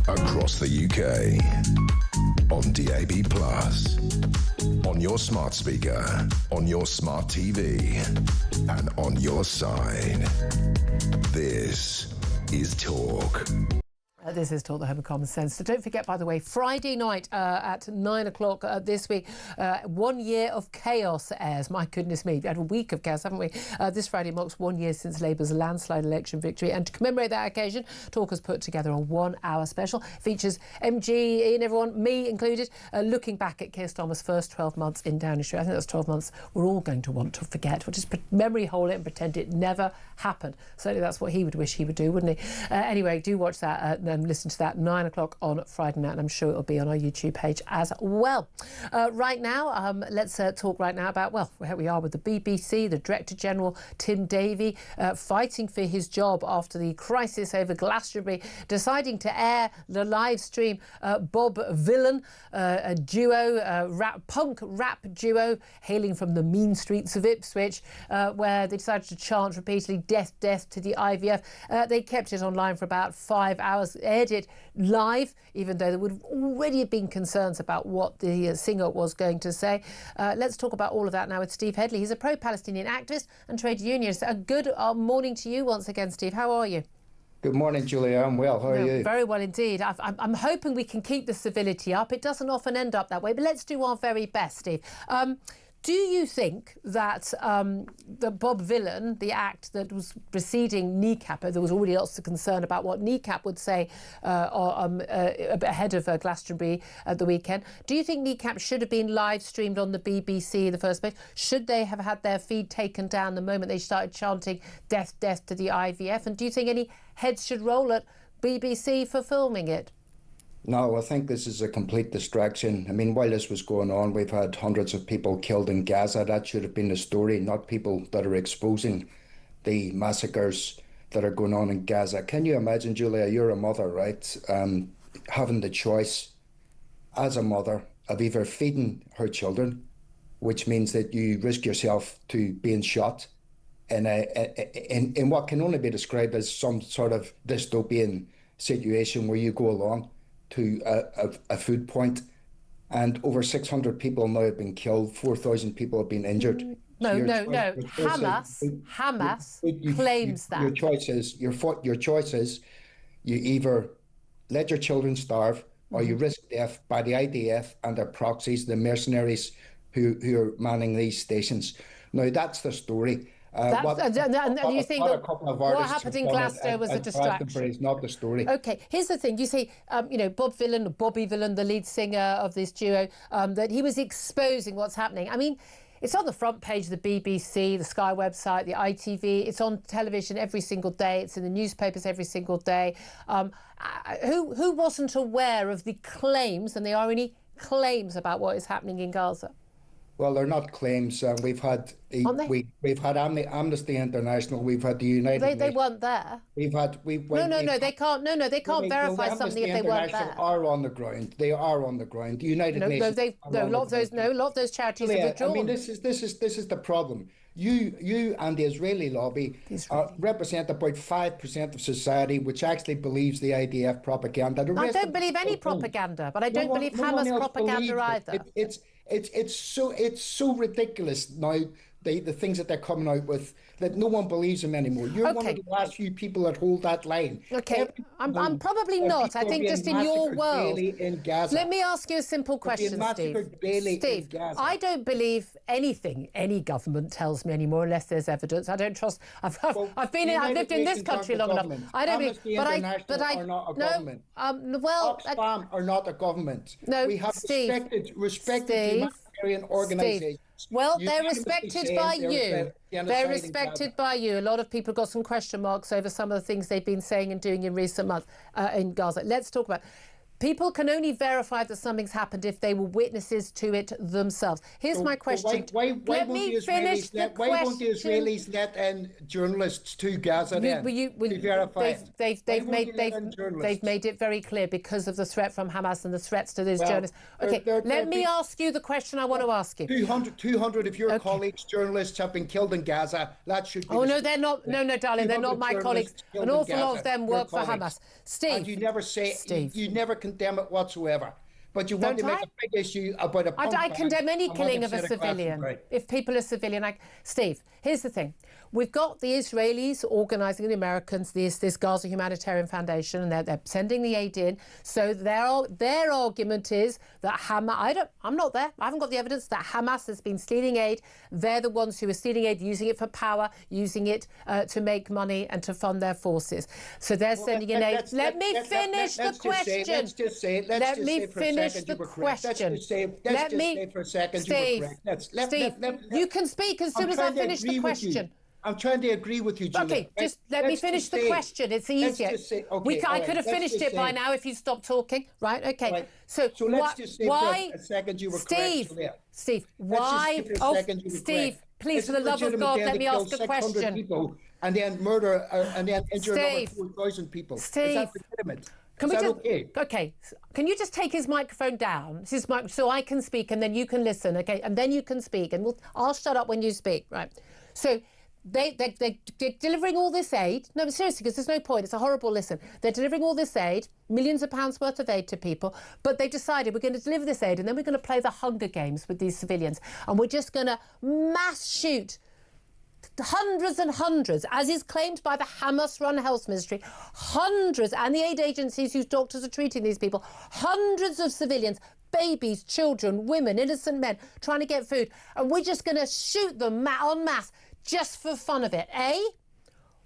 Across the UK, on DAB+, on your smart speaker, on your smart TV, and on your side. This is Talk. This is Talk, the home of common sense. So don't forget, by the way, Friday night at 9 o'clock this week, 1 year of chaos airs. My goodness me, we've had a week of chaos, haven't we? This Friday marks 1 year since Labour's landslide election victory. And to commemorate that occasion, Talk has put together a 1 hour special. Features MG, Ian, everyone, me included, looking back at Keir Starmer's first 12 months in Downing Street. I think that's 12 months we're all going to want to forget. We'll just memory hole it and pretend it never happened. Certainly that's what he would wish he would do, wouldn't he? Anyway, do watch that at listen to that 9 o'clock on Friday night, and I'm sure it'll be on our YouTube page as well. Right now, let's talk right now about, well, where we are with the BBC. The Director General, Tim Davie, fighting for his job after the crisis over Glastonbury, deciding to air the live stream Bob Vylan, a duo, punk rap duo hailing from the mean streets of Ipswich, where they decided to chant repeatedly, death, death to the IVF. They kept it online for about 5 hours, aired it live, even though there would have already been concerns about what the singer was going to say. Let's talk about all of that now with Steve Headley. He's a pro-Palestinian activist and trade unionist. A good morning to you once again, Steve. How are you? Good morning, Julia. I'm well. How are you? Very well indeed. I'm hoping we can keep the civility up. It doesn't often end up that way, but let's do our very best, Steve. Do you think that the Bob Vylan, the act that was preceding Kneecap, there was already lots of concern about what Kneecap would say ahead of Glastonbury at the weekend. Do you think Kneecap should have been live streamed on the BBC in the first place? Should they have had their feed taken down the moment they started chanting death, death to the IVF? And do you think any heads should roll at BBC for filming it? No, I think this is a complete distraction. I mean, while this was going on, we've had hundreds of people killed in Gaza. That should have been the story, not people that are exposing the massacres that are going on in Gaza. Can you imagine, Julia, you're a mother, right? Having the choice as a mother of either feeding her children, which means that you risk yourself to being shot in what can only be described as some sort of dystopian situation where you go along to a food point, and over 600 people now have been killed, 4,000 people have been injured. No. Hamas claims that. Your choice is you either let your children starve or you risk death by the IDF and their proxies, the mercenaries who are manning these stations. Now, that's the story. You think that what happened in Glasgow was a distraction? It's not the story. Okay, here's the thing. You say, Bob Vylan, Bobby Vylan, the lead singer of this duo, that he was exposing what's happening. I mean, it's on the front page of the BBC, the Sky website, the ITV. It's on television every single day. It's in the newspapers every single day. Who wasn't aware of the claims, and there are any claims about what is happening in Gaza? Well, they're not claims. We've had Amnesty International. We've had the United Nations. They weren't there. They can't verify something if they weren't there. Are on the ground. They are on the ground. The United Nations. A lot of those charities have withdrawn. I mean, this is the problem. You and the Israeli lobby represent about 5% of society, which actually believes the IDF propaganda. I don't believe any propaganda, but I don't believe Hamas propaganda either. It's so ridiculous now, the things that they're coming out with, that no one believes them anymore. You're one of the last few people that hold that line. Okay, I'm probably not. I think just in your world. Let me ask you a simple question, Steve. Steve, I don't believe anything any government tells me anymore unless there's evidence. I don't trust. I've lived in this country long enough. I don't believe. Oxfam are not a government. No, we have respected humanitarian organisations. Well, they're respected by you. They're respected by you. A lot of people got some question marks over some of the things they've been saying and doing in recent months in Gaza. Let's talk about. People can only verify that something's happened if they were witnesses to it themselves. Here's my question. Why won't the Israelis let in journalists to Gaza then to verify it? They've made it very clear because of the threat from Hamas and the threats to those journalists. Okay, let me ask you the question I want to ask you. 200 of your colleagues, journalists, have been killed in Gaza. That should be... Oh, no, they're not. No, darling, they're not my colleagues. An awful lot of them work for Hamas. Steve. And you never say... You never condemn it whatsoever, but you want to make a big issue about a punk. I condemn any killing of a civilian. If people are civilian, Steve, here's the thing. We've got the Israelis organising the Americans, this Gaza Humanitarian Foundation, and they're sending the aid in. So their argument is that Hamas, I'm not there, I haven't got the evidence that Hamas has been stealing aid. They're the ones who are stealing aid, using it for power, using it to make money and to fund their forces. So they're sending in aid. Let me finish the question. Let's just say Steve, you can speak as soon as I finish the question. I'm trying to agree with you, Julia. Okay, just let me finish the question. It's easier. I could have finished it by now if you stopped talking. Right, okay. Right. So let's just say why... for a second you were Steve, correct, Julia. Steve, Let's why... just give for a second you were Steve, correct. please, for the love of God, let me ask a question. People and then murder and then injure another 4,000 people. Steve, is that legitimate? Can is we that just, okay? Okay, can you just take his microphone down, so I can speak and then you can listen, okay? And then you can speak, and I'll shut up when you speak, right? So they're delivering all this aid. No, but seriously, because there's no point. It's a horrible listen. They're delivering all this aid, millions of pounds worth of aid to people, but they decided we're going to deliver this aid and then we're going to play the Hunger Games with these civilians, and we're just going to mass shoot hundreds and hundreds, as is claimed by the Hamas-run health ministry, hundreds, and the aid agencies whose doctors are treating these people, hundreds of civilians, babies, children, women, innocent men, trying to get food, and we're just going to shoot them en masse just for fun of it, eh?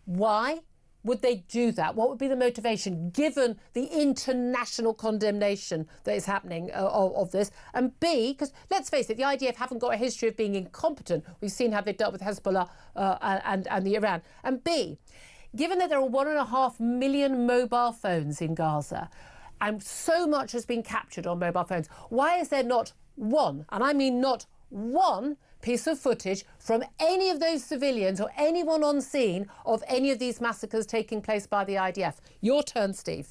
Why would they do that? What would be the motivation, given the international condemnation that is happening of this? And B, because let's face it, the IDF haven't got a history of being incompetent. We've seen how they've dealt with Hezbollah and the Iran. And B, given that there are 1.5 million mobile phones in Gaza, and so much has been captured on mobile phones, why is there not one, and I mean not one, piece of footage from any of those civilians or anyone on scene of any of these massacres taking place by the IDF? Your turn, Steve.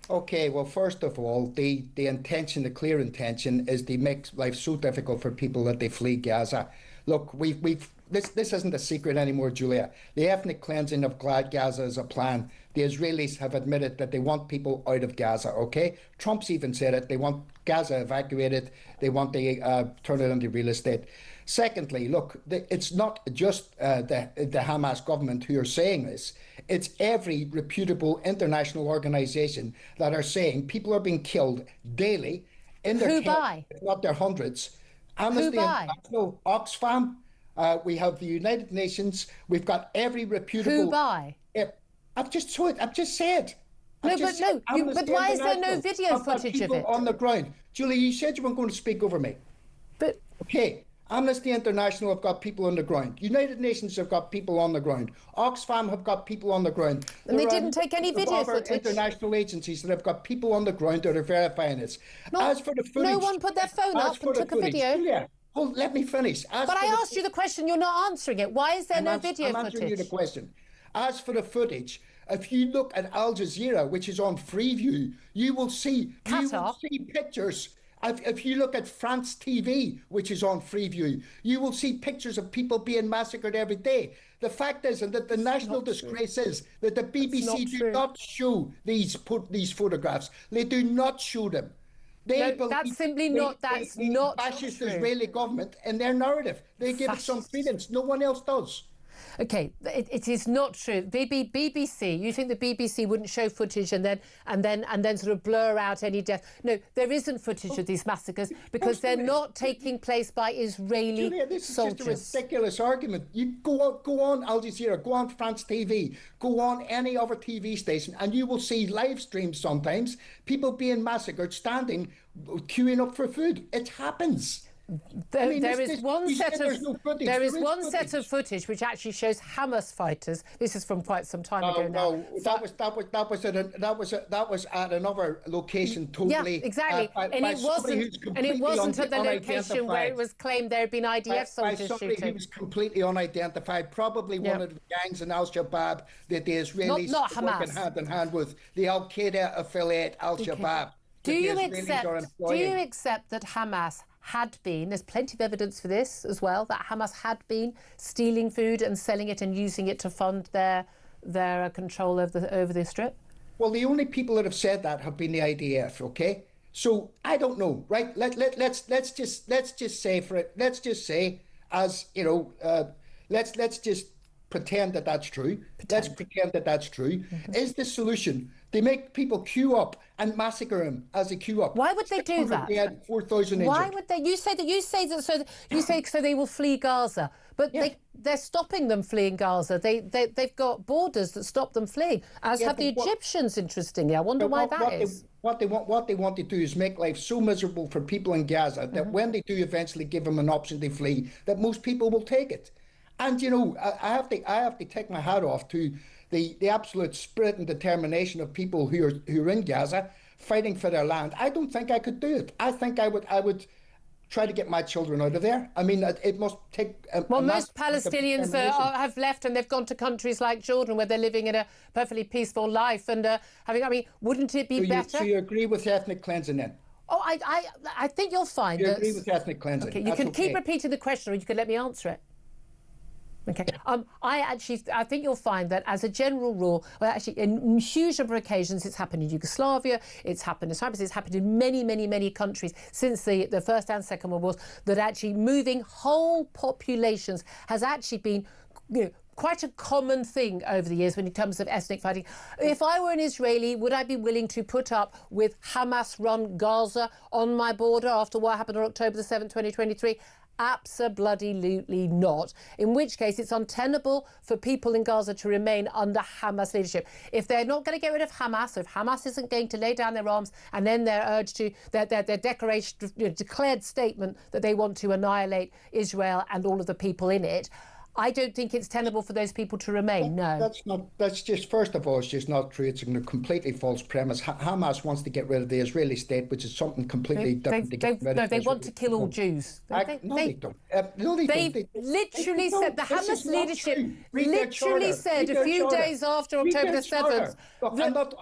Okay, well, first of all, the intention, the clear intention, is to make life so difficult for people that they flee Gaza. Look, this isn't a secret anymore, Julia. The ethnic cleansing of Gaza is a plan. The Israelis have admitted that they want people out of Gaza, okay? Trump's even said it. They want Gaza evacuated. They want to turn it into real estate. Secondly, look, it's not just the Hamas government who are saying this. It's every reputable international organisation that are saying people are being killed daily in their camps, if not their hundreds. Amnesty International, Oxfam, we have the United Nations, we've got every reputable... Who by? I've just said. But why is there no video footage of it? On the ground. Julie, you said you weren't going to speak over me. But... Okay. Amnesty International have got people on the ground. United Nations have got people on the ground. Oxfam have got people on the ground. And they didn't take any video footage. International agencies that have got people on the ground that are verifying this. As for the footage, no one put their phone up and took a video. Julia, let me finish. But I asked you the question. You're not answering it. Why is there no video footage? I'm answering you the question. As for the footage, if you look at Al Jazeera, which is on Freeview, you will see pictures. If you look at France TV, which is on Freeview, you will see pictures of people being massacred every day. The fact is, and that the national disgrace is, that the BBC do not show these photographs. They do not show them. That's not fascist true. Israeli government in their narrative. They give it some credence. No one else does. Okay, it is not true. BBC, you think the BBC wouldn't show footage and then sort of blur out any death? No, there isn't footage of these massacres because they're not taking place by Israeli Julia, this soldiers. is just a ridiculous argument. You go on Al Jazeera, go on France TV, go on any other TV station, and you will see live streams sometimes, people being massacred, standing, queuing up for food. It happens. There is one set of footage which actually shows Hamas fighters. This is from quite some time ago now. No, that was at another location totally. Yeah, exactly. And it wasn't at the location where it was claimed there had been IDF soldiers shooting. He was completely unidentified. Probably one of the gangs in Al Shabaab that the Israelis not Hamas. Working hand in hand with the Al Qaeda affiliate Al Shabaab. Okay. Do you accept that Hamas had been, there's plenty of evidence for this as well, that Hamas had been stealing food and selling it and using it to fund their control over the Strip? Well, the only people that have said that have been the IDF, okay? So I don't know, right? Let's just say for it. Let's just say, as you know, let's just pretend that that's true. Let's pretend that that's true. Mm-hmm. Is the solution they make people queue up and massacre them as they queue up? Why would they do that? They had 4,000 injured. Why would they? You say so they will flee Gaza, but they're stopping them fleeing Gaza. They've got borders that stop them fleeing, as have the Egyptians. Interestingly, I wonder why that is. What they want to do is make life so miserable for people in Gaza that when they do eventually give them an option to flee, that most people will take it. And, you know, I have to take my hat off to the absolute spirit and determination of people who are in Gaza fighting for their land. I don't think I could do it. I think I would try to get my children out of there. I mean, it must take... Well, most Palestinians have left and they've gone to countries like Jordan where they're living in a perfectly peaceful life and wouldn't it be better? So you agree with ethnic clensing then? Oh, I think you'll find that... You agree with ethnic cleansing? Okay, you can keep repeating the question or you can let me answer it. Okay. I think you'll find that as a general rule, well, actually, in huge number of occasions, it's happened in Yugoslavia, it's happened in Cyprus, it's happened in many, many, many countries since the First and Second World Wars, that actually moving whole populations has actually been, you know, quite a common thing over the years when it comes to ethnic fighting. If I were an Israeli, would I be willing to put up with Hamas-run Gaza on my border after what happened on October the 7th, 2023? Absolutely not. In which case, it's untenable for people in Gaza to remain under Hamas leadership. If they're not going to get rid of Hamas, if Hamas isn't going to lay down their arms and then they're urged to their declared statement that they want to annihilate Israel and all of the people in it, I don't think it's tenable for those people to remain. No, that's just, first of all, it's just not true. It's a completely false premise. Hamas wants to get rid of the Israeli state, which is something completely different. They want to kill all Jews. No, they don't. They literally said, the Hamas leadership literally said a few days after October the 7th,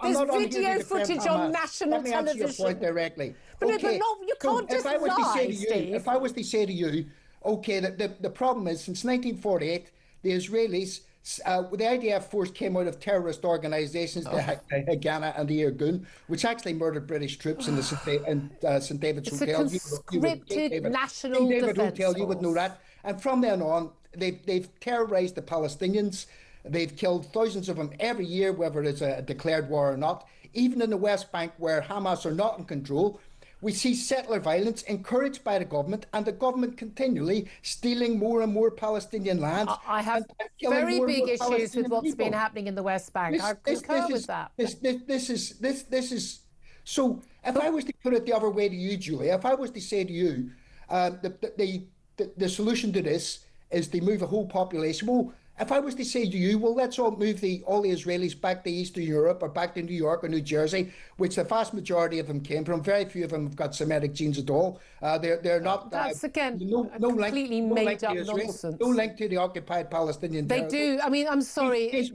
there's video footage on national television. Let me answer your point directly. But you can't just lie, Steve. If I was to say to you, okay, the problem is, since 1948, the Israelis, the IDF force came out of terrorist organisations, the Haganah and the Irgun, which actually murdered British troops in the St David's Hotel. It's a conscripted national defence Hotel, you would know that. And from then on, they've terrorised the Palestinians. They've killed thousands of them every year, whether it's a declared war or not. Even in the West Bank, where Hamas are not in control, we see settler violence encouraged by the government, and the government continually stealing more and more Palestinian lands. I have very big issues with what's been happening in the West Bank. I concur with that. This is so. If I was to put it the other way to you, Julia, if I was to say to you, the solution to this is to move a whole population. Well, if I was to say to you, well, let's all move all the Israelis back to Eastern Europe or back to New York or New Jersey, which the vast majority of them came from. Very few of them have got Semitic genes at all. They're not. That's again completely made up nonsense. No link to the occupied Palestinian. They do. I mean, I'm sorry. There's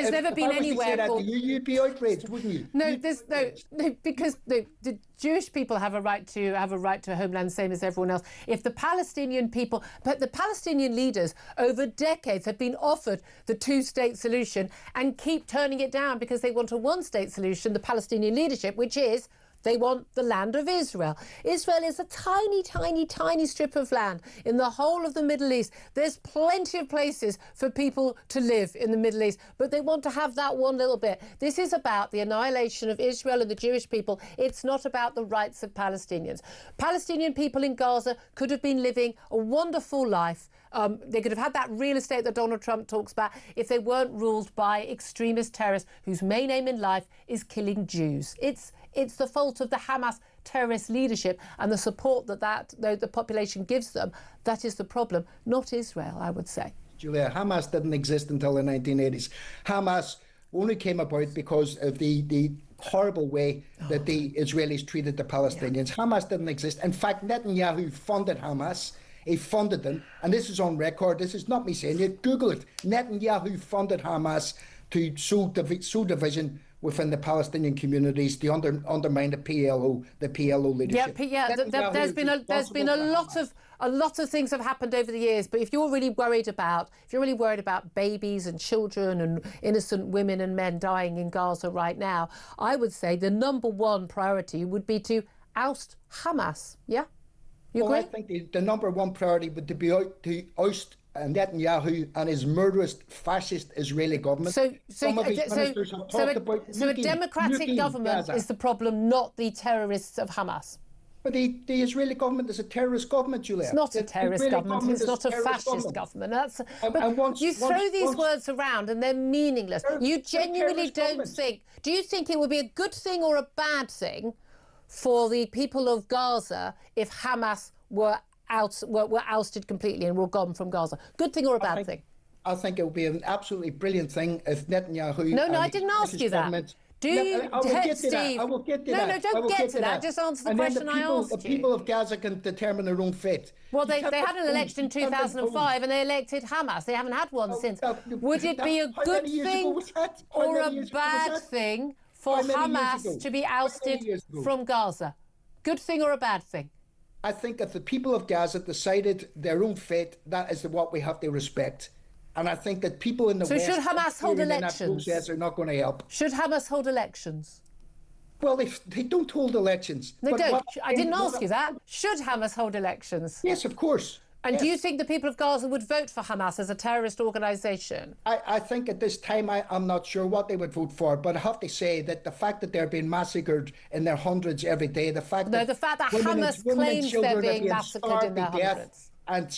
never been anywhere. You'd be outraged, wouldn't you? No, because the Jewish people have a right to a homeland, same as everyone else. If the Palestinian people, but the Palestinian leaders over decades have been offered the two-state solution and keep turning it down because they want a one-state solution, the Palestinian leadership, which is they want the land of Israel. Israel is a tiny, tiny, tiny strip of land in the whole of the Middle East. There's plenty of places for people to live in the Middle East, but they want to have that one little bit. This is about the annihilation of Israel and the Jewish people. It's not about the rights of Palestinians. Palestinian people in Gaza could have been living a wonderful life. They could have had that real estate that Donald Trump talks about if they weren't ruled by extremist terrorists whose main aim in life is killing Jews. It's the fault of the Hamas terrorist leadership and the support that the population gives them. That is the problem, not Israel, I would say. Julia, Hamas didn't exist until the 1980s. Hamas only came about because of the horrible way that the Israelis treated the Palestinians. Yeah. Hamas didn't exist. In fact, Netanyahu funded Hamas. He funded them, and this is on record. This is not me saying it. Google it. Netanyahu funded Hamas to sow division within the Palestinian communities to undermine the PLO leadership. There's been a lot of things have happened over the years. But if you're really worried about babies and children and innocent women and men dying in Gaza right now, I would say the number one priority would be to oust Hamas. Yeah. You agree? I think the number one priority would be to oust Netanyahu and his murderous fascist Israeli government. So a democratic government is the problem, not the terrorists of Hamas. But the Israeli government is a terrorist government, Julia. It's not a terrorist government. It's not a fascist government. You throw these words around and they're meaningless. You genuinely don't think. Do you think it would be a good thing or a bad thing for the people of Gaza if Hamas were were ousted completely and were gone from Gaza. Good thing or a bad thing? I think it would be an absolutely brilliant thing if Netanyahu... No, I didn't ask you that. I will get to that. I will get to that. No, don't get to that. Just answer the question I asked you. The people of Gaza can determine their own fate. Well, they had an election in 2005 and they elected Hamas. They haven't had one since. Would it be a good thing or a bad thing for Hamas to be ousted from Gaza? Good thing or a bad thing? I think if the people of Gaza decided their own fate, that is what we have to respect. And I think that people in the West... So should Hamas hold elections? Are not going to help. Should Hamas hold elections? Well, they don't hold elections. They don't. I didn't ask you that. Should Hamas hold elections? Yes, of course. And do you think the people of Gaza would vote for Hamas as a terrorist organisation? I think at this time I'm not sure what they would vote for, but I have to say that the fact that they're being massacred in their hundreds every day, the fact that Hamas claims they're being massacred in their hundreds and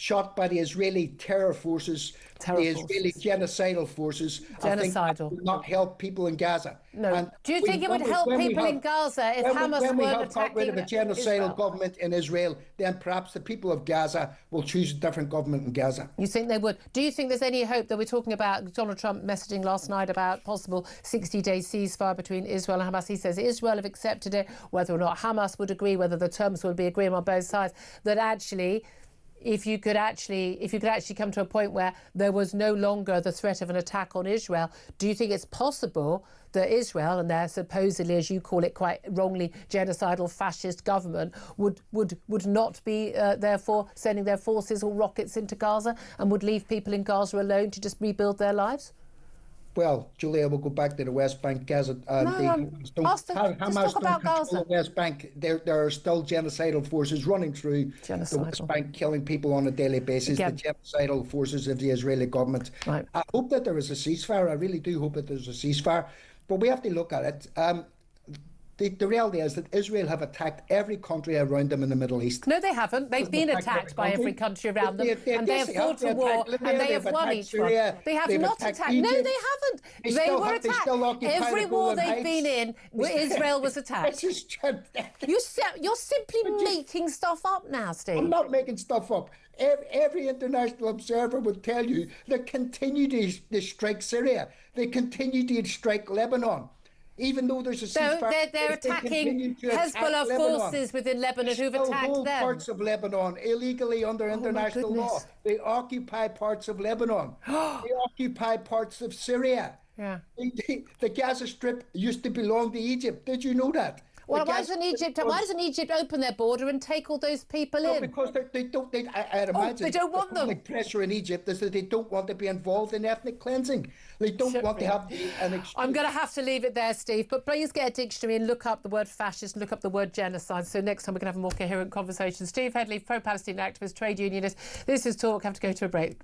shot by the Israeli terror forces, Israeli genocidal forces, I think that would not help people in Gaza. No. And do you think it would help people in Gaza if Hamas weren't attacking Israel? When we have got rid of a genocidal government in Israel, then perhaps the people of Gaza will choose a different government in Gaza. You think they would? Do you think there's any hope that we're talking about Donald Trump messaging last night about possible 60-day ceasefire between Israel and Hamas? He says Israel have accepted it, whether or not Hamas would agree, whether the terms would be agreed on both sides, that actually... If you could actually come to a point where there was no longer the threat of an attack on Israel, do you think it's possible that Israel and their supposedly, as you call it quite wrongly, genocidal fascist government would not be therefore sending their forces or rockets into Gaza and would leave people in Gaza alone to just rebuild their lives? Well, Julia, we'll go back to the West Bank. Gaza, Hamas don't control the West Bank. There are still genocidal forces running through the West Bank, killing people on a daily basis. The genocidal forces of the Israeli government. Right. I hope that there is a ceasefire. I really do hope that there's a ceasefire. But we have to look at it. The reality is that Israel have attacked every country around them in the Middle East. No, they haven't. They've been attacked by every country around them, and they have fought a war, and they have won each one. They have not attacked. No, they haven't. They were attacked. Every war they've been in, Israel was attacked. You're simply making stuff up now, Steve. I'm not making stuff up. Every international observer will tell you they continue to strike Syria. They continue to strike Lebanon. Even though there's a ceasefire, they're attacking Hezbollah forces within Lebanon who've attacked them. Parts of Lebanon illegally under international law. They occupy parts of Lebanon. They occupy parts of Syria. Yeah. The Gaza Strip used to belong to Egypt. Did you know that? Well, why doesn't Egypt open their border and take all those people in? Because they don't. I'd imagine they don't want them. The pressure in Egypt is that they don't want to be involved in ethnic cleansing. They don't want to have an excuse. I'm going to have to leave it there, Steve. But please get a dictionary and look up the word fascist, look up the word genocide. So next time we can have a more coherent conversation. Steve Headley, pro-Palestinian activist, trade unionist. This is Talk. Have to go to a break.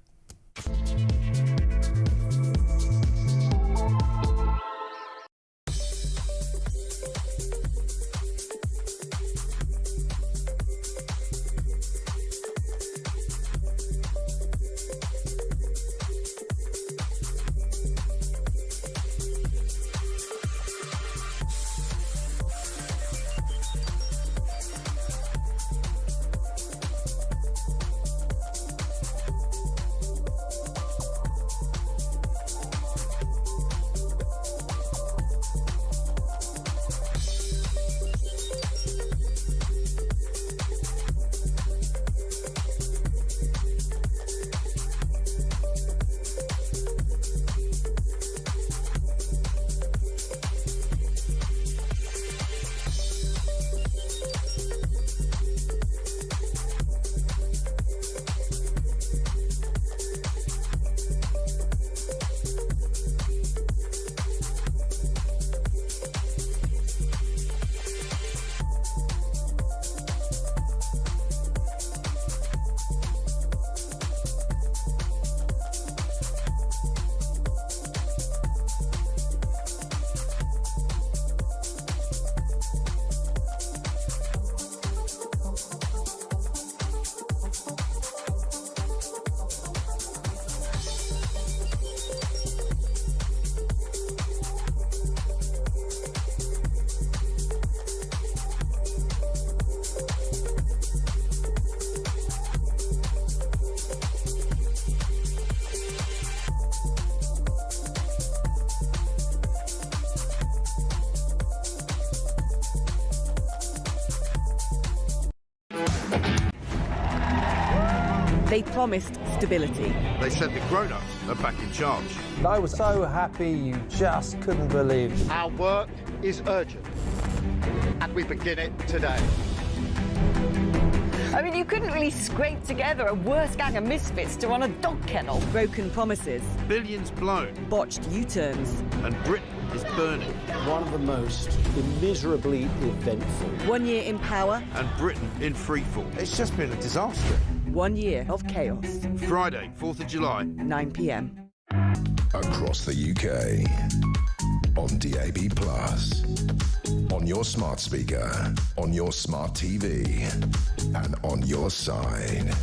They promised stability. They said the grown-ups are back in charge. I was so happy you just couldn't believe it. Our work is urgent, and we begin it today. I mean, you couldn't really scrape together a worse gang of misfits to run a dog kennel. Broken promises. Billions blown. Botched U-turns. And Britain is burning. One of the most immeasurably eventful. 1 year in power. And Britain in freefall. It's just been a disaster. 1 year of chaos. Friday, 4th of July. 9 p.m. Across the UK. On DAB+. On your smart speaker. On your smart TV. And on your side.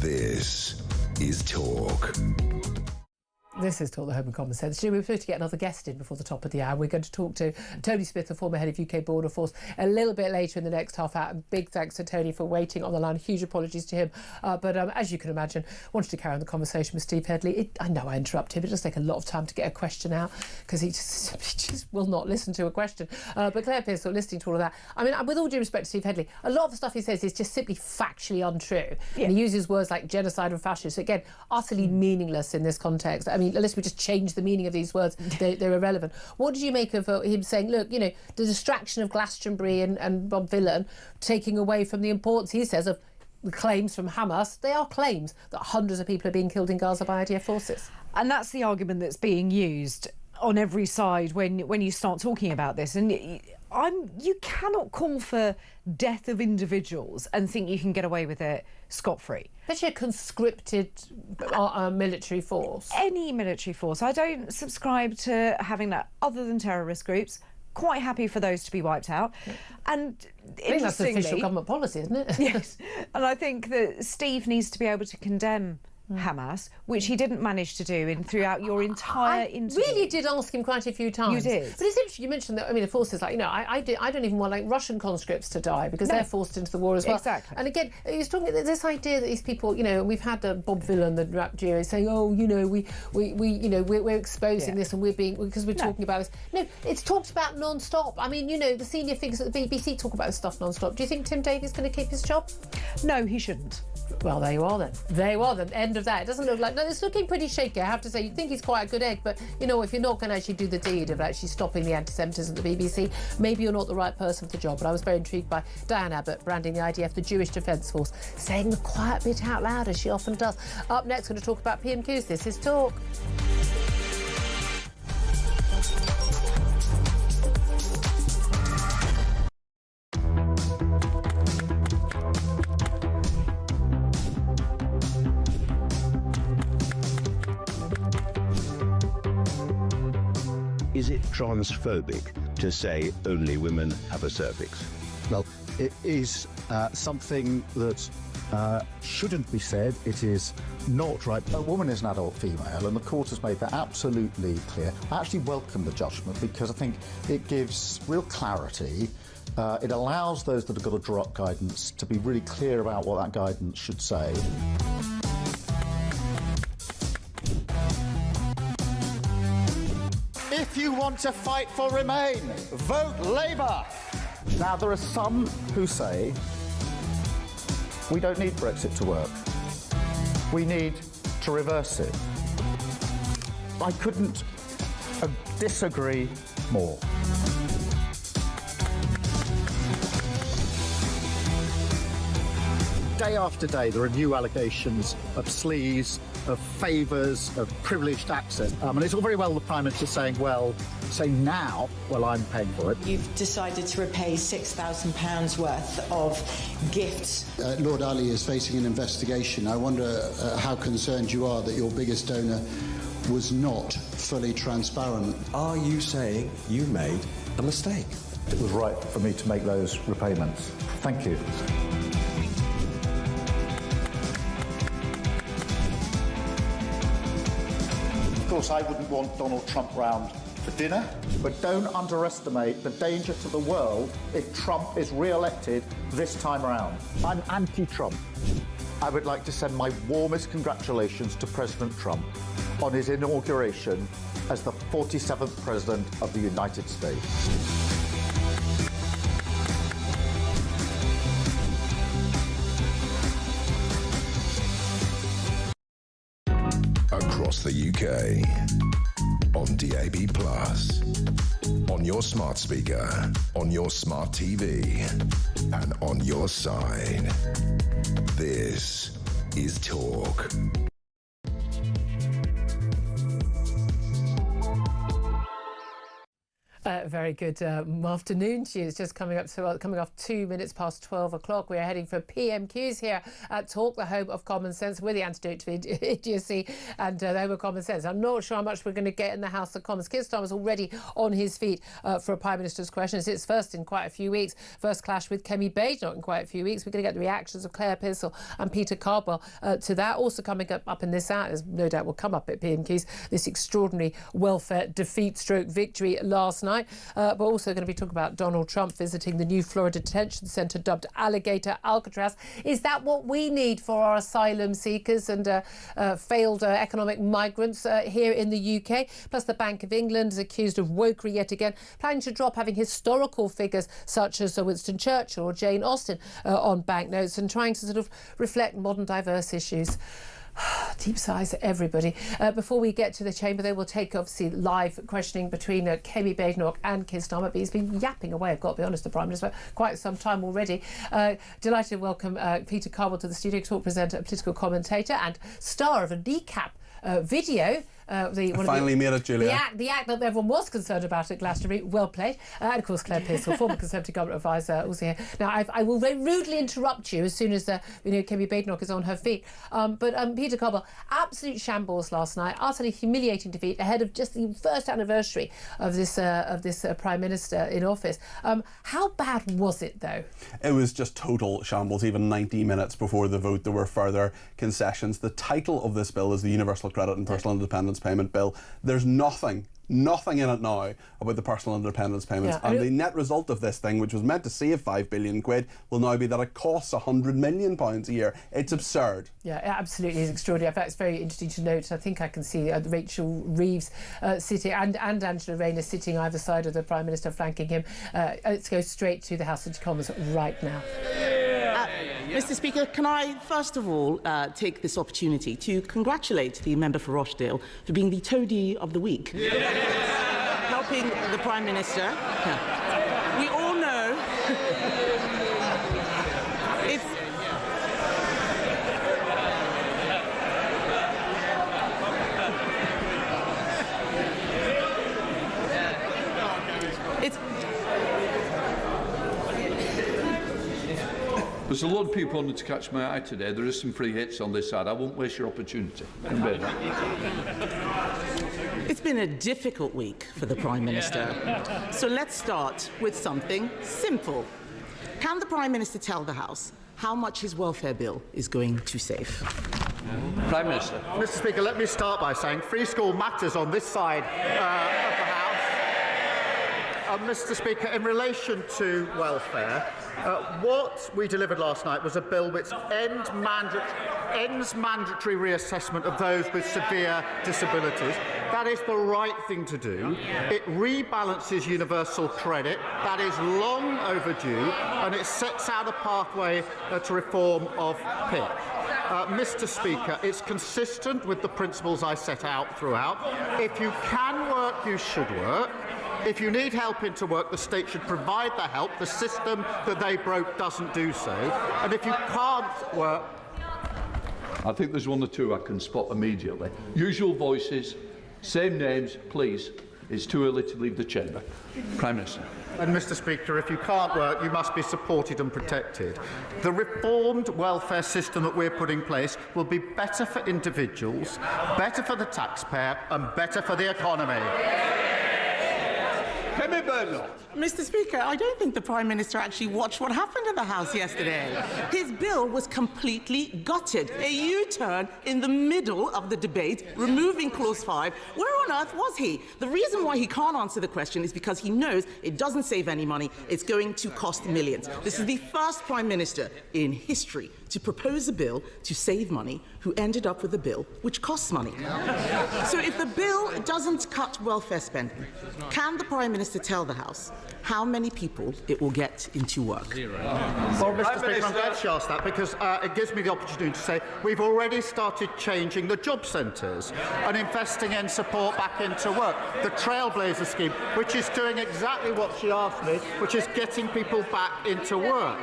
This is Talk. This is Talk, the Home and Common Sense. We're supposed to get another guest in before the top of the hour. We're going to talk to Tony Smith, the former head of UK Border Force, a little bit later in the next half hour. And big thanks to Tony for waiting on the line. Huge apologies to him. But as you can imagine, wanted to carry on the conversation with Steve Headley. I know I interrupt him. It does take a lot of time to get a question out because he just will not listen to a question. But Claire Pearsall, listening to all of that. I mean, with all due respect to Steve Headley, a lot of the stuff he says is just simply factually untrue. Yeah. And he uses words like genocide and fascist. Again, utterly meaningless in this context. I mean, unless we just change the meaning of these words, they're irrelevant. What did you make of him saying, look, you know, the distraction of Glastonbury and Bob Villan taking away from the importance, he says, of the claims from Hamas? They are claims that hundreds of people are being killed in Gaza by IDF forces. And that's the argument that's being used on every side when you start talking about this. And you cannot call for death of individuals and think you can get away with it scot-free. Especially a conscripted military force. Any military force. I don't subscribe to having that other than terrorist groups. Quite happy for those to be wiped out. And I think that's the official government policy, isn't it? Yes. And I think that Steve needs to be able to condemn Hamas, which he didn't manage to do throughout your entire interview. I really did ask him quite a few times. You did. But it's interesting you mentioned that, I mean, the forces, like, you know, I don't even want, like, Russian conscripts to die because they're forced into the war as well. Exactly. And again, he was talking this idea that these people, you know, we've had Bob Villan, the rap duo, saying, oh, you know, we're exposing this and we're being, because we're talking about this. No, it's talked about non-stop. I mean, you know, the senior figures at the BBC talk about this stuff non-stop. Do you think Tim Davies is going to keep his job? No, he shouldn't. Well, there you are then. There you are then. End of that. It doesn't look like... No, it's looking pretty shaky, I have to say. You think he's quite a good egg, but, you know, if you're not going to actually do the deed of actually stopping the anti-Semitism at the BBC, maybe you're not the right person for the job. But I was very intrigued by Diane Abbott branding the IDF the Jewish Defence Force, saying the quiet bit out loud, as she often does. Up next, going to talk about PMQs. This is Talk. Is it transphobic to say only women have a cervix? Well, it is something that shouldn't be said. It is not right. A woman is an adult female, and the court has made that absolutely clear. I actually welcome the judgment because I think it gives real clarity. It allows those that have got to draw up guidance to be really clear about what that guidance should say. If you want to fight for Remain, vote Labour. Now, there are some who say we don't need Brexit to work. We need to reverse it. I couldn't disagree more. Day after day, there are new allegations of sleaze, of favours, of privileged access. And it's all very well the Prime Minister saying, well, say now, well, I'm paying for it. You've decided to repay £6,000 worth of gifts. Lord Ali is facing an investigation. I wonder how concerned you are that your biggest donor was not fully transparent. Are you saying you made a mistake? It was right for me to make those repayments. Thank you. Of course, I wouldn't want Donald Trump round for dinner, but don't underestimate the danger to the world if Trump is re-elected this time around. I'm anti-Trump. I would like to send my warmest congratulations to President Trump on his inauguration as the 47th President of the United States. across the UK. On DAB+, on your smart speaker, on your smart TV, and on your side. This is Talk. Very good afternoon to you. It's just coming off 2 minutes past 12 o'clock. We are heading for PMQs here at Talk, the home of common sense. We're the antidote to idiocy and the home of common sense. I'm not sure how much we're going to get in the House of Commons. Keir Starmer's already on his feet for a Prime Minister's question. It's first in quite a few weeks. First clash with Kemi Badenoch in quite a few weeks. We're going to get the reactions of Claire Pissell and Peter Cardwell to that. Also coming up in this hour, as no doubt will come up at PMQs, this extraordinary welfare defeat stroke victory last night. But also going to be talking about Donald Trump visiting the new Florida detention centre dubbed Alligator Alcatraz. Is that what we need for our asylum seekers and failed economic migrants here in the UK? Plus, the Bank of England is accused of wokery yet again, planning to drop having historical figures such as Winston Churchill or Jane Austen on banknotes and trying to sort of reflect modern diverse issues. Deep sighs, everybody. Before we get to the chamber, they will take, obviously, live questioning between Kemi Badenoch and Keir Starmer. But he's been yapping away, I've got to be honest, the Prime Minister, for quite some time already. Delighted to welcome Peter Cardwell to the studio, talk presenter, political commentator and star of a kneecap video. Finally made it, Julia. The act that everyone was concerned about at Glastonbury, well played. And of course, Claire Pissell, former Conservative Government Advisor, also here. Now, I will very rudely interrupt you as soon as Kemi Badenoch is on her feet. But Peter Cardwell, absolute shambles last night, utterly humiliating defeat ahead of just the first anniversary of this Prime Minister in office. How bad was it, though? It was just total shambles. Even 90 minutes before the vote, there were further concessions. The title of this bill is the Universal Credit and Personal Independence Payment Bill. There's nothing in it now about the personal independence payments, and the net result of this thing, which was meant to save £5 billion, will now be that it costs £100 million a year. It's absurd. Yeah, it absolutely is extraordinary. In fact, it's very interesting to note, I think I can see Rachel Reeves sitting and Angela Rayner sitting either side of the Prime Minister, flanking him. Let's go straight to the House of Commons right now. Mr. Speaker, can I first of all take this opportunity to congratulate the member for Rochdale for being the toady of the week, helping the Prime Minister. Yeah. We all know There's a lot of people wanting to catch my eye today. There is some free hits on this side. I won't waste your opportunity. It's been a difficult week for the Prime Minister. So let's start with something simple. Can the Prime Minister tell the House how much his welfare bill is going to save? Prime Minister. Mr. Speaker, let me start by saying free school matters on this side of the House. Mr. Speaker, in relation to welfare, what we delivered last night was a bill which ends mandatory reassessment of those with severe disabilities. That is the right thing to do. It rebalances universal credit. That is long overdue, and it sets out a pathway to reform of PIP. Mr. Speaker, it's consistent with the principles I set out throughout. If you can work, you should work. If you need help into work, the state should provide the help. The system that they broke doesn't do so. And if you can't work... I think there's one or two I can spot immediately. Usual voices, same names, please. It's too early to leave the chamber. Prime Minister. And, Mr. Speaker, if you can't work, you must be supported and protected. The reformed welfare system that we're putting in place will be better for individuals, better for the taxpayer, and better for the economy. Mr. Speaker, I don't think the Prime Minister actually watched what happened in the House yesterday. His bill was completely gutted. A U-turn in the middle of the debate, removing Clause 5. Where on earth was he? The reason why he can't answer the question is because he knows it doesn't save any money. It's going to cost millions. This is the first Prime Minister in history to propose a bill to save money who ended up with a bill which costs money. So if the bill doesn't cut welfare spending, can the Prime Minister tell the House how many people it will get into work. Well, Mr. Speaker, I'm glad she asked that because it gives me the opportunity to say we've already started changing the job centres and investing in support back into work. The Trailblazer scheme, which is doing exactly what she asked me, which is getting people back into work.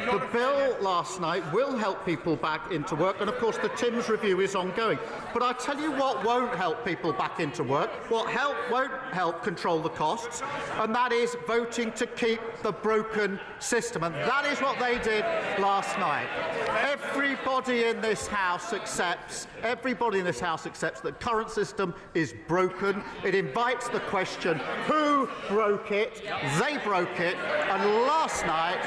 The bill last night will help people back into work, and of course the Timms review is ongoing. But I tell you what won't help people back into work, what won't help control the costs, and that is voting to keep the broken system. And that is what they did last night. Everybody in this House accepts that the current system is broken. It invites the question, who broke it? They broke it. And last night,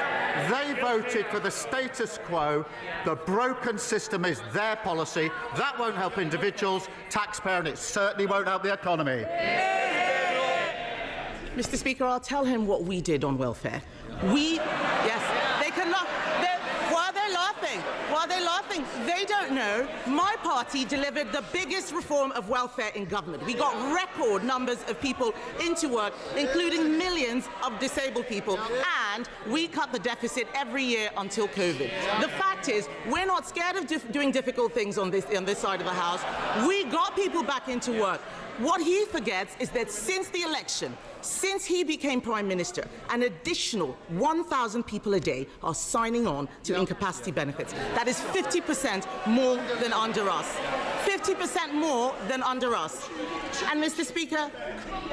they voted for the status quo. The broken system is their policy. That won't help individuals, taxpayer, and it certainly won't help the economy. Mr. Speaker, I'll tell him what we did on welfare. Yes, they cannot. While they're laughing, they don't know my party delivered the biggest reform of welfare in government. We got record numbers of people into work, including millions of disabled people, and we cut the deficit every year until COVID. The fact is, we're not scared of doing difficult things on this side of the House. We got people back into work. What he forgets is that since the election, since he became Prime Minister, an additional 1,000 people a day are signing on to incapacity benefits. That is 50% more than under us. 50% more than under us. And, Mr. Speaker,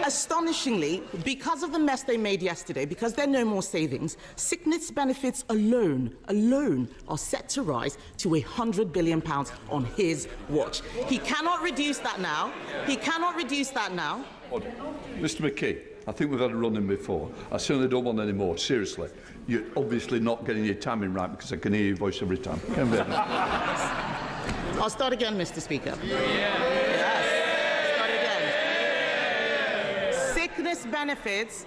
astonishingly, because of the mess they made yesterday, because there are no more savings, sickness benefits alone are set to rise to £100 billion on his watch. He cannot reduce that now. Mr. McKee, I think we've had a run-in before. I certainly don't want any more. Seriously, you're obviously not getting your timing right because I can hear your voice every time. I'll start again, Mr. Speaker. Start again. Sickness benefits,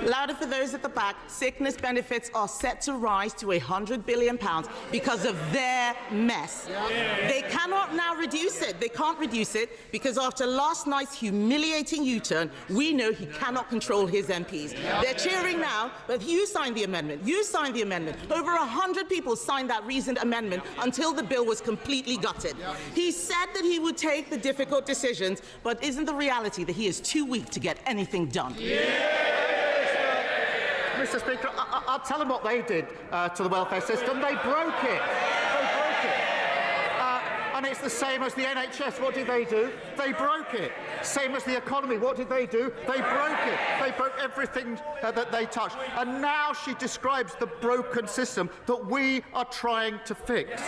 louder for those at the back, sickness benefits are set to rise to £100 billion because of their mess. They cannot now reduce it. They can't reduce it because after last night's humiliating U-turn, we know he cannot control his MPs. They're cheering now, but you signed the amendment. Over 100 people signed that reasoned amendment until the bill was completely gutted. He said that he would take the difficult decisions, but isn't the reality that he is too weak to get anything done? Mr. Speaker, I'll tell them what they did to the welfare system. They broke it. And it's the same as the NHS. What did they do? They broke it. Same as the economy. What did they do? They broke it. They broke everything that they touched. And now she describes the broken system that we are trying to fix.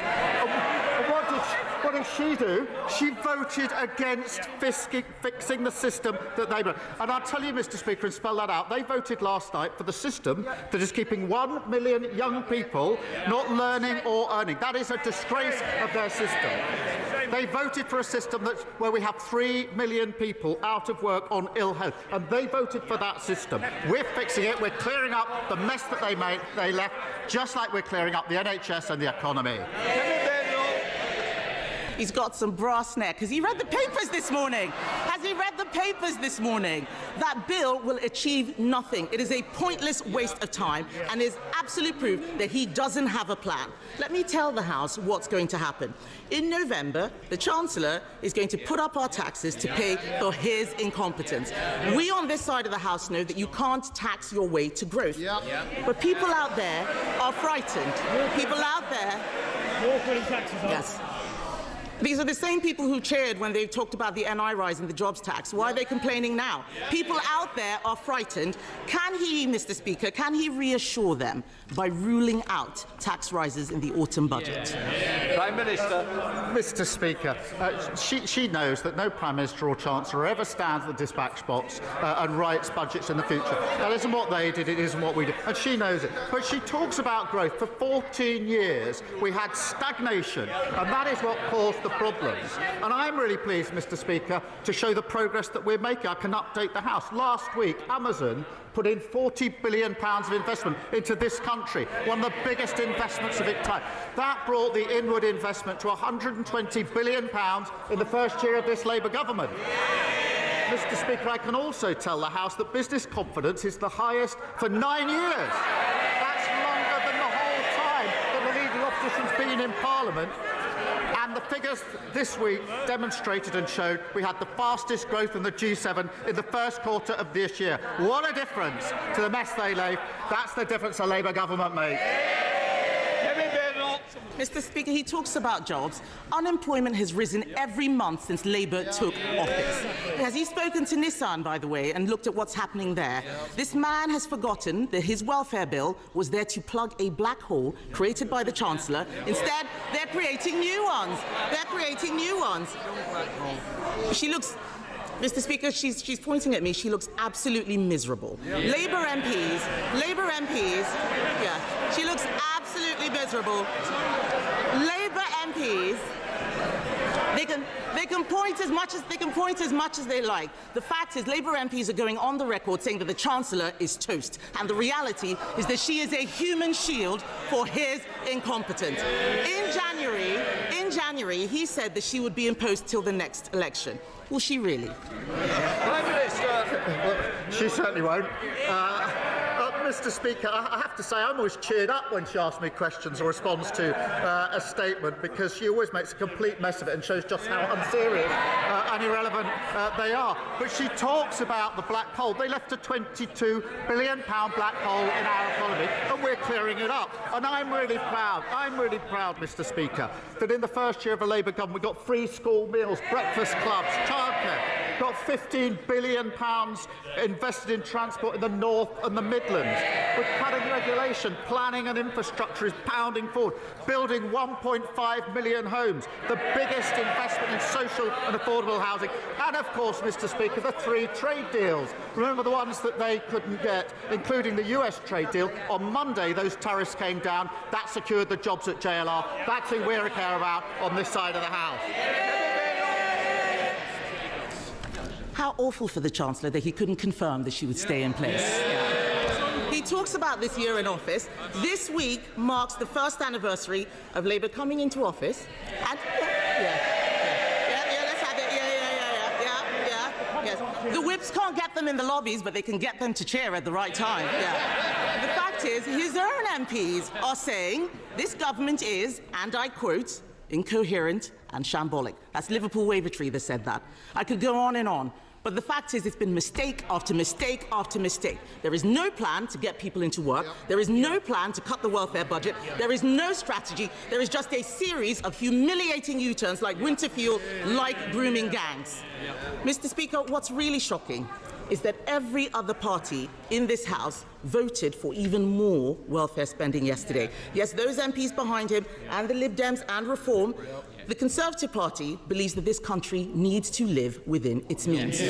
What did she do? She voted against fixing the system that they broke. And I'll tell you, Mr. Speaker, and spell that out, they voted last night for the system that is keeping 1 million young people not learning or earning. That is a disgrace of their system. They voted for a system where we have 3 million people out of work on ill health, and they voted for that system. We're fixing it. We're clearing up the mess that they left, just like we're clearing up the NHS and the economy. He's got some brass neck. Has he read the papers this morning? That bill will achieve nothing. It is a pointless waste of time and is absolute proof that he doesn't have a plan. Let me tell the House what's going to happen. In November, the Chancellor is going to put up our taxes to pay for his incompetence. We on this side of the House know that you can't tax your way to growth. But people out there are frightened. People out there... Yes. These are the same people who cheered when they talked about the NI rise and the jobs tax. Why are they complaining now? People out there are frightened. Can he, Mr. Speaker, can he reassure them by ruling out tax rises in the autumn budget? Prime Minister. Mr. Speaker, she knows that no Prime Minister or Chancellor ever stands at the dispatch box and writes budgets in the future. That isn't what they did, it isn't what we did, and she knows it. But she talks about growth. For 14 years, we had stagnation, and that is what caused the problems. And I'm really pleased, Mr. Speaker, to show the progress that we're making. I can update the House. Last week, Amazon put in £40 billion of investment into this country, one of the biggest investments of its time. That brought the inward investment to £120 billion in the first year of this Labour government. Mr. Speaker, I can also tell the House that business confidence is the highest for 9 years. That's longer than the whole time that the leading opposition's been in Parliament. And the figures this week demonstrated and showed we had the fastest growth in the G7 in the first quarter of this year. What a difference to the mess they left. That's the difference a Labour government made. Mr. Speaker, he talks about jobs. Unemployment has risen every month since Labour took office. Has he spoken to Nissan, by the way, and looked at what's happening there? This man has forgotten that his welfare bill was there to plug a black hole created by the Chancellor. Instead, they're creating new ones. They're creating new ones. She looks... Mr. Speaker, she's pointing at me. She looks absolutely miserable. Labour MPs, yeah, she looks absolutely miserable. Labour MPs, they can point as much as they like. The fact is, Labour MPs are going on the record saying that the Chancellor is toast, and the reality is that she is a human shield for his incompetence. In January, he said that she would be in post till the next election. Will she really? Prime Minister. Well, she certainly won't. Mr. Speaker, I have to say I'm always cheered up when she asks me questions or responds to a statement, because she always makes a complete mess of it and shows just how unserious and irrelevant they are. But she talks about the black hole. They left a £22 billion black hole in our economy, and we're clearing it up. And I'm really proud, Mr. Speaker, that in the first year of a Labour government we got free school meals, breakfast clubs, childcare, got £15 billion invested in transport in the North and the Midlands. With cutting regulation, planning and infrastructure is pounding forward, building 1.5 million homes, the biggest investment in social and affordable housing, and of course, Mr. Speaker, the 3 trade deals. Remember the ones that they couldn't get, including the US trade deal. On Monday, those tariffs came down. That secured the jobs at JLR. That's who we care about on this side of the House. How awful for the Chancellor that he couldn't confirm that she would stay in place. He talks about this year in office. This week marks the first anniversary of Labour coming into office. And let's have it. Yes. The whips can't get them in the lobbies, but they can get them to cheer at the right time. Yeah. The fact is, his own MPs are saying this government is, and I quote, incoherent and shambolic. That's Liverpool Wavertree that said that. I could go on and on. But the fact is, it's been mistake after mistake after mistake. There is no plan to get people into work. There is no plan to cut the welfare budget. There is no strategy. There is just a series of humiliating U-turns like winter fuel, like grooming gangs. Mr. Speaker, what's really shocking is that every other party in this House voted for even more welfare spending yesterday. Yes, those MPs behind him and the Lib Dems and Reform. The Conservative Party believes that this country needs to live within its means.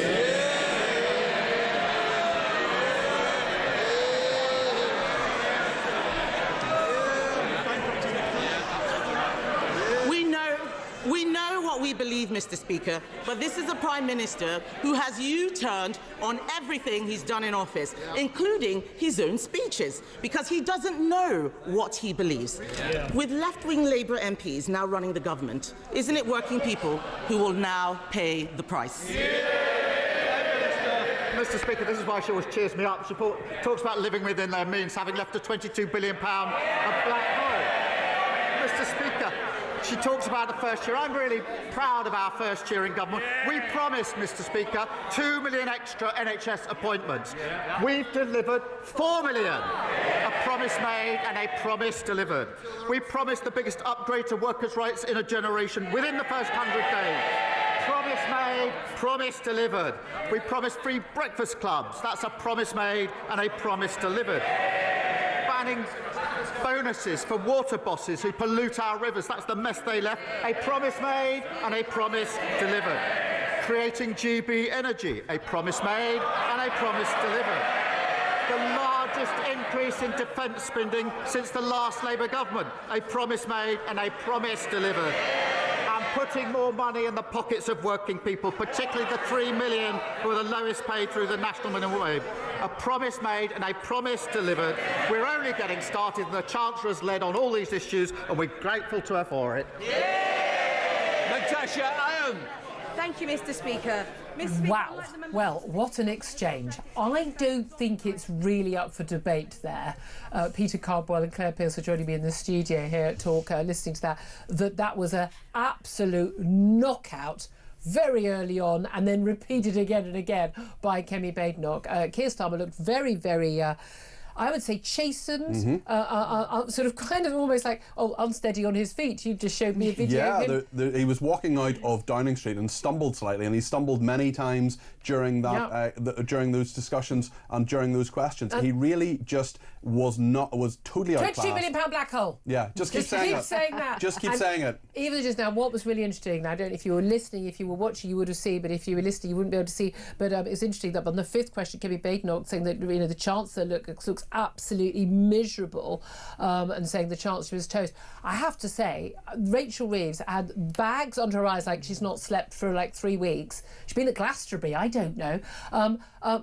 We know what we believe, Mr. Speaker, but this is a Prime Minister who has U-turned on everything he's done in office, including his own speeches, because he doesn't know what he believes. With left-wing Labour MPs now running the government, isn't it working people who will now pay the price? Mr. Speaker, this is why she always cheers me up. She talks about living within their means, having left a £22 billion black hole. Mr. Speaker, she talks about the first year. I'm really proud of our first year in government. We promised, Mr. Speaker, 2 million extra NHS appointments. We've delivered 4 million. A promise made and a promise delivered. We promised the biggest upgrade to workers' rights in a generation within the first 100 days. Promise made, promise delivered. We promised free breakfast clubs. That's a promise made and a promise delivered. Banning bonuses for water bosses who pollute our rivers. That's the mess they left. A promise made and a promise delivered. Creating GB Energy. A promise made and a promise delivered. The largest increase in defence spending since the last Labour government. A promise made and a promise delivered. Putting more money in the pockets of working people, particularly the 3 million who are the lowest paid through the national minimum wage. A promise made and a promise delivered. We're only getting started, and the Chancellor has led on all these issues, and we're grateful to her for it. Natasha, Thank you, Mr. Speaker. Mr. Speaker, Wow. Well, what an exchange. I don't think it's really up for debate there. Peter Cardwell and Claire Pearce are joining me in the studio here at Talk, listening to that was an absolute knockout very early on, and then repeated again and again by Kemi Badenoch. Keir Starmer looked very, very... I would say chastened, sort of kind of almost like, unsteady on his feet. You just showed me a video of him. He was walking out of Downing Street and stumbled slightly, and he stumbled many times during that, during those discussions and during those questions. He really just was totally outclassed. £22 million black hole. Yeah, just keep saying that. Just keep saying it. Even just now, what was really interesting, now I don't know if you were listening, if you were watching, you would have seen, but if you were listening, you wouldn't be able to see. But it's interesting that on the fifth question, Kemi Badenoch saying that the Chancellor looks absolutely miserable, and saying the Chancellor is toast. I have to say, Rachel Reeves had bags under her eyes like she's not slept for like 3 weeks. She's been at Glastonbury, I don't know.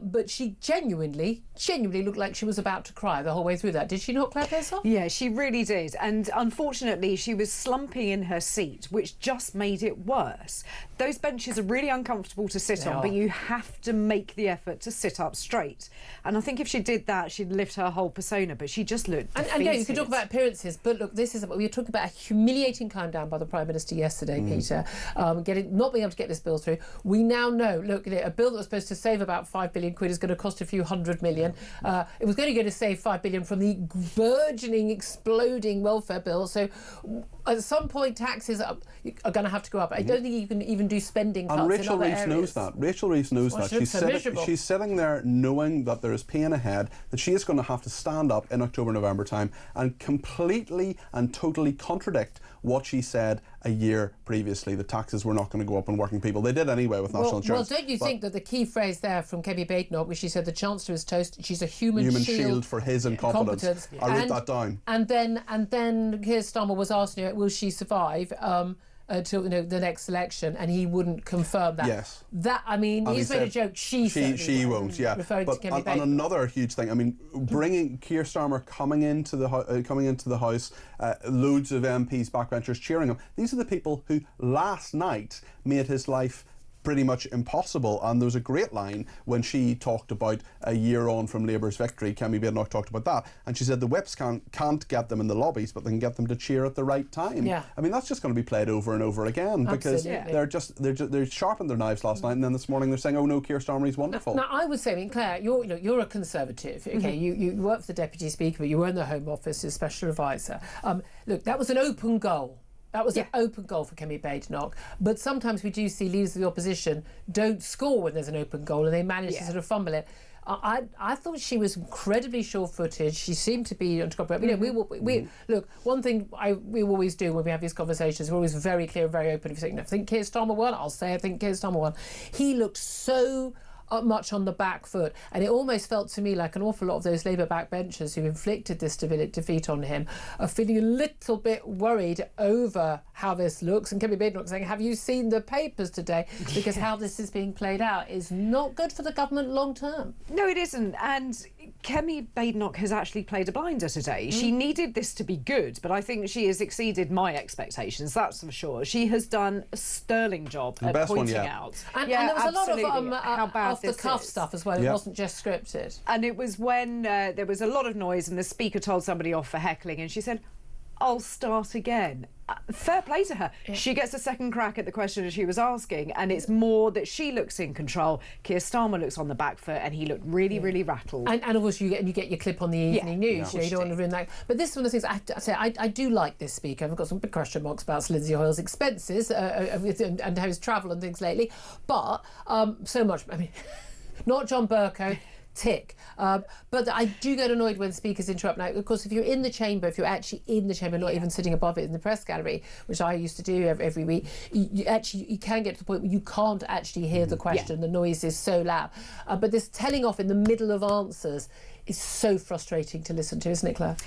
But she genuinely looked like she was about to cry the whole way through that. Did she not, Claire Pearson? Yeah, she really did. And unfortunately, she was slumping in her seat, which just made it worse. Those benches are really uncomfortable to sit on, but you have to make the effort to sit up straight. And I think if she did that, she'd lift her whole persona, but she just looked defeated. And yeah, you can talk about appearances, but look, we were talking about a humiliating climb down by the Prime Minister yesterday, Peter, not being able to get this bill through. We now know, look, a bill that was supposed to save about £5 billion is going to cost a few $100 million. It was going to save £5 billion from the burgeoning, exploding welfare bill. So at some point, taxes are going to have to go up. I don't think you can even do spending cuts. And Rachel in other Reeves areas. knows that. Rachel Reeves knows that. She's sitting there knowing that there is pain ahead, that she is going to have to stand up in October, November time and completely and totally contradict what she said a year previously, that taxes were not going to go up on working people. They did anyway with national insurance. Well, don't you think that the key phrase there from Kemi Badenoch, where she said the Chancellor is toast, she's a human shield for his incompetence. I wrote that down. And then Keir Starmer was asking her, will she survive until the next election, and he wouldn't confirm that. Yes. That, I mean, he's made a joke. She won't. Yeah. Referring but to Kemi Badenoch. And another huge thing. I mean, bringing Keir Starmer coming into the House, loads of MPs, backbenchers cheering him. These are the people who last night made his life pretty much impossible. And there was a great line when she talked about a year on from Labour's victory. Kemi Badenoch talked about that, and she said the whips can't get them in the lobbies, but they can get them to cheer at the right time. Yeah. I mean, that's just going to be played over and over again. Absolutely. Because they sharpened their knives last night, and then this morning they're saying, oh no, Keir Starmer is wonderful. Now I would say, I mean, Claire, you're a Conservative. Okay, you work for the Deputy Speaker, but you were in the Home Office as Special Advisor. Look, that was an open goal. That was an open goal for Kemi Badenoch. But sometimes we do see leaders of the opposition don't score when there's an open goal, and they manage to sort of fumble it. I thought she was incredibly sure-footed. She seemed to be on top of it. We look, one thing we always do when we have these conversations, we're always very clear, very open. If you think Keir Starmer won, I'll say I think Keir Starmer won. He looked so much on the back foot, and it almost felt to me like an awful lot of those Labour backbenchers who inflicted this defeat on him are feeling a little bit worried over how this looks. And Kemi Badenoch saying, have you seen the papers today? Because how this is being played out is not good for the government long term. No, it isn't. And Kemi Badenoch has actually played a blinder today. She needed this to be good, but I think she has exceeded my expectations, that's for sure. She has done a sterling job at pointing out. And there was a lot of how bad off-the-cuff stuff as well. It wasn't just scripted. And it was when there was a lot of noise and the Speaker told somebody off for heckling, and she said, I'll start again. Fair play to her. Yeah. She gets a second crack at the question that she was asking, and it's more that she looks in control. Keir Starmer looks on the back foot, and he looked really, really rattled. And of course, you get your clip on the evening news. You don't want to ruin that. But this is one of the things I do like this Speaker. I've got some big question marks about Lindsay Hoyle's expenses and his travel and things lately. But so much. I mean, not John Bercow. Tick. But I do get annoyed when speakers interrupt. Now, of course, if you're in the chamber, if you're actually in the chamber, not even sitting above it in the press gallery, which I used to do every week, you can get to the point where you can't actually hear the question. The noise is so loud. But this telling off in the middle of answers is so frustrating to listen to, isn't it, Claire?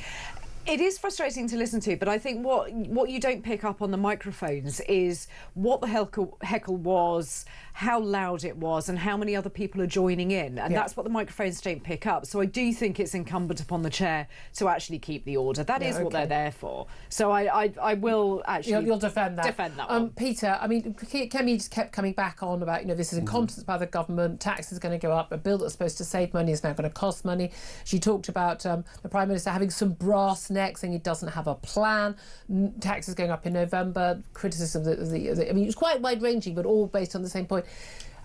It is frustrating to listen to, but I think what you don't pick up on the microphones is what the heckle was, how loud it was, and how many other people are joining in. And that's what the microphones don't pick up. So I do think it's incumbent upon the chair to actually keep the order. That is what they're there for. So I will actually... You'll defend that. Defend that one. Peter, I mean, Kemi just kept coming back on about, you know, this is incompetence by the government, tax is going to go up, a bill that's supposed to save money is now going to cost money. She talked about the Prime Minister having some brass necks, saying he doesn't have a plan. Taxes going up in November, criticism of the I mean, it was quite wide-ranging, but all based on the same point.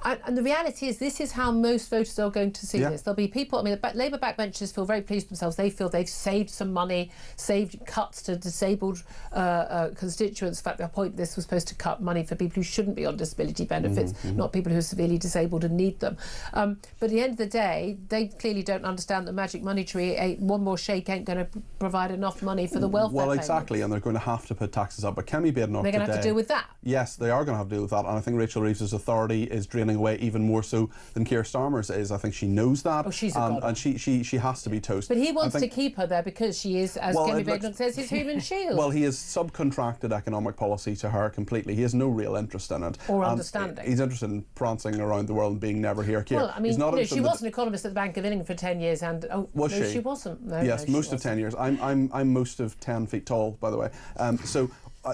And the reality is, this is how most voters are going to see this. There'll be people, I mean, the Labour backbenchers feel very pleased with themselves. They feel they've saved some money, saved cuts to disabled constituents. In fact, the point this was supposed to cut money for people who shouldn't be on disability benefits, not people who are severely disabled and need them. But at the end of the day, they clearly don't understand that magic money tree, one more shake ain't going to provide enough money for the welfare Well, payments. exactly, and they're going to have to put taxes up. But Kemi Badenoch they're going to have to deal with that. Yes, they are going to have to deal with that, and I think Rachel Reeves' authority is draining away even more so than Keir Starmer's is. I think she knows that. Oh, she's a god. And she has to be toast. But he wants to keep her there because she is, as Kemi Badenoch says, his human shield. Well, he has subcontracted economic policy to her completely. He has no real interest in it. Or understanding. He's interested in prancing around the world and being never here. Keir. Well, I mean, she was an economist at the Bank of England for 10 years and... was no, she? She wasn't. No, yes, no, most of 10 years. I'm most of 10 feet tall, by the way.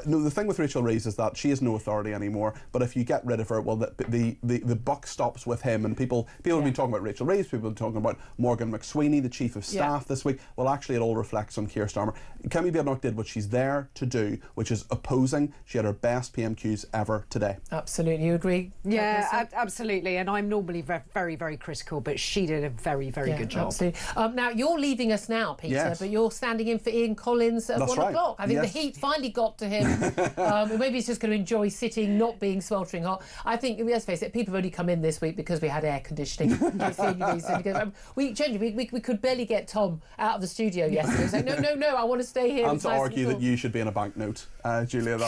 No, the thing with Rachel Reeves is that she has no authority anymore. But if you get rid of her, well, the buck stops with him. And people have been talking about Rachel Reeves. People have been talking about Morgan McSweeney, the Chief of Staff, this week. Well, actually, it all reflects on Keir Starmer. Kemi Badenoch did what she's there to do, which is opposing. She had her best PMQs ever today. Absolutely, you agree? Yeah, absolutely. And I'm normally very, very critical, but she did a very, very good job. Absolutely. Now you're leaving us now, Peter, but you're standing in for Ian Collins at 1 o'clock. I think the heat finally got to him. Maybe he's just going to enjoy sitting, not being sweltering hot. I think, let's face it, people have only come in this week because we had air conditioning. We could barely get Tom out of the studio yesterday. He was like, no, I want to stay here. And to argue that you should be in a banknote, Julia.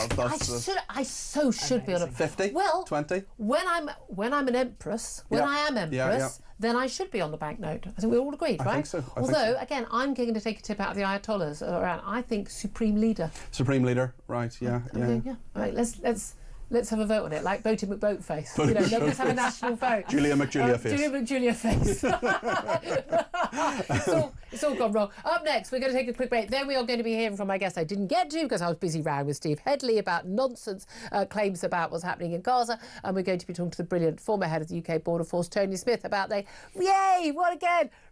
I should be on a 50. Well, 20. When I'm an empress, I am empress. Then I should be on the banknote. I think we're all agreed, right? I think so. Although, again, I'm going to take a tip out of the Ayatollahs around. I think Supreme Leader. Supreme Leader, right? Yeah. All right, let's have a vote on it, like voting McBoatface. Let's have a national vote. Julia McJulia Face. Julia Face. It's all gone wrong. Up next, we're going to take a quick break. Then we are going to be hearing from my guest I didn't get to because I was busy round with Steve Headley about nonsense claims about what's happening in Gaza. And we're going to be talking to the brilliant former head of the UK Border Force, Tony Smith, about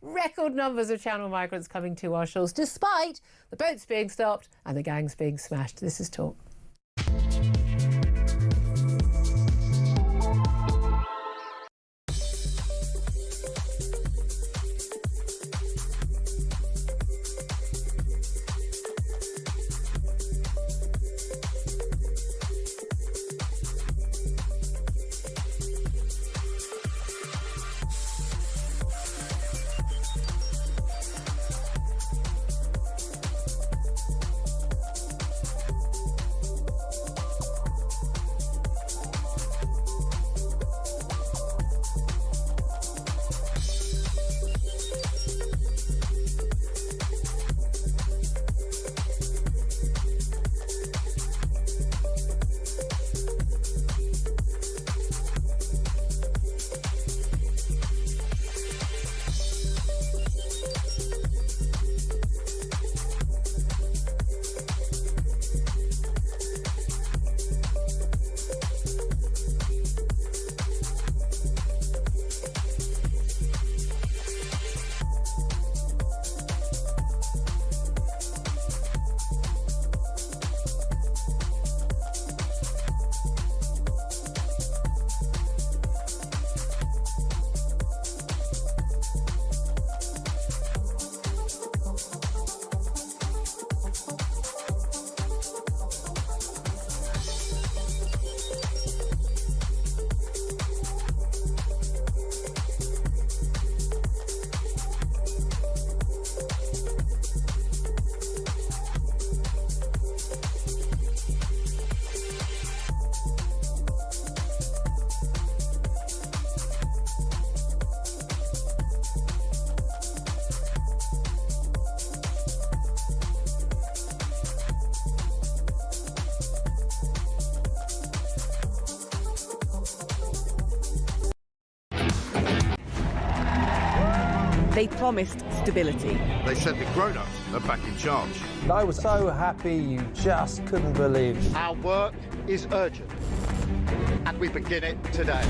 record numbers of channel migrants coming to our shores, despite the boats being stopped and the gangs being smashed. This is Talk. They promised stability. They said the grown-ups are back in charge. I was so happy you just couldn't believe. Our work is urgent, and we begin it today.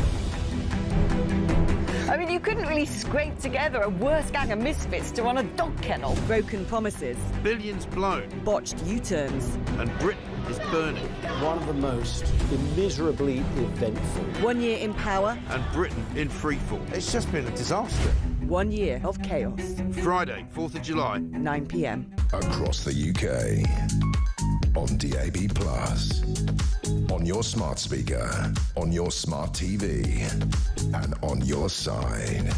I mean, you couldn't really scrape together a worse gang of misfits to run a dog kennel. Broken promises. Billions blown. Botched U-turns. And Britain is burning. One of the most immeasurably eventful. 1 year in power. And Britain in freefall. It's just been a disaster. 1 year of chaos. Friday, 4th of July. 9 p.m. Across the UK. On DAB+. On your smart speaker. On your smart TV. And on your side.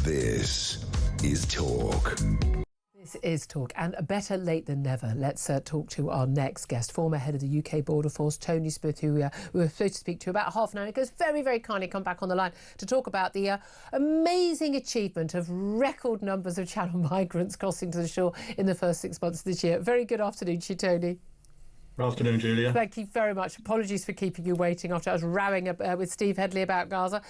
This is Talk. This is Talk, and better late than never. Let's talk to our next guest, former head of the UK Border Force, Tony Smith, who we were supposed to speak to about half an hour ago. Has very kindly come back on the line to talk about the amazing achievement of record numbers of Channel migrants crossing to the shore in the first 6 months of this year. Very good afternoon to you, Tony. Good afternoon, Julia. Thank you very much. Apologies for keeping you waiting after I was rowing with Steve Headley about Gaza.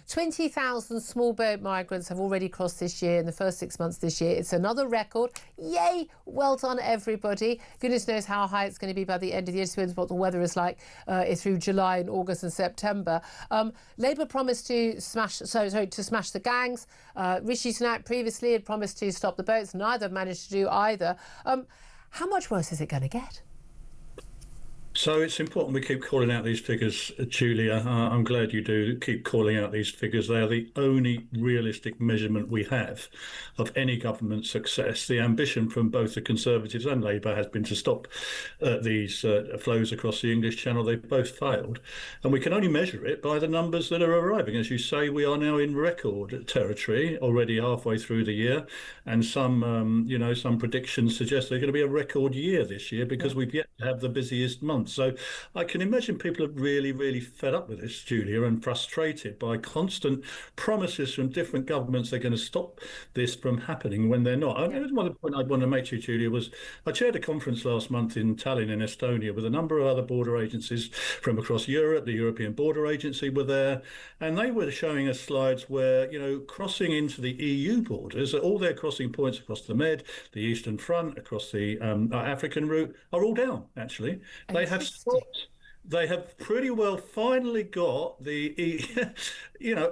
20,000 small boat migrants have already crossed this year in the first 6 months this year. It's another record. Yay! Well done, everybody. Goodness knows how high it's going to be by the end of the year. It depends what the weather is like through July and August and September. Labour promised to smash the gangs. Rishi Sunak previously had promised to stop the boats. Neither have managed to do either. How much worse is it going to get? So it's important we keep calling out these figures, Julia. I'm glad you do keep calling out these figures. They are the only realistic measurement we have of any government success. The ambition from both the Conservatives and Labour has been to stop these flows across the English Channel. They've both failed. And we can only measure it by the numbers that are arriving. As you say, we are now in record territory already halfway through the year. And some predictions suggest there's going to be a record year this year because we've yet to have the busiest month. So I can imagine people are really fed up with this, Julia, and frustrated by constant promises from different governments they're going to stop this from happening when they're not. One other point I'd want to make to you, Julia, was I chaired a conference last month in Tallinn in Estonia with a number of other border agencies from across Europe. The European Border Agency were there, and they were showing us slides where, crossing into the EU borders, all their crossing points across the Med, the Eastern Front, across the African route are all down, actually. They have pretty well finally got the,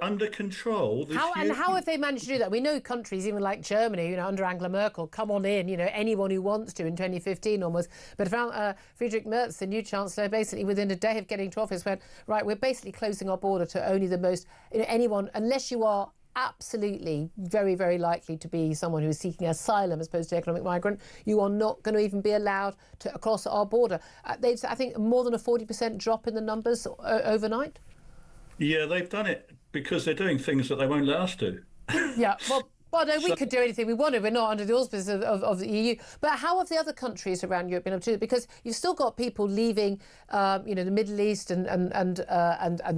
under control. How have they managed to do that? We know countries, even like Germany, under Angela Merkel, come on in, anyone who wants to in 2015 almost. But Friedrich Merz, the new Chancellor, basically within a day of getting to office went, right, we're basically closing our border to only the most, anyone, unless you are absolutely very likely to be someone who is seeking asylum as opposed to economic migrant, you are not going to even be allowed to cross our border. They've, I think, more than a 40% drop in the numbers overnight. Yeah, they've done it because they're doing things that they won't let us do. Yeah, well, no, we could do anything we wanted. We're not under the auspices of the EU. But how have the other countries around Europe been able to do it? Because you've still got people leaving, the Middle East and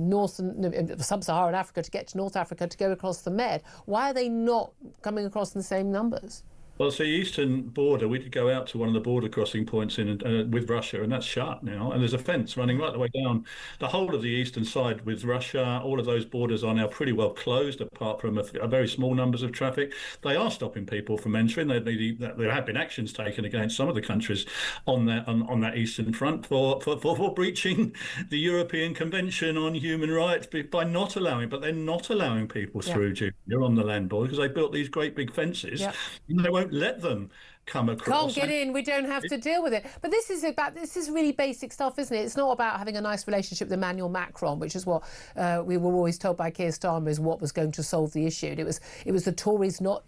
North and Sub-Saharan Africa to get to North Africa to go across the Med. Why are they not coming across in the same numbers? Well, so the eastern border, we could go out to one of the border crossing points with Russia, and that's shut now. And there's a fence running right the way down the whole of the eastern side with Russia. All of those borders are now pretty well closed, apart from a very small numbers of traffic. They are stopping people from entering. There have been actions taken against some of the countries on that eastern front for breaching the European Convention on Human Rights by not allowing. But they're not allowing people through, Julia, on the land border because they built these great big fences. Yeah. And they won't let them come across. Can't get in, we don't have to deal with it. But this is really basic stuff, isn't it? It's not about having a nice relationship with Emmanuel Macron, which is what we were always told by Keir Starmer is what was going to solve the issue. It was the Tories not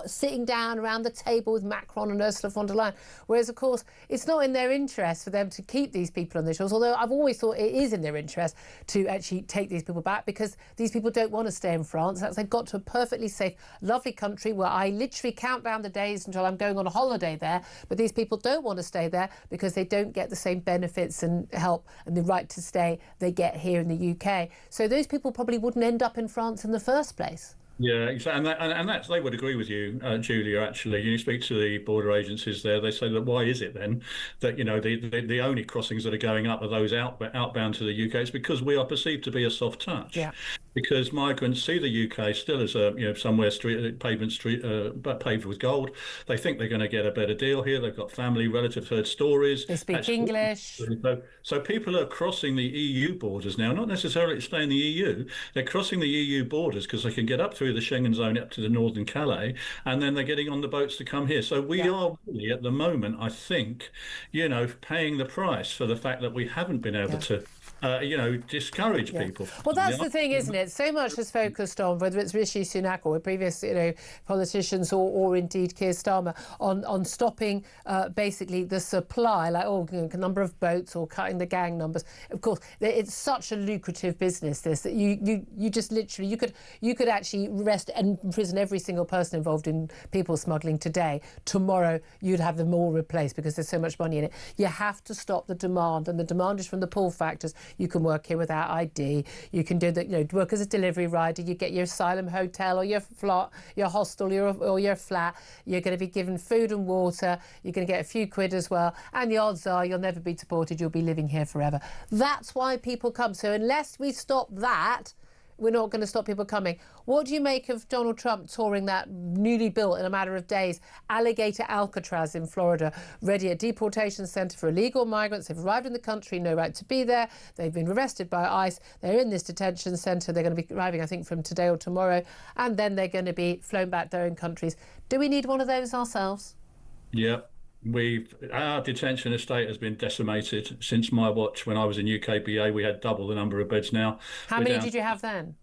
sitting down around the table with Macron and Ursula von der Leyen. Whereas, of course, it's not in their interest for them to keep these people on the shores, although I've always thought it is in their interest to actually take these people back because these people don't want to stay in France. They've got to a perfectly safe, lovely country where I literally count down the days until I'm going on a holiday there, but these people don't want to stay there because they don't get the same benefits and help and the right to stay they get here in the UK. So those people probably wouldn't end up in France in the first place. Yeah, exactly, and that's they would agree with you, Julia. Actually, you speak to the border agencies there. They say that why is it then that the only crossings that are going up are those outbound to the UK? It's because we are perceived to be a soft touch. Yeah. because migrants see the UK still as a, somewhere paved with gold. They think they're going to get a better deal here. They've got family, relatives, heard stories. They speak English. So people are crossing the EU borders now, not necessarily to stay in the EU. They're crossing the EU borders because they can get up through the Schengen zone up to the northern Calais, and then they're getting on the boats to come here. So we are really, at the moment, I think, paying the price for the fact that we haven't been able to discourage people. Well, that's the thing, isn't it? So much is focused on, whether it's Rishi Sunak or previous, politicians or indeed Keir Starmer, on stopping basically the supply, like number of boats or cutting the gang numbers. Of course, it's such a lucrative business, this, that you just literally, you could actually arrest and imprison every single person involved in people smuggling today. Tomorrow, you'd have them all replaced because there's so much money in it. You have to stop the demand, and the demand is from the pull factors. You can work here without ID. You can do that. Work as a delivery rider. You get your asylum hotel or your hostel or your flat. You're going to be given food and water. You're going to get a few quid as well. And the odds are you'll never be deported. You'll be living here forever. That's why people come. So unless we stop that, we're not going to stop people coming. What do you make of Donald Trump touring that newly built, in a matter of days, alligator Alcatraz in Florida, ready a deportation centre for illegal migrants? They've arrived in the country, no right to be there. They've been arrested by ICE. They're in this detention centre. They're going to be arriving, I think, from today or tomorrow. And then they're going to be flown back to their own countries. Do we need one of those ourselves? Yeah. Our detention estate has been decimated since my watch. When I was in UKBA, we had double the number of beds now. How many did you have then?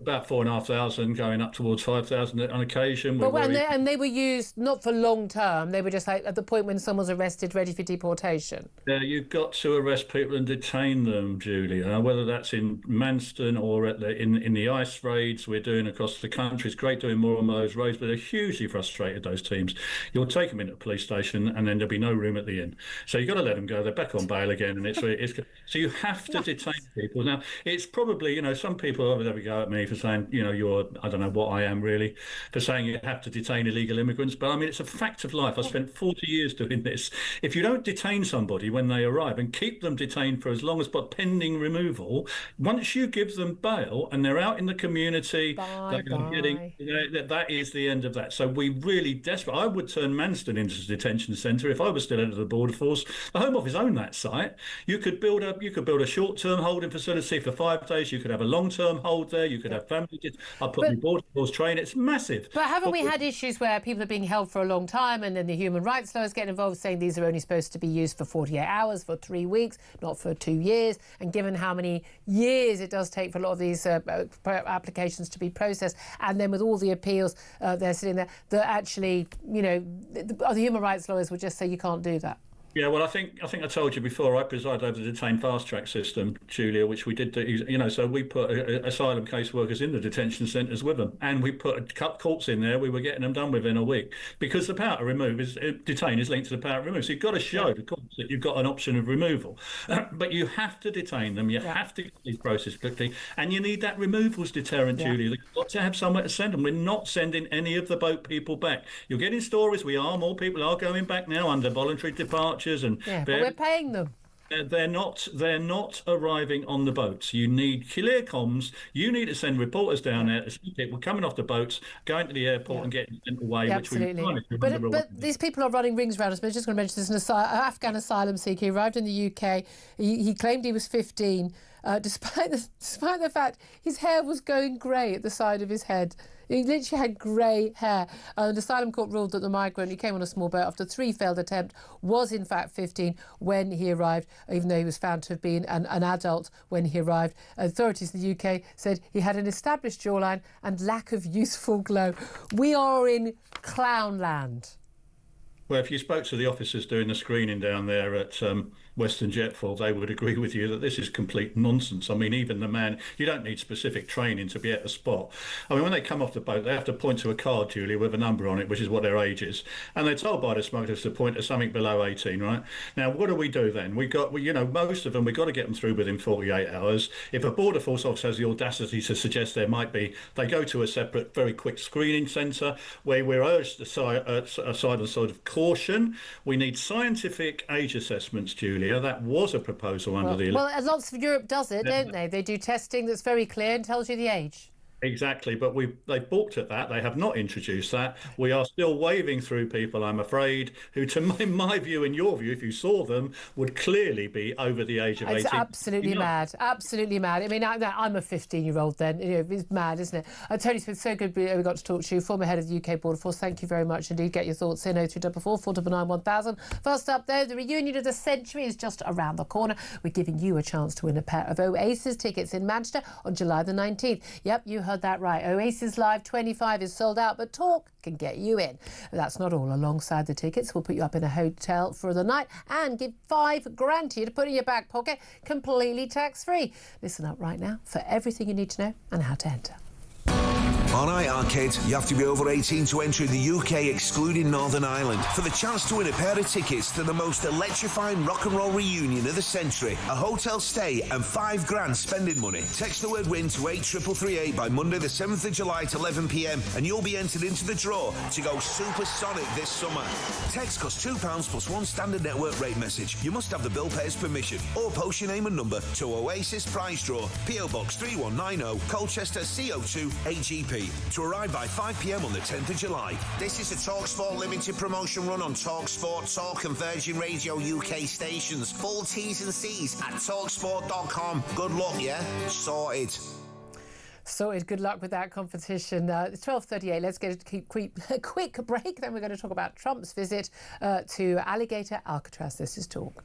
About 4,500, going up towards 5,000 on occasion. But and they were used not for long term. They were just like at the point when someone's arrested, ready for deportation. Yeah, you've got to arrest people and detain them, Julia. Whether that's in Manston or in the ICE raids we're doing across the country. It's great doing more on those raids, but they're hugely frustrated, those teams. You'll take them into the police station and then there'll be no room at the inn. So you've got to let them go. They're back on bail again, and it's so you have to detain people. Now, it's probably, some people have a go at me for saying, you're, I don't know what I am really, for saying you have to detain illegal immigrants. But I mean, it's a fact of life. I spent 40 years doing this. If you don't detain somebody when they arrive and keep them detained for as long as but pending removal, once you give them bail and they're out in the community, that is the end of that. So we really desperate. I would turn Manston into a detention centre if I was still head of the Border Force. The Home Office owned that site. You could build a short-term holding facility for 5 days. You could have a long-term hold there. You could have family. I put the Border Force train. It's massive. But haven't we had issues where people are being held for a long time, and then the human rights lawyers get involved, saying these are only supposed to be used for 48 hours, for 3 weeks, not for 2 years? And given how many years it does take for a lot of these applications to be processed, and then with all the appeals they're sitting there, that actually, the human rights lawyers would just say you can't do that. Yeah, well, I think I told you before, I preside over the detained fast-track system, Julia, which we did do, so we put asylum caseworkers in the detention centres with them, and we put courts in there. We were getting them done within a week, because the power to remove detain is linked to the power to remove. So you've got to show the courts that you've got an option of removal. But you have to detain them, you have to get these processes quickly, and you need that removals deterrent, Julia. You've got to have somewhere to send them. We're not sending any of the boat people back. You're getting stories, more people are going back now under voluntary departure. But we're paying them. They're not arriving on the boats. You need clear comms. You need to send reporters down there to see people coming off the boats, going to the airport and getting sent away. Yeah, but these people are running rings around us. I'm just going to mention this: an Afghan asylum seeker. He arrived in the UK. He claimed he was 15, despite the fact his hair was going grey at the side of his head. He literally had grey hair. The asylum court ruled that the migrant, who came on a small boat after 3 failed attempts, was in fact 15 when he arrived, even though he was found to have been an adult when he arrived. Authorities in the UK said he had an established jawline and lack of youthful glow. We are in clownland. Well, if you spoke to the officers doing the screening down there at Western Jetfall, they would agree with you that this is complete nonsense. I mean, even the man, you don't need specific training to be at the spot. I mean, when they come off the boat, they have to point to a card, Julia, with a number on it, which is what their age is. And they're told by the smugglers to point to something below 18, right? Now, what do we do then? Most of them, we've got to get them through within 48 hours. If a Border Force officer has the audacity to suggest there might be, they go to a separate, very quick screening centre where we're urged to aside a sort of caution. We need scientific age assessments, Julia. That was a proposal under the... Well, lots of Europe does it, don't they? They do testing that's very clear and tells you the age. Exactly, but they balked at that. They have not introduced that. We are still waving through people, I'm afraid, who, in my view and your view, if you saw them, would clearly be over the age of 18. It's absolutely mad, absolutely mad. I mean, I'm a 15-year-old then. It's mad, isn't it? Tony Smith, so good we got to talk to you, former head of the UK Border Force. Thank you very much indeed. Get your thoughts in 0344 499 1000. First up, though, the reunion of the century is just around the corner. We're giving you a chance to win a pair of Oasis tickets in Manchester on July the 19th. Yep, you heard that right. Oasis Live 25 is sold out, but talk can get you in. That's not all. Alongside the tickets, we'll put you up in a hotel for the night and give $5,000 to you to put in your back pocket, completely tax-free. Listen up right now for everything you need to know and how to enter. On iArcade, you have to be over 18 to enter in the UK, excluding Northern Ireland, for the chance to win a pair of tickets to the most electrifying rock and roll reunion of the century, a hotel stay and $5,000 spending money. Text the word WIN to 83338 by Monday the 7th of July at 11 p.m. and you'll be entered into the draw to go supersonic this summer. Text costs £2 plus one standard network rate message. You must have the bill payer's permission or post your name and number to Oasis Prize Draw, PO Box 3190, Colchester CO2 8GP. To arrive by 5 p.m. on the 10th of July. This is a TalkSport limited promotion run on TalkSport, Talk and Virgin Radio UK stations. Full T's and C's at talksport.com. Good luck, yeah? Sorted. Sorted. Good luck with that competition. It's 12:38. Let's get a quick break. Then we're going to talk about Trump's visit to Alligator Alcatraz. This is Talk.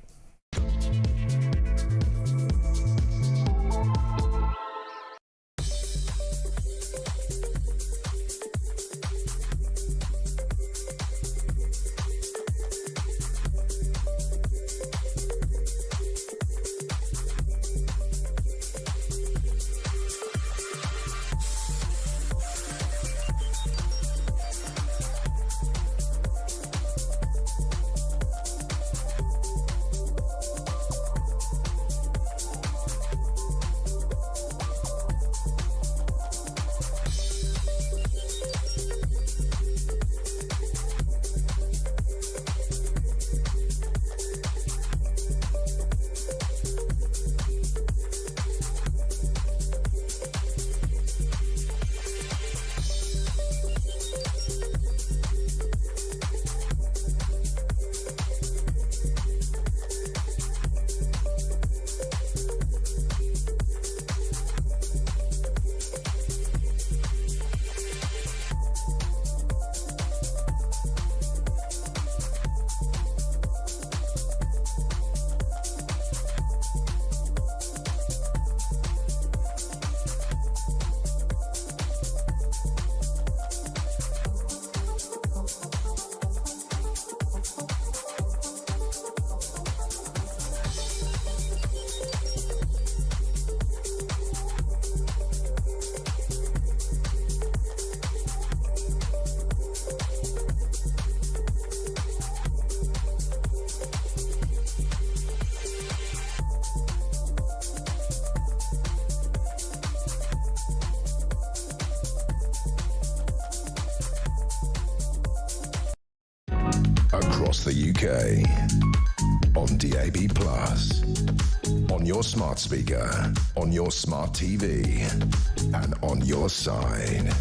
Across the UK, on DAB+, on your smart speaker, on your smart TV, and on your side.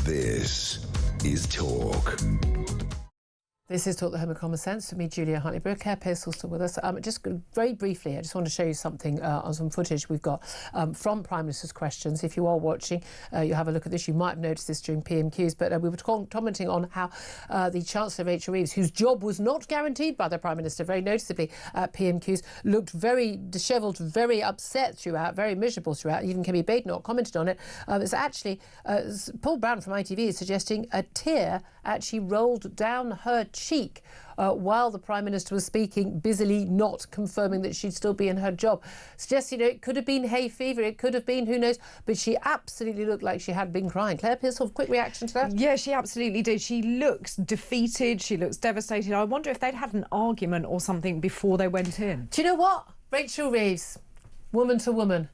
This is Talk. This is Talk, the Home of Common Sense. For me, Julia Hartley-Brewer, Care Pearsall still with us. Just very briefly, I just want to show you something on some footage we've got from Prime Minister's questions. If you are watching, you have a look at this. You might have noticed this during PMQs, but we were commenting on how the Chancellor of Rachel Reeves, whose job was not guaranteed by the Prime Minister, very noticeably at PMQs, looked very dishevelled, very upset throughout, very miserable throughout. Even Kemi Badenoch commented on it. It's actually, Paul Brown from ITV is suggesting a tear actually rolled down her cheek while the Prime Minister was speaking, busily not confirming that she'd still be in her job. Suggests, it could have been hay fever, it could have been, who knows, but she absolutely looked like she had been crying. Claire Pearsall, quick reaction to that? Yeah, she absolutely did. She looks defeated, she looks devastated. I wonder if they'd had an argument or something before they went in. Do you know what? Rachel Reeves, woman to woman,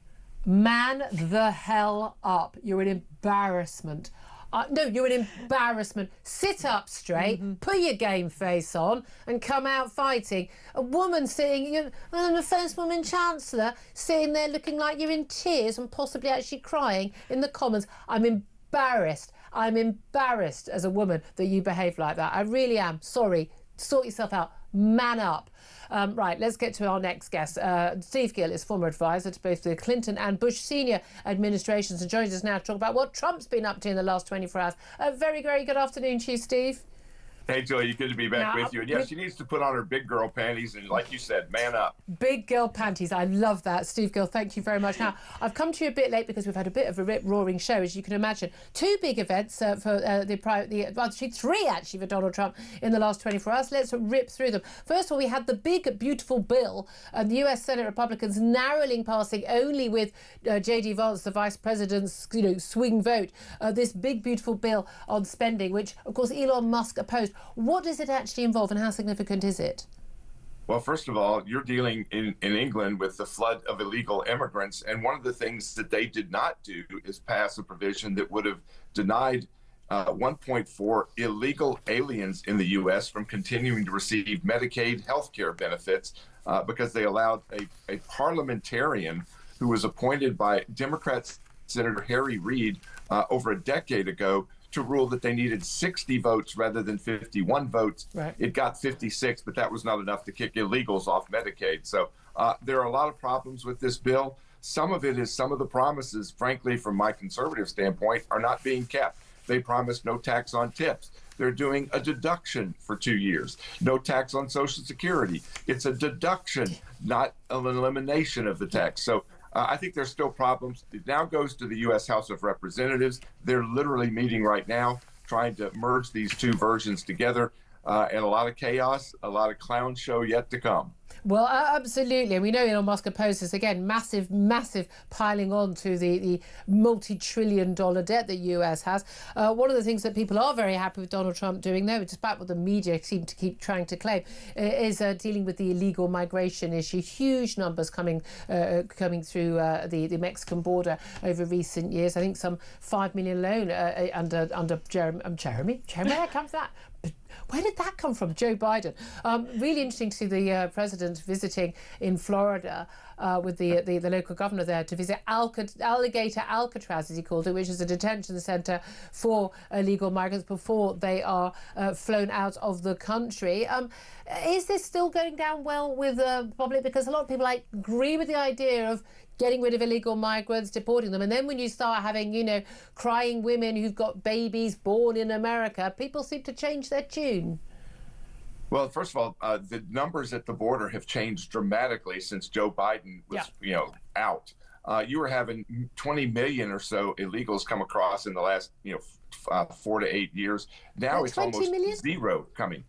man the hell up. You're an embarrassment. No, you're an embarrassment. Sit up straight, put your game face on, and come out fighting. A woman sitting, I'm the first woman chancellor, sitting there looking like you're in tears and possibly actually crying in the Commons. I'm embarrassed. I'm embarrassed as a woman that you behave like that. I really am. Sorry. Sort yourself out. Man up. Right, let's get to our next guest. Steve Gill is former advisor to both the Clinton and Bush senior administrations and joins us now to talk about what Trump's been up to in the last 24 hours. Very, very good afternoon to you, Steve. Hey, Julia, good to be back with you. And yes, she needs to put on her big girl panties and, like you said, man up. Big girl panties. I love that. Steve Gill, thank you very much. Now, I've come to you a bit late because we've had a bit of a rip-roaring show, as you can imagine. Two big events for actually three, actually, for Donald Trump in the last 24 hours. Let's rip through them. First of all, we had the big, beautiful bill, and the US Senate Republicans narrowly passing only with J.D. Vance, the vice president's swing vote, this big, beautiful bill on spending, which, of course, Elon Musk opposed. What does it actually involve and how significant is it? Well, first of all, you're dealing in England with the flood of illegal immigrants. And one of the things that they did not do is pass a provision that would have denied 1.4 illegal aliens in the U.S. from continuing to receive Medicaid health care benefits because they allowed a parliamentarian who was appointed by Democrat Senator Harry Reid over a decade ago to rule that they needed 60 votes rather than 51 votes. Right. It got 56, but that was not enough to kick illegals off Medicaid. So there are a lot of problems with this bill. Some of it is some of the promises, frankly, from my conservative standpoint, are not being kept. They promised no tax on tips. They're doing a deduction for 2 years. No tax on Social Security. It's a deduction, not an elimination of the tax. So I think there's still problems. It now goes to the U.S. House of Representatives. They're literally meeting right now, trying to merge these two versions together, and a lot of chaos, a lot of clown show yet to come. Well, absolutely. And we know Elon Musk opposes, again, massive piling on to the multi-trillion-dollar debt that the US has. One of the things that people are very happy with Donald Trump doing, though, despite what the media seem to keep trying to claim, is dealing with the illegal migration issue. Huge numbers coming through the Mexican border over recent years. I think some 5 million alone under Jeremy. Where comes that? Where did that come from? Joe Biden. Really interesting to see the president visiting in Florida with the local governor there to visit Alligator Alcatraz, as he called it, which is a detention centre for illegal migrants before they are flown out of the country. Is this still going down well with the public? Because a lot of people agree with the idea of getting rid of illegal migrants, deporting them. And then when you start having, crying women who've got babies born in America, people seem to change their tune. Well, first of all, the numbers at the border have changed dramatically since Joe Biden was, out. You were having 20 million or so illegals come across in the last, 4 to 8 years. Now it's almost zero coming.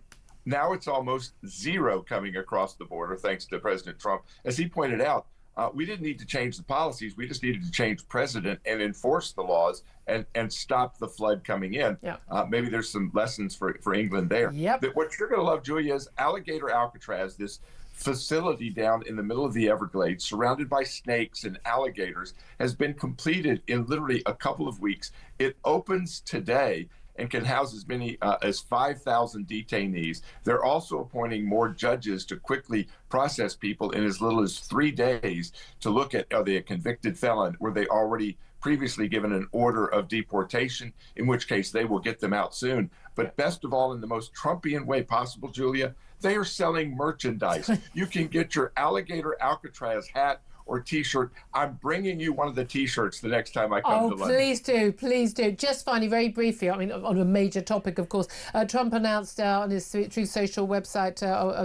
Now it's almost zero coming across the border, thanks to President Trump. As he pointed out, we didn't need to change the policies. We just needed to change precedent and enforce the laws and stop the flood coming in. Yeah. Maybe there's some lessons for England there. Yep. But what you're going to love, Julia, is Alligator Alcatraz, this facility down in the middle of the Everglades, surrounded by snakes and alligators, has been completed in literally a couple of weeks. It opens today and can house as many as 5,000 detainees. They're also appointing more judges to quickly process people in as little as 3 days to look at, are they a convicted felon? Were they already previously given an order of deportation, in which case they will get them out soon. But best of all, in the most Trumpian way possible, Julia, they are selling merchandise. You can get your Alligator Alcatraz hat or T-shirt. I'm bringing you one of the T-shirts the next time I come to London. Please do. Just finally, very briefly, on a major topic, of course, Trump announced on his Truth Social website,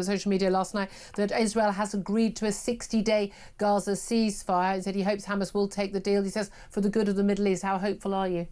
social media last night, that Israel has agreed to a 60-day Gaza ceasefire. He said he hopes Hamas will take the deal. He says, for the good of the Middle East. How hopeful are you?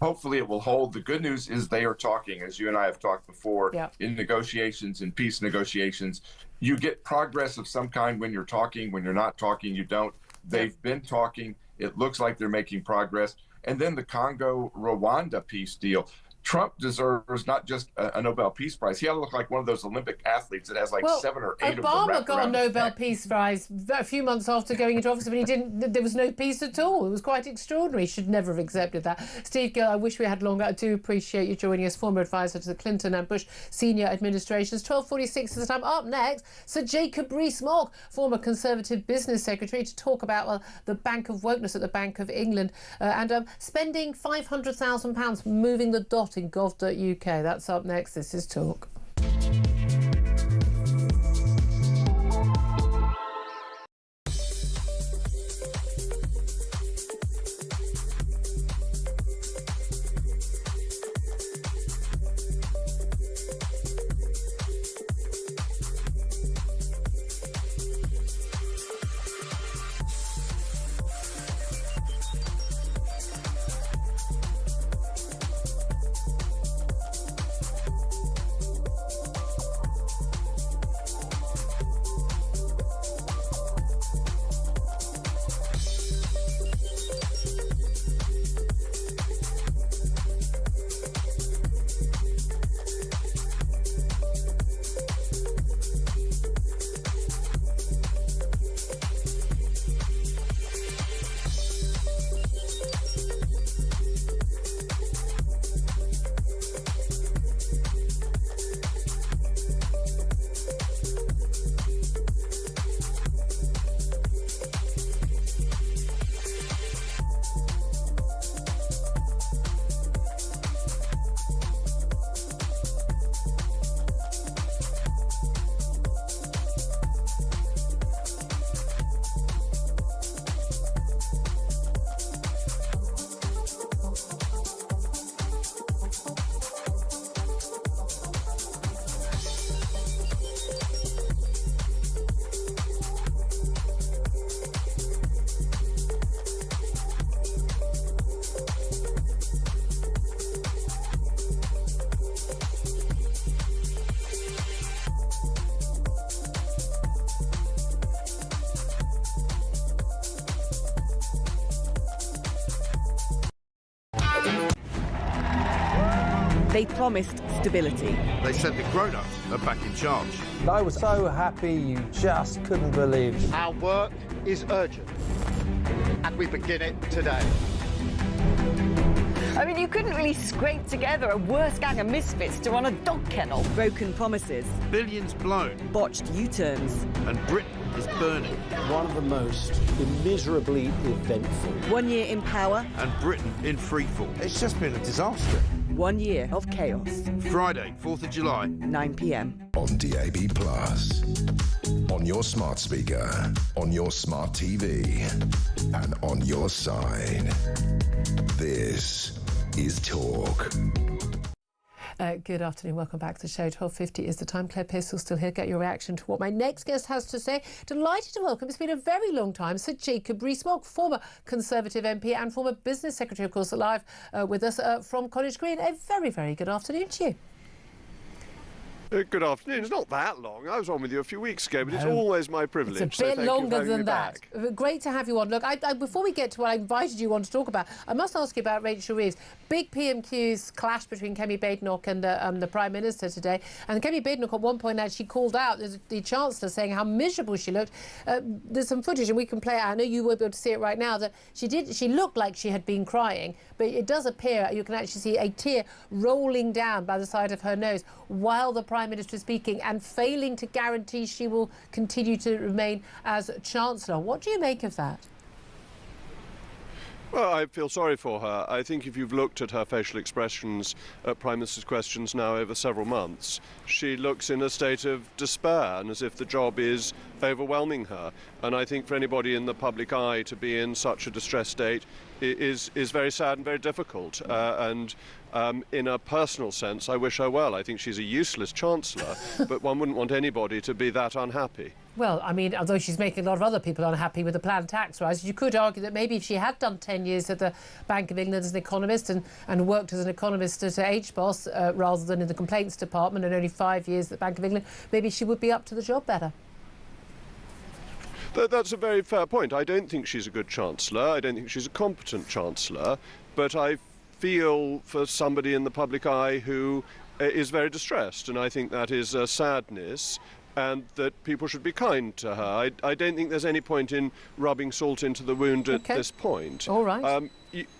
Hopefully it will hold. The good news is they are talking, as you and I have talked before, in negotiations, in peace negotiations. You get progress of some kind when you're talking. When you're not talking, you don't. They've been talking. It looks like they're making progress. And then the Congo-Rwanda peace deal. Trump deserves not just a Nobel Peace Prize. He ought to look like one of those Olympic athletes that has like 7 or 8 of them Obama wrapped got a around his Nobel neck. Peace Prize a few months after going into office, but there was no peace at all. It was quite extraordinary. He should never have accepted that. Steve Gill, I wish we had longer. I do appreciate you joining us, former advisor to the Clinton and Bush senior administrations. 12:46 is the time. Up next, Sir Jacob Rees-Mogg, former Conservative business secretary, to talk about the Bank of Wokeness at the Bank of England and spending £500,000 moving the dot in gov.uk. That's up next. This is Talk. They promised stability. They said the grown-ups are back in charge. I was so happy you just couldn't believe it. Our work is urgent, and we begin it today. I mean, you couldn't really scrape together a worse gang of misfits to run a dog kennel. Broken promises. Billions blown. Botched U-turns. And Britain is burning. One of the most immeasurably eventful. 1 year in power. And Britain in freefall. It's just been a disaster. 1 year of chaos. Friday, 4th of July. 9 p.m. On DAB+. On your smart speaker. On your smart TV. And on your side. This is Talk. Good afternoon, welcome back to the show. 12:50 is the time. Claire Pearce will still here. Get your reaction to what my next guest has to say. Delighted to welcome, it's been a very long time, Sir Jacob Rees-Mogg, former Conservative MP and former Business Secretary, of course, live with us from College Green. A very, very good afternoon to you. Good afternoon. It's not that long. I was on with you a few weeks ago, but it's always my privilege. It's a bit longer than that. Great to have you on. Look, before we get to what I invited you on to talk about, I must ask you about Rachel Reeves. Big PMQ's clash between Kemi Badenoch and the Prime Minister today. And Kemi Badenoch at one point actually called out the Chancellor, saying how miserable she looked. There's some footage, and we can play it. I know you won't be able to see it right now, that she looked like she had been crying, but it does appear, you can actually see a tear rolling down by the side of her nose while the Prime Minister is speaking and failing to guarantee she will continue to remain as Chancellor. What do you make of that? Well, I feel sorry for her. I think if you've looked at her facial expressions at Prime Minister's questions now over several months, she looks in a state of despair and as if the job is overwhelming her. And I think for anybody in the public eye to be in such a distressed state is very sad and very difficult. In a personal sense, I wish her well. I think she's a useless Chancellor, but one wouldn't want anybody to be that unhappy. Well, I mean, although she's making a lot of other people unhappy with the planned tax rise, you could argue that maybe if she had done 10 years at the Bank of England as an economist and worked as an economist at HBOS rather than in the complaints department, and only 5 years at the Bank of England, maybe she would be up to the job better. That's a very fair point. I don't think she's a good Chancellor. I don't think she's a competent Chancellor, but I feel for somebody in the public eye who is very distressed, and I think that is a sadness, and that people should be kind to her. I don't think there's any point in rubbing salt into the wound at this point. All right.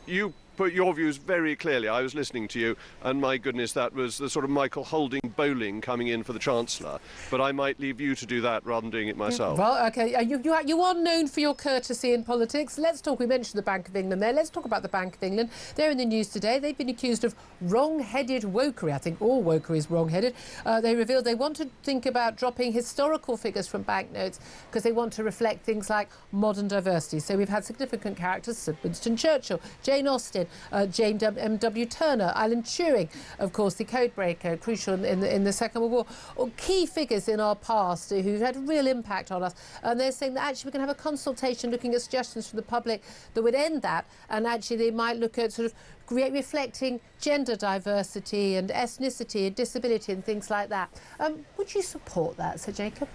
You put your views very clearly. I was listening to you, and my goodness, that was the sort of Michael Holding bowling coming in for the Chancellor. But I might leave you to do that rather than doing it myself. Well, OK, you are known for your courtesy in politics. Let's talk, we mentioned the Bank of England there. Let's talk about the Bank of England. They're in the news today. They've been accused of wrong-headed wokery. I think all wokery is wrong-headed. They revealed they want to think about dropping historical figures from banknotes because they want to reflect things like modern diversity. So we've had significant characters, Sir Winston Churchill, Jane Austen, James M.W. Turner, Alan Turing, of course, the codebreaker, crucial in the Second World War, or key figures in our past who've had a real impact on us. And they're saying that actually we can have a consultation looking at suggestions from the public that would end that, and actually they might look at sort of reflecting gender diversity and ethnicity and disability and things like that. Would you support that, Sir Jacob?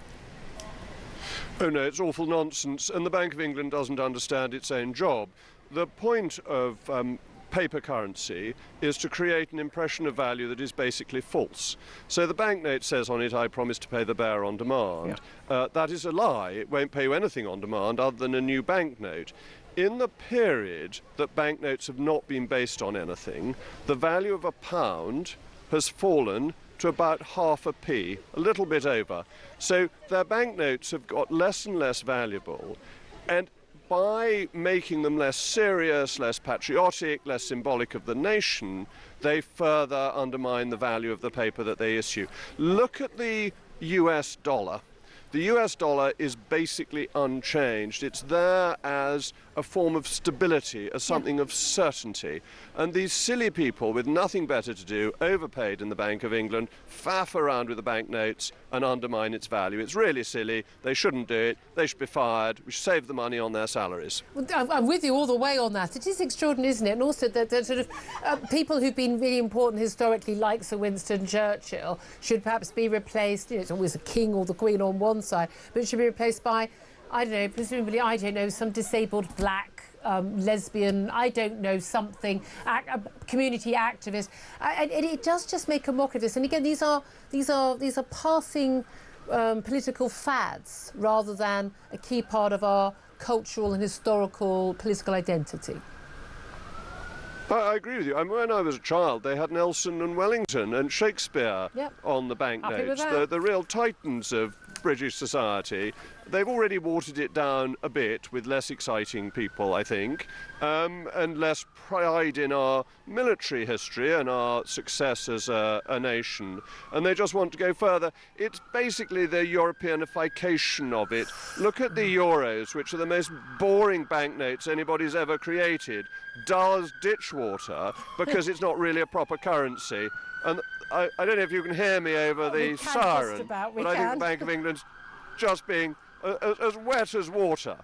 Oh no, it's awful nonsense, and the Bank of England doesn't understand its own job. The point of paper currency is to create an impression of value that is basically false. So the banknote says on it, I promise to pay the bearer on demand. Yeah. That is a lie. It won't pay you anything on demand other than a new banknote. In the period that banknotes have not been based on anything, the value of a pound has fallen to about half a p, a little bit over. So their banknotes have got less and less valuable, and by making them less serious, less patriotic, less symbolic of the nation, they further undermine the value of the paper that they issue. Look at the US dollar. The US dollar is basically unchanged. It's there as a form of stability, as something of certainty. And these silly people with nothing better to do, overpaid in the Bank of England, faff around with the banknotes and undermine its value. It's really silly. They shouldn't do it. They should be fired. We should save the money on their salaries. Well, I'm with you all the way on that. It is extraordinary, isn't it? And also that sort of people who've been really important historically, like Sir Winston Churchill, should perhaps be replaced. You know, it's always a king or the queen on one side, but it should be replaced by, I don't know, presumably, I don't know, some disabled black lesbian, I don't know, something, community activist. And it does just make a mock of this. And again, these are passing political fads rather than a key part of our cultural and historical political identity. I agree with you. I mean, when I was a child, they had Nelson and Wellington and Shakespeare on the banknotes, the real titans of British society. They've already watered it down a bit with less exciting people, I think, and less pride in our military history and our success as a nation. And they just want to go further. It's basically the Europeanification of it. Look at the euros, which are the most boring banknotes anybody's ever created. Dull as ditch water, because it's not really a proper currency. And I don't know if you can hear me over the siren, but I think the Bank of England's just being as wet as water.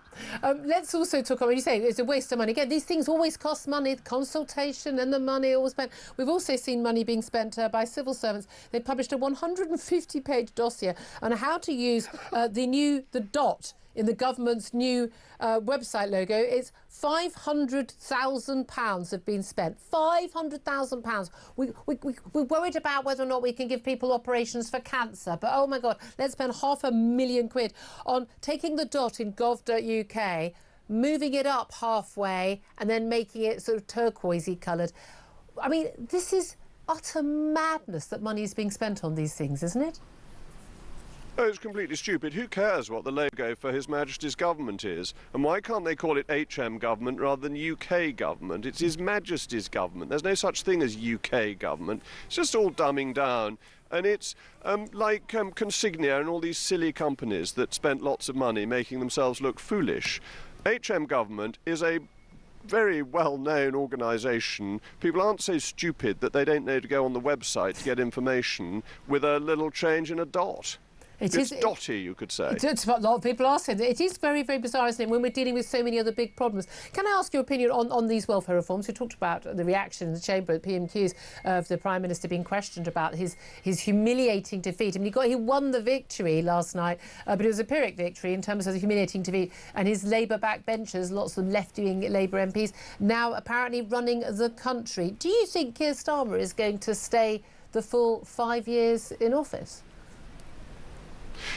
Let's also talk about, you say it's a waste of money. Again, these things always cost money, the consultation and the money always spent. We've also seen money being spent by civil servants. They published a 150-page dossier on how to use the dot in the government's new website logo. It's £500,000 have been spent. £500,000. We're worried about whether or not we can give people operations for cancer, but oh my God, let's spend £500,000 on taking the dot in gov.uk, moving it up halfway, and then making it sort of turquoisey coloured. I mean, this is utter madness that money is being spent on these things, isn't it? Oh, it's completely stupid. Who cares what the logo for His Majesty's government is? And why can't they call it HM government rather than UK government? It's His Majesty's government. There's no such thing as UK government. It's just all dumbing down. And it's like Consignia and all these silly companies that spent lots of money making themselves look foolish. HM government is a very well-known organisation. People aren't so stupid that they don't know to go on the website to get information with a little change in a dot. It's dotty, you could say. It's what a lot of people are saying. It is very, very bizarre, isn't it, when we're dealing with so many other big problems. Can I ask your opinion on these welfare reforms? We talked about the reaction in the Chamber at PMQs of the Prime Minister being questioned about his humiliating defeat. I mean, he won the victory last night, but it was a Pyrrhic victory in terms of the humiliating defeat. And his Labour backbenchers, lots of left-wing Labour MPs, now apparently running the country. Do you think Keir Starmer is going to stay the full 5 years in office?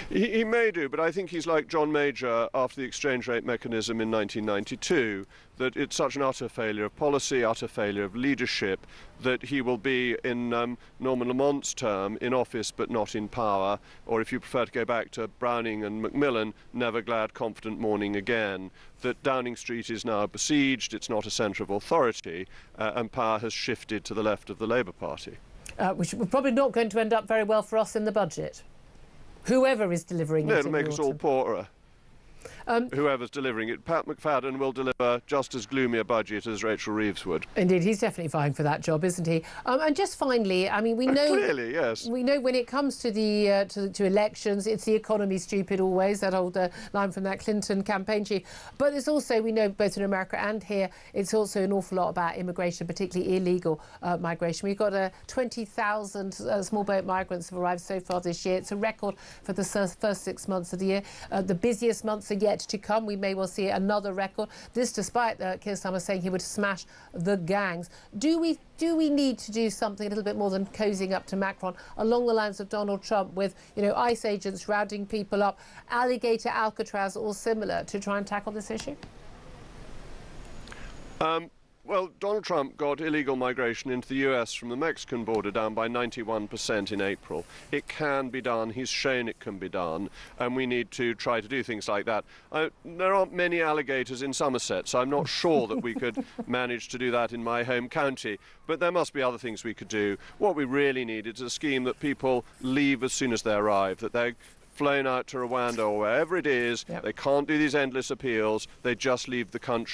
He may do, but I think he's like John Major after the exchange rate mechanism in 1992, that it's such an utter failure of policy, utter failure of leadership, that he will be, in Norman Lamont's term, in office but not in power, or if you prefer to go back to Browning and Macmillan, never glad, confident morning again, that Downing Street is now besieged, it's not a centre of authority, and power has shifted to the left of the Labour Party. Which we're probably not going to end up very well for us in the budget. Whoever is delivering it. No, it'll make us all poorer. Whoever's delivering it. Pat McFadden will deliver just as gloomy a budget as Rachel Reeves would. Indeed, he's definitely vying for that job, isn't he? And just finally, I mean, we know clearly, yes. We know when it comes to the to elections, it's the economy, stupid always. That old line from that Clinton campaign chief. But it's also, we know both in America and here, it's also an awful lot about immigration, particularly illegal migration. We've got 20,000 small boat migrants have arrived so far this year. It's a record for the first 6 months of the year. The busiest months are yet to come. We may well see another record. This despite Keir Starmer saying he would smash the gangs. Do we need to do something a little bit more than cozying up to Macron along the lines of Donald Trump with, you know, ICE agents rounding people up, alligator Alcatraz or similar to try and tackle this issue? Well, Donald Trump got illegal migration into the US from the Mexican border down by 91% in April. It can be done. He's shown it can be done. And we need to try to do things like that. There aren't many alligators in Somerset, so I'm not sure that we could manage to do that in my home county. But there must be other things we could do. What we really need is a scheme that people leave as soon as they arrive, that they're flown out to Rwanda or wherever it is. Yep. They can't do these endless appeals. They just leave the country.